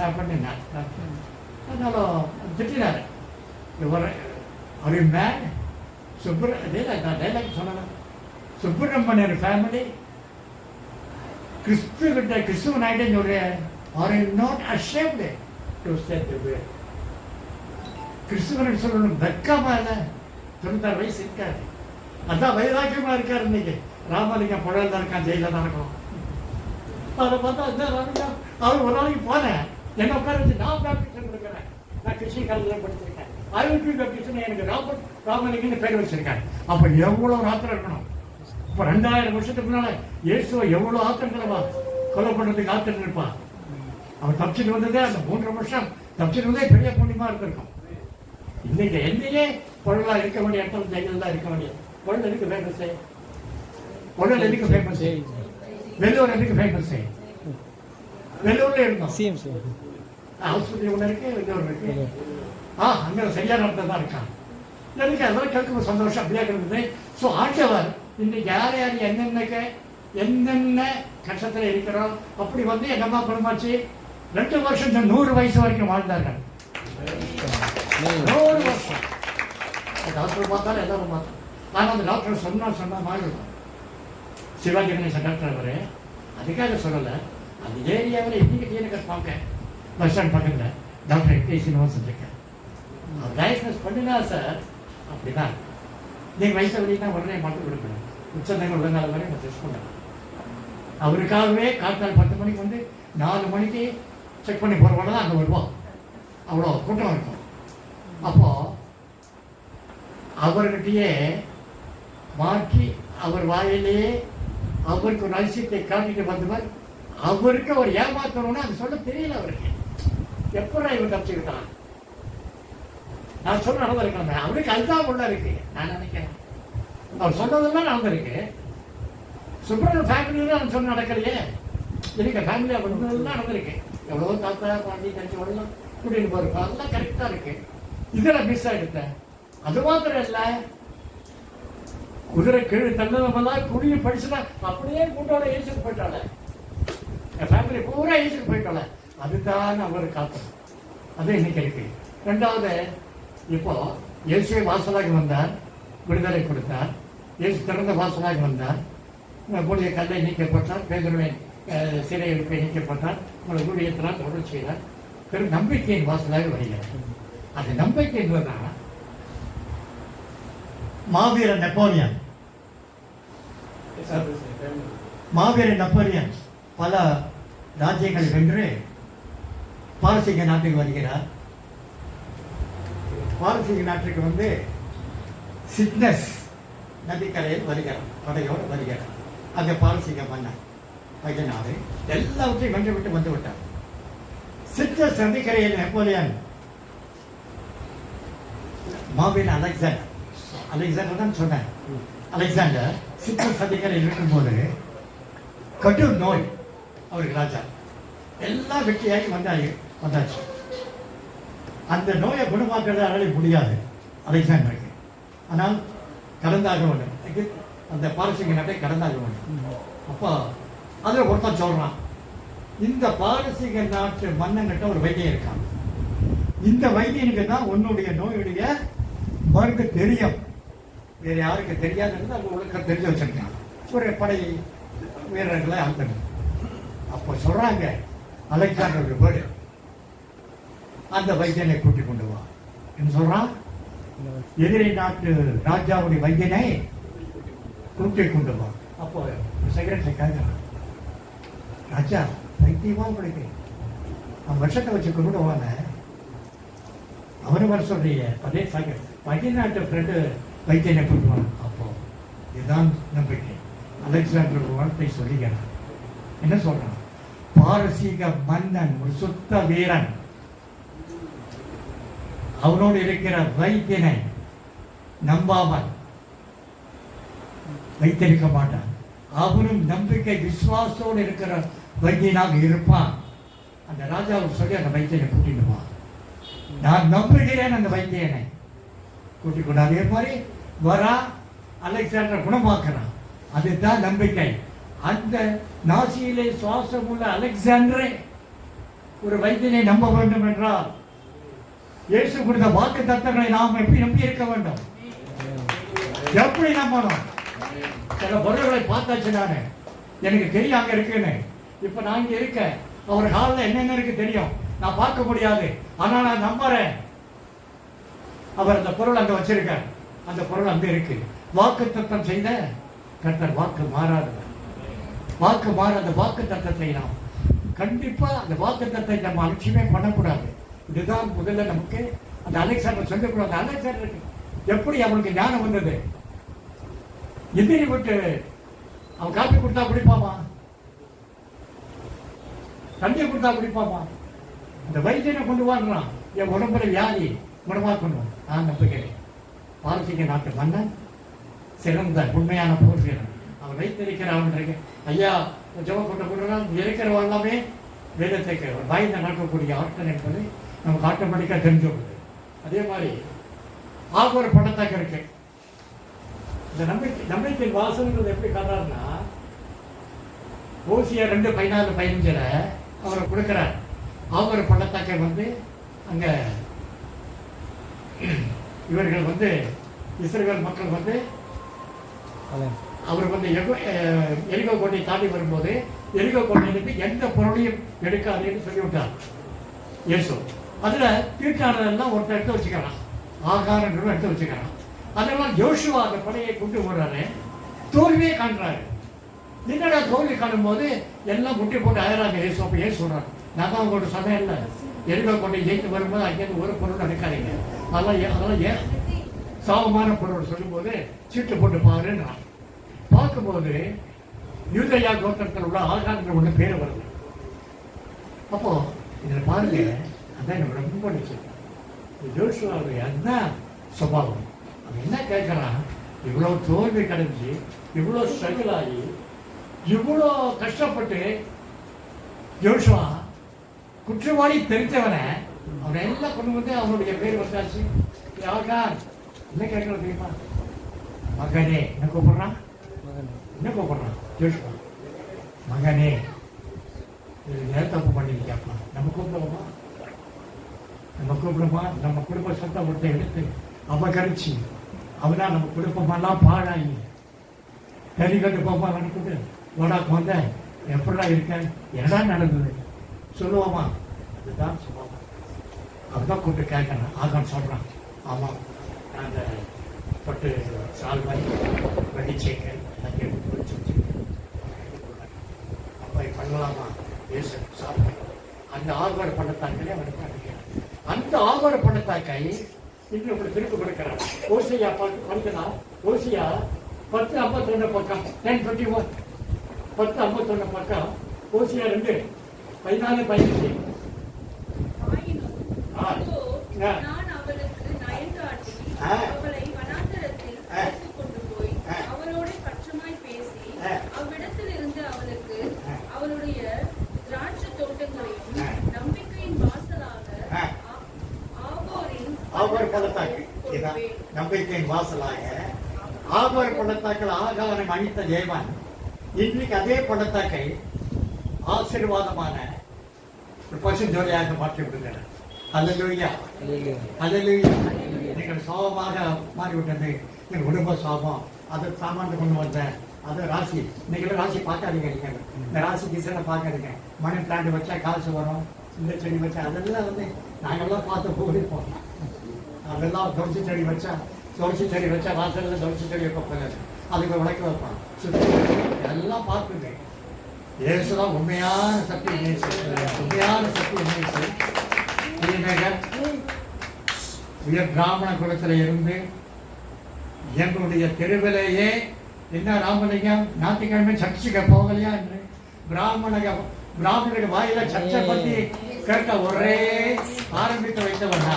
ஹேப்பன். அதனால திட்டினாரு, ஒரு மேன் டைலாக் சொன்ன சுப்பிரமணியர் ஃபேமிலி கிறிஸ்துவன் ஆகிட்டேன்னு சொல்றேன். Are not ashamed to say the word. கிறிஸ்துவன் சொல்லணும் வெக்கமா இல்லை. 96 வயசு இருக்காரு, அதான் வைராக்கியமா இருக்காரு. இன்னைக்கு ராமலிங்கம் புழல் தான் இருக்கான், ஜெயில தான் இருக்கணும். அதை பார்த்தா ராமலிங்கம் அவர் ஒரு நாளைக்கு போனேன், என்ன உட்கார வச்சு நான் பேப்டிஷன் கொடுக்குறேன். நான் கிருஷ்ண காலேஜில் படிச்சிருக்கேன். ஐவிபி பேப்டிஷன் எனக்கு ராமலிங்கன்னு பேர் வச்சிருக்கேன். அப்போ எவ்வளோ ஆத்திரம் இருக்கணும். இப்போ 2000 வருஷத்துக்கு முன்னால இயேசுவை எவ்வளோ ஆத்திரங்களவா கொலை பண்ணுறதுக்கு ஆத்திரம் இருப்பான். அவன் தப்பிச்சுட்டு வந்ததே அந்த 3 வருஷம் தப்பிச்சுட்டு வந்தே பெரிய புண்ணியமாக இருந்திருக்கும். இன்னைக்கு என்னையே பொருளா இருக்க வேண்டிய இடத்துல ஜெயிலில் தான் இருக்க வேண்டிய. பொருள் எதுக்கு ஃபேமஸு? பொருள் எதுக்கு ஃபேமஸு? வெள்ளூர் எதுக்கு ஃபேமஸு? வெள்ளூர்ல இருந்தோம். ஆஸ்பத்திரி ஒன்று இருக்கு, வெள்ளூர் இருக்கு. அங்கே சரியான இடத்துல தான் இருக்கான். எனக்கு அதெல்லாம் கேட்கும் சந்தோஷம் அப்படியே இருந்தது. ஸோ ஆண்டவர் இன்னைக்கு யார் யார் என்னென்ன கஷ்டத்தில் இருக்கிறோம் அப்படி வந்து எங்கள் அம்மா குடும்பமாச்சு 2 வருஷம் 100 வயசு வரைக்கும் வாழ்ந்தார்கள். 100 வருஷம். டாக்டர் பார்த்தாலும் எல்லாரும் பார்த்தோம். ஆனால் அந்த டாக்டர் சொன்ன மாதிரி இருக்கும். சிவாஜி கணேசன் டாக்டர் அவர் அதுக்காக சொல்லலை. அந்த ஏரியாவில் இன்னைக்கு டிஎன்எஸ் பார்ப்பேன் பஸ் ஸ்டாண்ட் பக்கத்தில் டாக்டர் எக்டேசின்னு சொல்லியிருக்கேன். அவர் டயக்னோஸ் பண்ணினா சார் அப்படிதான் நீங்கள் வயசை வரைனா உடனே மட்டும் கொடுக்கணும். உச்சந்தங்கள் உடனால வரை நான் டெஸ்ட் பண்ணேன். அவருக்காகவே காத்தால் 10 மணிக்கு வந்து 4 மணிக்கு செக் பண்ணி போகிறவங்க தான் அங்கே வருவோம். அவ்வளோ கூட்டம் இருக்கும். அப்போது அவர்கிட்டயே மாற்றி அவர் வாயிலேயே அவருக்கு ஒரு அதிசயத்தை காட்டிட்டு வந்தவர். அவருக்கு அவர் ஏமாத்தணும்னா அது சொல்ல தெரியல அவருக்கு. எப்படா இவர் தப்பிச்சுக்கிட்டான்? நான் சொல்ல நடந்திருக்கேன். அவருக்கு அதுதான் உள்ள இருக்கு நான் நினைக்கிறேன். அவர் சொன்னதெல்லாம் நடந்திருக்கு. சுப்பிரமணிய ஃபேமிலியில் நான் சொன்ன நடக்கலையே. எனக்கு ஃபேமிலி அப்படிலாம் நடந்திருக்கு. எவ்வளோ தாத்தா பாண்டி கட்சி வரலாம் கூட்டிட்டு போறப்ப அதெல்லாம் கரெக்டா இருக்கு. இதுல மிஸ் ஆயிடுத்தேன். அது மாத்திரம் இல்லை, குதிரை கீழே தள்ளதெல்லாம் குடியை படிச்சுனா அப்படியே கூட்டோட ஏசுக்கு போயிட்டால, என் ஃபேமிலி பூரா ஏசுக்கு போயிட்டால. அதுதான் அவர் காத்தது. அது இன்னைக்கு இருக்கு. ரெண்டாவது, இப்போ இயேசுவை வாசலாக வந்தார், விடுதலை கொடுத்தார். இயேசு திறந்த வாசலாக வந்தார், கூடிய கல்லை நீக்கப்பட்டார், பேதுருவை சிறை எடுப்பை நீக்கப்பட்டார், உங்களை ஊழியத்தினால் தொடர்ச்சி செய்தார். பெரும் நம்பிக்கையின் வாசலாக வருகிறார். அது நம்பிக்கை என்பதுதான் மாவீரன் நெப்போலியன். மாவீரன் நெப்போலியன் பல ராஜ்யங்களை வென்று பாரசீக நாட்டுக்கு வருகிறார். பாரசீக நாட்டுக்கு வந்து சிட்னஸ் நதிக்கரையில் வருகிறார், படையோடு வருகிறார். அந்த பாரசீக மன்னன் பதினாறு எல்லாவற்றையும் வென்று விட்டு வந்து விட்டார். சிட்னஸ் நதிக்கரையில் நெப்போலியன் மாவீரன் அலெக்சாண்டர் தான் சொன்னேன். அலெக்சாண்டர் சிட்னஸ் நதிக்கரையில் இருக்கும்போது கடும் நோய் அவருக்கு ராஜா எல்லாம் வெற்றியாகி வந்தாச்சு. அந்த நோயை குணமாக்குறது அவரால் முடியாது அலெக்சாண்டருக்கு. ஆனால் கடந்தாக வேண்டும், அந்த பாரசீக நாட்டை கடந்தாக வேண்டும். அப்போ அதில் ஒருத்தன் சொல்றான், இந்த பாரசீக நாட்டு மன்னன்கிட்ட ஒரு வைத்தியம் இருக்கான், இந்த வைத்தியனுக்கு தான் உன்னுடைய நோயுடைய மருந்து தெரியும், வேற யாருக்கு தெரியாதுன்னு அந்த உலக தெரிஞ்சு வச்சிருக்கான். ஒரு படை வீரர்களை அனுப்பணும். அப்போ சொல்றாங்க, அலெக்சாண்டர் பேர்டு அந்த வைத்தியனை கூட்டிக் கொண்டு வா என்று சொல்றான். எதிரி நாட்டு ராஜாவுடைய வைத்தியனை கூட்டிக் கொண்டு வா. அப்போ செக்ரட்டரி கேட்கிறான், ராஜா வைத்தியமா உங்களுக்கு அவன் வருஷத்தை வச்சு கொண்டு வாங்க, அவரு வர சொல்றீங்க, அதே பதினாட்டு ஃப்ரெண்டு வைத்தியனை கொண்டு வாங்க. அப்போ இதுதான் நம்பிக்கை. அலெக்சாண்டர் வார்த்தை சொல்லிக்கிறான். என்ன சொல்றான், பாரசீக மன்னன் ஒரு சுத்த வீரன், அவனோடு இருக்கிற வைத்தியனை நம்பாமல் வைத்திருக்க மாட்டான். அவனும் நம்பிக்கை விசுவாசத்தோடு இருக்கிற வைத்தியனாக இருப்பான். அந்த ராஜாவுக்கு சொல்லி அந்த வைத்தியனை கூட்டிட்டு வா, நான் நம்புகிறேன். அந்த வைத்தியனை கூட்டிக் கொண்டு அதே மாதிரி வரா, அலெக்சாண்டர் குணமாக்குறான். அதுதான் நம்பிக்கை. அந்த நாசியிலே சுவாசம் உள்ள அலெக்சாண்டரே ஒரு வைத்தியனை நம்ப வேண்டும் என்றால் இயேசு கொடுத்த வாக்கு தத்தங்களை நாம் எப்படி நம்பி இருக்க வேண்டும்? எப்படி நம்பணும்? சில பொருள்களை பார்த்தாச்சு, நானு எனக்கு தெரியும் அங்க இருக்குன்னு. இப்ப நான் இங்க இருக்கேன், அவர் காலில் என்னென்ன இருக்கு தெரியும், நான் பார்க்க முடியாது, ஆனா நான் நம்புறேன். அவர் அந்த பொருள் அங்க வச்சிருக்கார், அந்த பொருள் அங்க இருக்கு. வாக்கு தத்தம் செய்த கர்த்தர் வாக்கு மாறாதவர். வாக்கு மாறாத வாக்கு தத்தத்தை நாம் கண்டிப்பா அந்த வாக்கு தத்தத்தை நம்ம அலட்சியமே பண்ணக்கூடாது. இதுதான் முதல்ல நமக்கு அந்த அலெக்சாண்டர் சொல்லக்கூடாது. அலெக்சாண்டருக்கு எப்படி அவனுக்கு ஞானம் வந்தது? எதிரி விட்டு அவன் காப்பி கொடுத்தா குடிப்பாமா? தண்ணி கொடுத்தா குடிப்பாமா? அந்த வைத்தியனை கொண்டு வாங்குறான், என் உடம்புல வியாதி குணமாக்கணும். நான் நம்புகிறேன். பாரசீக நாட்டு மன்னன் சிறந்த உண்மையான போர் வீரன். அவன் வைத்திருக்கிறான். ஐயா ஜெபம் கொண்டு கொடுறான், இருக்கிறவன் எல்லாமே வேதத்தை பயந்து நடக்கக்கூடிய ஆட்கள் என்பது நமக்கு ஆட்டோமேட்டிக்காக தெரிஞ்சுள்ளது. அதே மாதிரி ஒரு படத்தாக்க இருக்கு. இந்த நம்பிக்கையின் வாசல்கள் எப்படி காட்டுறாருன்னா, ஓசியா 2:14-15 அவரை கொடுக்கிறார். ஒரு பள்ளத்தாக்கை வந்து அங்க இவர்கள் வந்து இஸ்ரவேல் மக்கள் வந்து அவர் வந்து எரிகோ கோட்டையை தாண்டி வரும்போது எரிகோ கோட்டையிலிருந்து எந்த பொருளையும் எடுக்காதுன்னு சொல்லிவிட்டார் இயேசு. அதுல தீட்டானதெல்லாம் ஒருத்தர் எடுத்து வச்சுக்கிறான், ஆகாரம் எடுத்து வச்சுக்கிறான். அதெல்லாம் யோசுவா அந்த படையை கொண்டு போறாரு, தோல்வியே காண்றாரு. என்னடா தோல்வி காணும் போது எல்லாம் முட்டி போட்டு அயறாங்க. இயேசு அப்ப ஏன் சொல்றாரு, நான் தான் உங்களோட சொன்னேன் இல்லை, எரிகோ கோட்டை ஜெயித்து வரும்போது அங்கேருந்து ஒரு பொருள் எடுக்காதீங்க, அதெல்லாம் ஏன் சாபமான பொருள் சொல்லும் போது சீட்டு போட்டு பாருன்றான். பார்க்கும்போது யூதயா கோத்திரத்தில் உள்ள ஆகாரங்கள் ஒன்று பேர் வருது. அப்போ இதில் பாருங்க, அதான் எனக்கு ரொம்ப நிச்சயம். ஜோஷுவாவுடைய அதுதான் சுபாவம். அவன் என்ன கேட்குறான், இவ்வளோ தோல்வி கிடைச்சி, இவ்வளோ ஸ்ட்ரகிள் ஆகி, இவ்வளோ கஷ்டப்பட்டு ஜோஷுவா குற்றவாளி தெரிஞ்சவனை அவனை எல்லாம் கொண்டு வந்து அவனுடைய பேர் வந்தாச்சு. யாருக்கா என்ன கேட்கறது தெரியுமா? மகனே என்ன கூப்பிடுறான்? என்ன கூப்பிடுறான்? ஜோஷுவா மகனே, இது தப்பு பண்ணிருக்காப்பா. நம்ம கூப்பிடுவோமா? நம்ம கூப்பிடுமா? நம்ம குடும்ப சொத்தை ஒருத்த எடுத்து அபகரிச்சு அவனா நம்ம குடும்பமெல்லாம் பாழாயி கறி கட்டு போமா நடக்குது. உனக்கு வந்த எப்படா இருக்க, என்னடா நடந்தது சொல்லுவோமா? அதுதான் சொல்லுவோமா. அதுதான் கூப்பிட்டு கேட்கணும். ஆகான்னு சொல்றான். ஆமாம், அந்த பட்டு சால்வாய் வெடிச்சேக்கல் எல்லாம் எடுத்து வச்சு வச்சுருக்கேன். அப்போ பண்ணலாமா? ஏசு சாப்பிட்டேன். அந்த ஆகோர பணத்தாக்களே அவனுக்கு அடிக்கிறான். அந்த ஆகோர பணத்தாக்கை இன்னும் இப்படி திருப்பி கொடுக்கிறான். ஓசியா படிக்கலாம். ஓசியா 10:51 பக்கம் 10:51 10:51 பக்கம். ஓசியா 2:14-15. ஆயினும் அதோ, நான் அவளுக்கு நயங்காட்டி அவளை வனாந்தரத்தில் அழைத்துக் கொண்டு போய் அவளோடு பட்சமாய் பேசி அவ்விடத்தில் இருந்து அவளுக்கு அவளுடைய திராட்சை தோட்டங்களையும் நம்பிக்கையின் வாசலாக ஆகோர் பள்ளத்தாக்கு, இதான் நம்பிக்கையின் வாசலாக ஆகோர் பள்ளத்தாக்கில் ஆகாரை அணித்த தேவன் இன்றைக்கு அதே பள்ளத்தாக்கை ஆசீர்வாதமான பசுஞ்சோலையாக மாற்றி விடுகிறார். அல்லேலூயா, அல்லேலூயா. நீங்கள் சாபமாக மாறிவிட்டது. எங்கள் குடும்ப சாபம், அதை சாமான் கொண்டு வந்தேன். அது ராசி. இன்னைக்கு ராசி பார்க்காதீங்க. நீங்கள் இந்த ராசி கிசனை பார்க்காதீங்க. மணி பிளான்ட் வச்சா காசு வரும், இந்த செடி வச்சா அதெல்லாம் வந்து நாங்கள்லாம் பார்த்து போயிருப்போம். அதெல்லாம் துளசி செடி வச்சா வாசலில் துளசி செடி வைப்போம். அதுக்கு விளக்கு வைப்பான். சுற்றி எல்லாம் பார்த்துங்க. இயேசுதான் உண்மையான சக்தி. உண்மையான சக்தி இயேசு. உயர் பிராமண குலத்தில் இருந்து எங்களுடைய தெருவிலேயே என்ன ராமலிங்கம் ஞாயிற்றுக்கிழமை சர்ச்சுக்கு போகலையா என்று பிராமணருக்கு வாயில சர்ச்சை பற்றி கேட்ட ஒரே ஆரம்பித்து வைத்தவனா.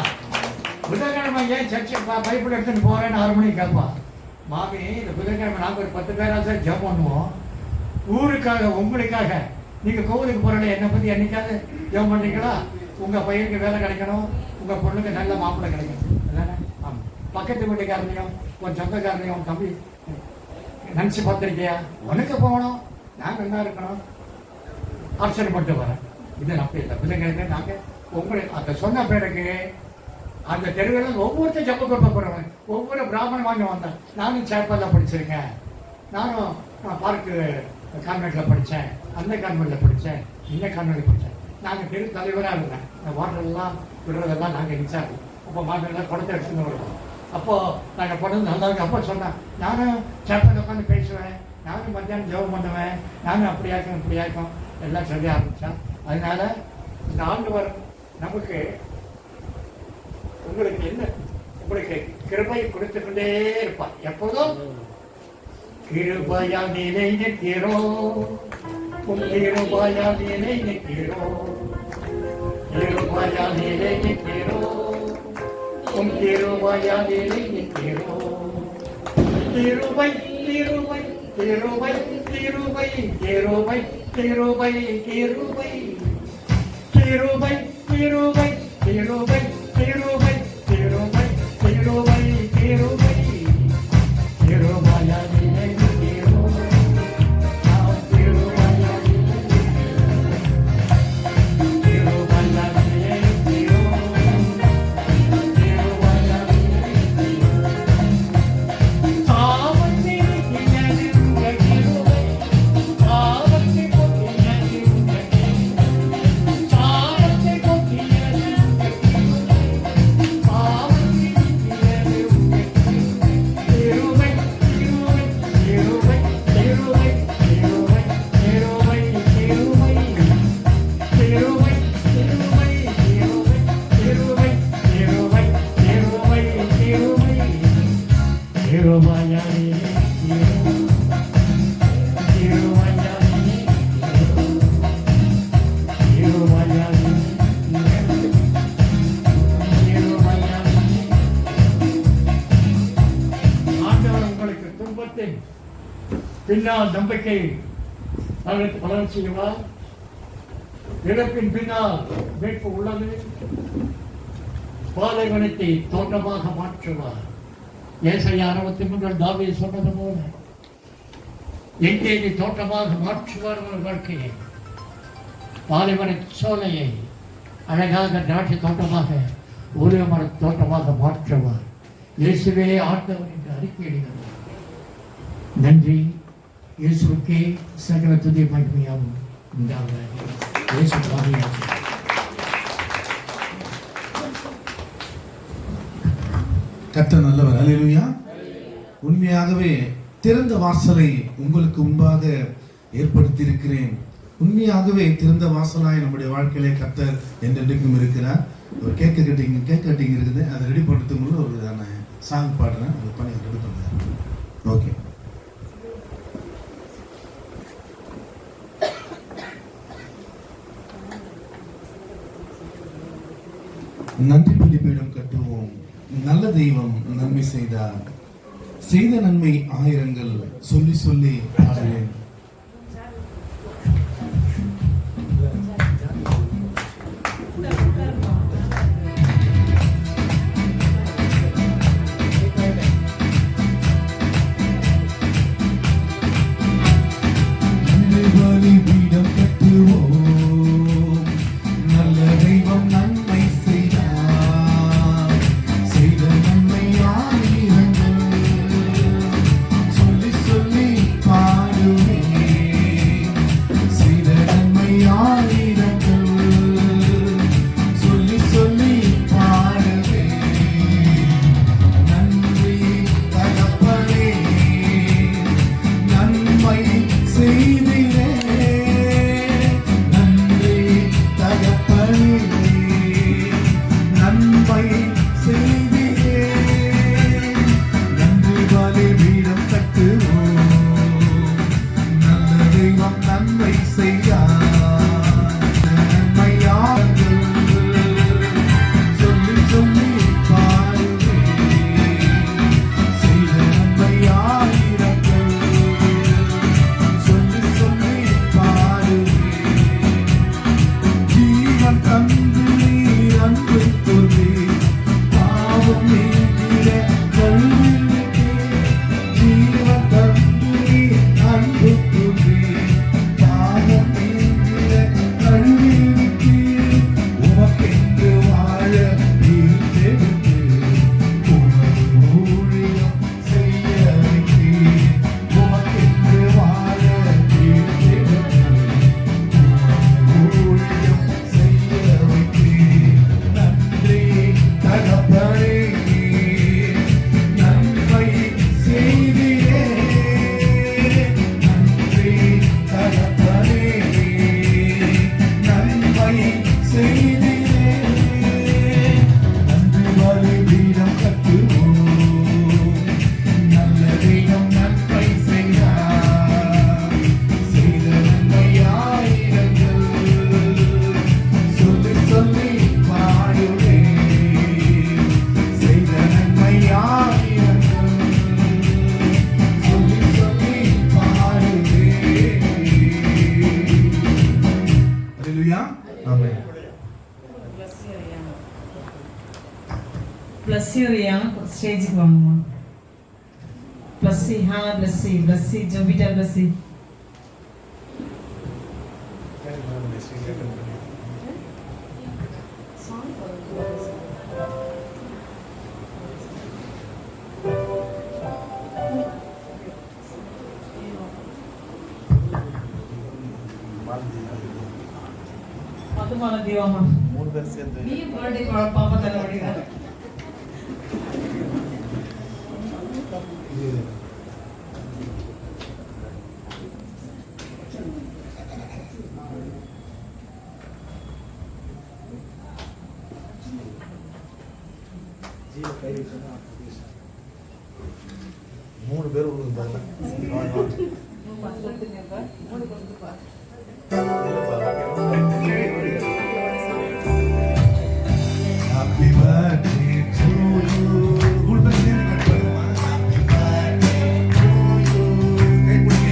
புதன்கிழமை ஏன் சர்ச்சை பைபிள் எடுத்துன்னு போறேன்னு 6 மணிக்கு கேட்பா. மாமி, இந்த புதன்கிழமை நாங்கள் ஒரு 10 பேராக ஜெபம் பண்ணுவோம். ஊருக்காக, உங்களுக்காக. நீங்க கோவிலுக்கு போறல என்னை பத்தி என்னைக்காவது ஜெபம் பண்றீங்களா? உங்க பையனுக்கு வேலை கிடைக்கணும், உங்க பொண்ணுக்கு நல்ல மாப்பிள்ளை கிடைக்கணும். அதானே? ஆமா. பக்கத்து வீட்டுக்காரனையும் உன் சொந்தக்காரனையும் தம்பி நினைச்சு பார்த்திருக்கியா? உனக்கு போகணும், நான் நல்லா இருக்கணும், ஆச்சரியப்பட்டு வரேன். இது நம்ப இல்லை. புதன்கிழமை நாங்கள் உங்களுக்கு அந்த சொன்ன பேருக்கு அந்த தெருவில் ஒவ்வொருத்தரும் ஜப்ப கொடுப்ப போறவன் ஒவ்வொரு பிராமணன் வாங்கி வந்தேன். நானும் சேப்பாலில் படிச்சிருக்கேன். நானும் பார்க்கு கான்வென்ட்டில் படித்தேன், அந்த கான்வென்ட்டில் படித்தேன், இந்த கான்வென்ட்டில் படித்தேன். நாங்கள் தெரு தலைவராக இருந்தேன். இந்த வாட்டரெல்லாம் விடுறதெல்லாம் நாங்கள் இன்சார்ஜ். அப்போ மாட்டெல்லாம் குடத்தை எடுத்துன்னு வருவோம். அப்போது நாங்கள் போனது நல்லா இருக்கு. அப்போ சொன்னேன், நானும் சேப்பாலில் உட்காந்து பேசுவேன், நானும் மத்தியானம் ஜெபம் பண்ணுவேன், நானும் அப்படியாக்கும் இப்படியாக்கும் எல்லாம் சொல்ல ஆரம்பித்தேன். அதனால இந்த ஆண்டவர் நமக்கு உங்களுக்கு என்ன, உங்களுக்கு கிருபை கொடுத்துக்கொண்டே இருப்பார் எப்போதும். கிருபையா நிலை நிற்கிறோம், கிருபையா நிலை நிற்கிறோம், கிருபையா நிலை நிற்கிறோம், கிருபையா நிலை நிற்கிறோம். கிருபை கிருபை கிருபை கிருபை கிருபை கிருபை கிருபை கிருபை கிருபை கிருபை கிருபை கிருபை கிருபை கிருபை கிருபையா நிலை நிற்கிறோம், நாம் கிருபையா நிலை நிற்கிறோம், கிருபையா நிலை நிற்கிறோம், கிருபையா நிலை நிற்கிறோம். சாவத்தை நீக்கியது உங்கள் கிருபை, சாவத்தை கொட்டியது உங்கள் கிருபை, சாவத்தை கொட்டியது உங்கள் கிருபை, சாவத்தை நீக்கியது உங்கள் கிருபை. கிருபை கிருபை கிருபை கிருபை கிருபை கிருபை கிருபை கிருபை கிருபை கிருபை கிருபை கிருபை கிருபையானே கிருபையானே கிருபையானே கிருபையானே. ஆண்டவர் உங்களுக்கு துன்பத்தின் பின்னால் நம்பிக்கை வளர்ச்சி செய்வார். இழப்பின் பின்னால் மீட்பு உள்ளது. பாலைவனத்தை தோட்டமாக மாற்றுவார். ஏசாயா 63 தாவீது சொன்னது போல எங்கே நீ தோட்டமாக மாற்றுவார் உங்கள் வாழ்க்கையை. பாலைவன சோலையை அழகாக திராட்சை தோட்டமாக ஒரே மர தோட்டமாக மாற்றுவார். இயேசுவே ஆண்டவர் என்று அறிக்கையிடுகிறார். நன்றி. இயேசுக்கே சகல துதி மகிமையாகும் உண்டாவதாக. இயேசு பாவியாகும். கர்த்தர் நல்லவர். அல்லேலூயா. உண்மையாகவே திறந்த வாசலை உங்களுக்கு முன்பாக ஏற்படுத்தி இருக்கிறேன். உண்மையாகவே திறந்த வாசலாய் நம்முடைய வாழ்க்கையிலே கர்த்தர் என்றென்றைக்கும் இருக்கிறார். ஒரு கேக் கட்டிங் இருக்குது. அதை ரெடி பண்ணுறதுக்கு முன்னாடி ஒரு நான் சாங் பாடுறேன். அதை பண்ணி ரெடி பண்ணுறேன். ஓகே. நன்றி பலிபீடம் கட்டுவோம். நல்ல தெய்வம் நன்மை செய்தார். செய்த நன்மை ஆயிரங்கள் சொல்லி சொல்லி பாடுவேன். நன்றி பலிபீடம் கட்டுவோம். நல்ல தெய்வம் நன்மை செய்தார். செய்த நன்மை ஆயிரங்கள் சொல்லி சொல்லி பாடுவேன். செய்த நன்மை ஆயிரங்கள் சொல்லி சொல்லி பாடுவேன். நன்றி தகப்பனே, நன்மை செய்திலே. நன்றி தகப்பனே, நன்மை செய்திலே. நன்றி பலிபீடம் கட்டுவோம். நல்ல தெய்வம் நன்மை செய்யார். நன்மையார்கள் சொல்லி சொல்லி பாடுவேன். செய்த நன்மையாயிரங்கள் சொல்லி சொல்லி பாடுவேன். ஜீவன் தந்து நீர் அன்பு கொண்டே பாவம் நீங்கிட கல்விக்கு. ஜீவன் தந்து நீர் அன்பு கொண்டே பாவம் நீங்கிட கல்விக்கு. உமக்கென்று வாழ ஈர்த்தெடுத்து உமது ஊழியம் செய்ய வைத்தீர். உமக்கென்று வாழ ஈர்த்தெடுத்து ஊழியம் செய்ய வைத்தீர். நன்றி தகப்பனே, நன்மை செய்தியே. நன்றி தகப்பனே, நன்மை செய்தியே. நன்றி பலிபீடம் கட்டுவோம். நல்ல தெய்வம் நன்மை செய்தார். செய்த நன்மை ஆயிரங்கள் சொல்லி சொல்லி பாடுவேன். செய்த நன்மை ஆயிரங்கள் சொல்லி சொல்லி பாடுவேன். அல்லேலூயா. ஆமென். பிளஸ்ஸியா ஸ்டேஜுக்கு வாங்கம்மா. பிளஸ்ஸி ஜோபிட்டா பிளஸ்ஸி. அதுமான தீவாமா 3 பேர் சேர்ந்து நீ பர்த்டே பாப்பா தர முடியல. மூணு பேர் விழுந்தாங்க. Happy birthday to you. மூணு பேர் சேர்ந்து கட் பண்ணுமா. Happy birthday to you. கை பிடிங்க.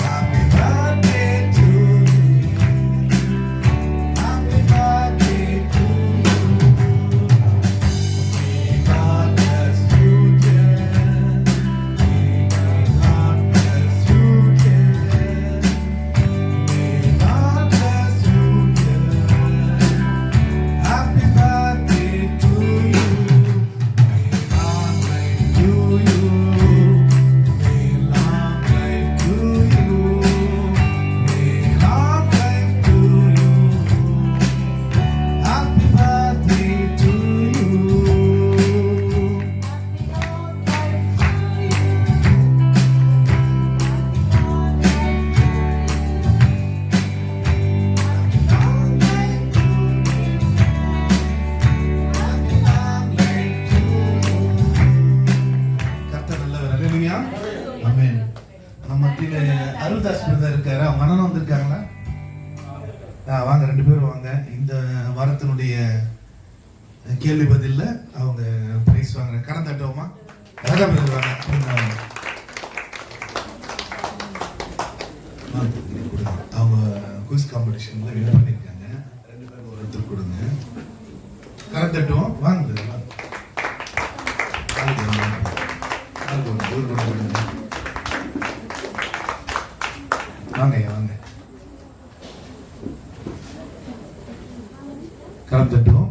Happy birthday to you. Aruldas brother இருக்காரு, அவங்க அண்ணனும் வந்திருக்காங்களா? வாங்க, 2 பேரும் வாங்க. இந்த வாரத்தினுடைய கேள்வி பதில்ல அவங்க பிரைஸ் வாங்குற கடன் தட்டுவோமா? ராஜா பிரதர் வாங்க. அவங்க குயிஸ் காம்படிஷன்ல வின் பண்ணிருக்காங்க. 2 பேரும் ஒருத்தர் கொடுங்க. கடன் தட்டுவோம். வாங்க வாங்க வாங்க, கரம் தட்டுவோம்.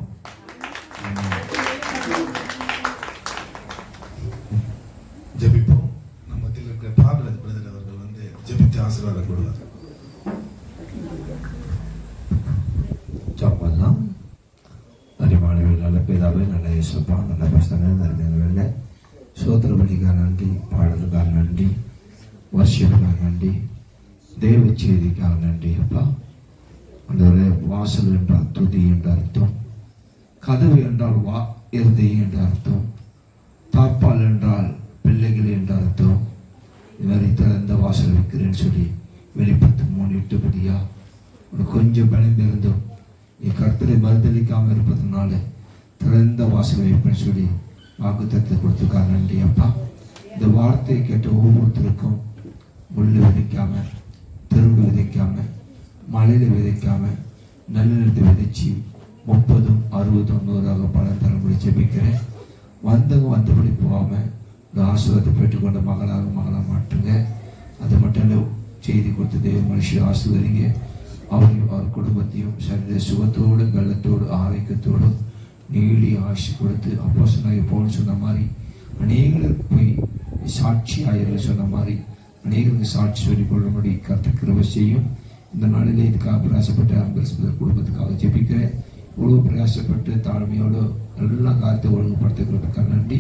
ஜெபிப்போம். நம்ம மத்தியில் இருக்கிற பாபுராஜ் பிரதர் அவர்கள் வந்து ஜெபித்து ஆசீர்வாதம் கொடுவார். சாப்பிடலாம். அறிமானவில் நல்ல பேராவே, நல்ல இயேசுப்பா, நல்ல பசங்க, நல்ல சோதர பலிக்காக நன்றி, பாடலுக்காக நன்றி, வர்ஷிப்புக்காக நன்றி, தேவ செய்திக்காக நன்றி. அப்பா அந்த வாசல் என்றால் துதி என்ற அர்த்தம், கதவு என்றால் இறுதி என்ற அர்த்தம், தாப்பால் என்றால் பிள்ளைகள் என்ற அர்த்தம். இது மாதிரி திறந்த வாசல் வைக்கிறேன்னு சொல்லி வெளிப்படுத்த 3 8படியா உனக்கு கொஞ்சம் பயந்திருந்தோம். நீ கர்த்தரை மறுதளிக்காமல் இருப்பதனால திறந்த வாசல் வைப்பேன்னு சொல்லி வாக்குத்தத்தை கொடுத்துருக்காங்க. நன்றி அப்பா. இந்த வார்த்தையை கேட்ட ஒவ்வொருத்தருக்கும் முள்ளு விதைக்காம, திரும்பு விதைக்காம, மலையில விதைக்காம, நல்லிடத்தை விதைச்சி 30 60 100 பலன் தரப்படி ஜெபிக்கிறேன். வந்தவங்க வந்தபடி போகாம இந்த ஆசீர்வாதத்தை பெற்றுக்கொண்ட மகளாக மாட்டுங்க. அது மட்டும் இல்லை, செய்தி கொடுத்து தேவ மனுஷன் ஆசீர்வதிங்க. அவரையும் அவர் குடும்பத்தையும் சரீர சுகத்தோடு, கள்ளத்தோடு, ஆரோக்கியத்தோடு நீடி ஆசி கொடுத்து அப்போஸ்தலனாகிய பவுல் சொன்ன மாதிரி அநேகருக்கு போய் சாட்சி ஆயிரம் சொன்ன மாதிரி அநேகருக்கு சாட்சி சொல்லிக் கொள்ளும்படி கர்த்தர் கிருபை செய்யும். இந்த நாளிலே இதுக்காக பிரயாசப்பட்ட அம்பேஸ் குடும்பத்துக்காக ஜெபிக்கிறேன். இவ்வளவு பிரயாசப்பட்டு தாழ்மையோடு எல்லா காரியத்தை ஒழுங்குபடுத்துகிறதுக்காக நன்றி.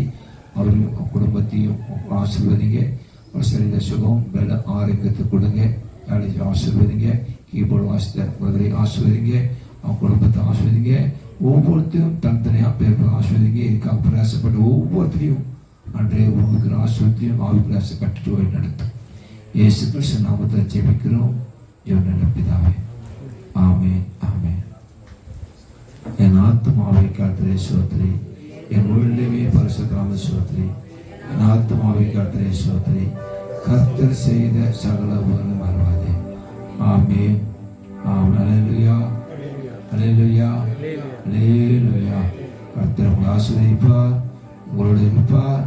அவரையும் குடும்பத்தையும் ஆசீர்வதிங்க. சரீர சுகம், வெள்ள ஆரோக்கியத்தை கொடுங்க. வேலையை ஆசீர்வதிங்க. கீபோர்டு வாசித்த பிரதரை ஆசீர்வதிங்க. அவங்க குடும்பத்தை ஆசீர்வதிங்க. ஒவ்வொருத்தையும் தனித்தனியாக பேர் ஆசீர்வதிங்க. இதுக்காக பிரயாசப்பட்ட ஒவ்வொருத்தரையும் அன்றைய உங்களுக்கு ஆசீர்வத்தையும் ஆவி பிரயாச கட்டுட்டு வழி நடத்தும். இயேசு கிறிஸ்து நாமத்தில் ஜெபிக்கிறோம் நல்ல பிதாவே, ஆமென் ஆமென். என் ஆத்மாவை கர்த்தரை ஸ்தோத்திரி, என் உள்ளமே பரிசுத்தராம ஸ்தோத்திரி, என் ஆத்மாவை கர்த்தரை ஸ்தோத்திரி, கர்த்தர் செய்த சகல உபகாரங்களும் மறவாதே. ஆமென் ஆமென். அல்லேலூயா அல்லேலூயா அல்லேலூயா. கர்த்தர் உங்களை ஆசீர்வதிப்பார், உங்களோடு இருப்பார்.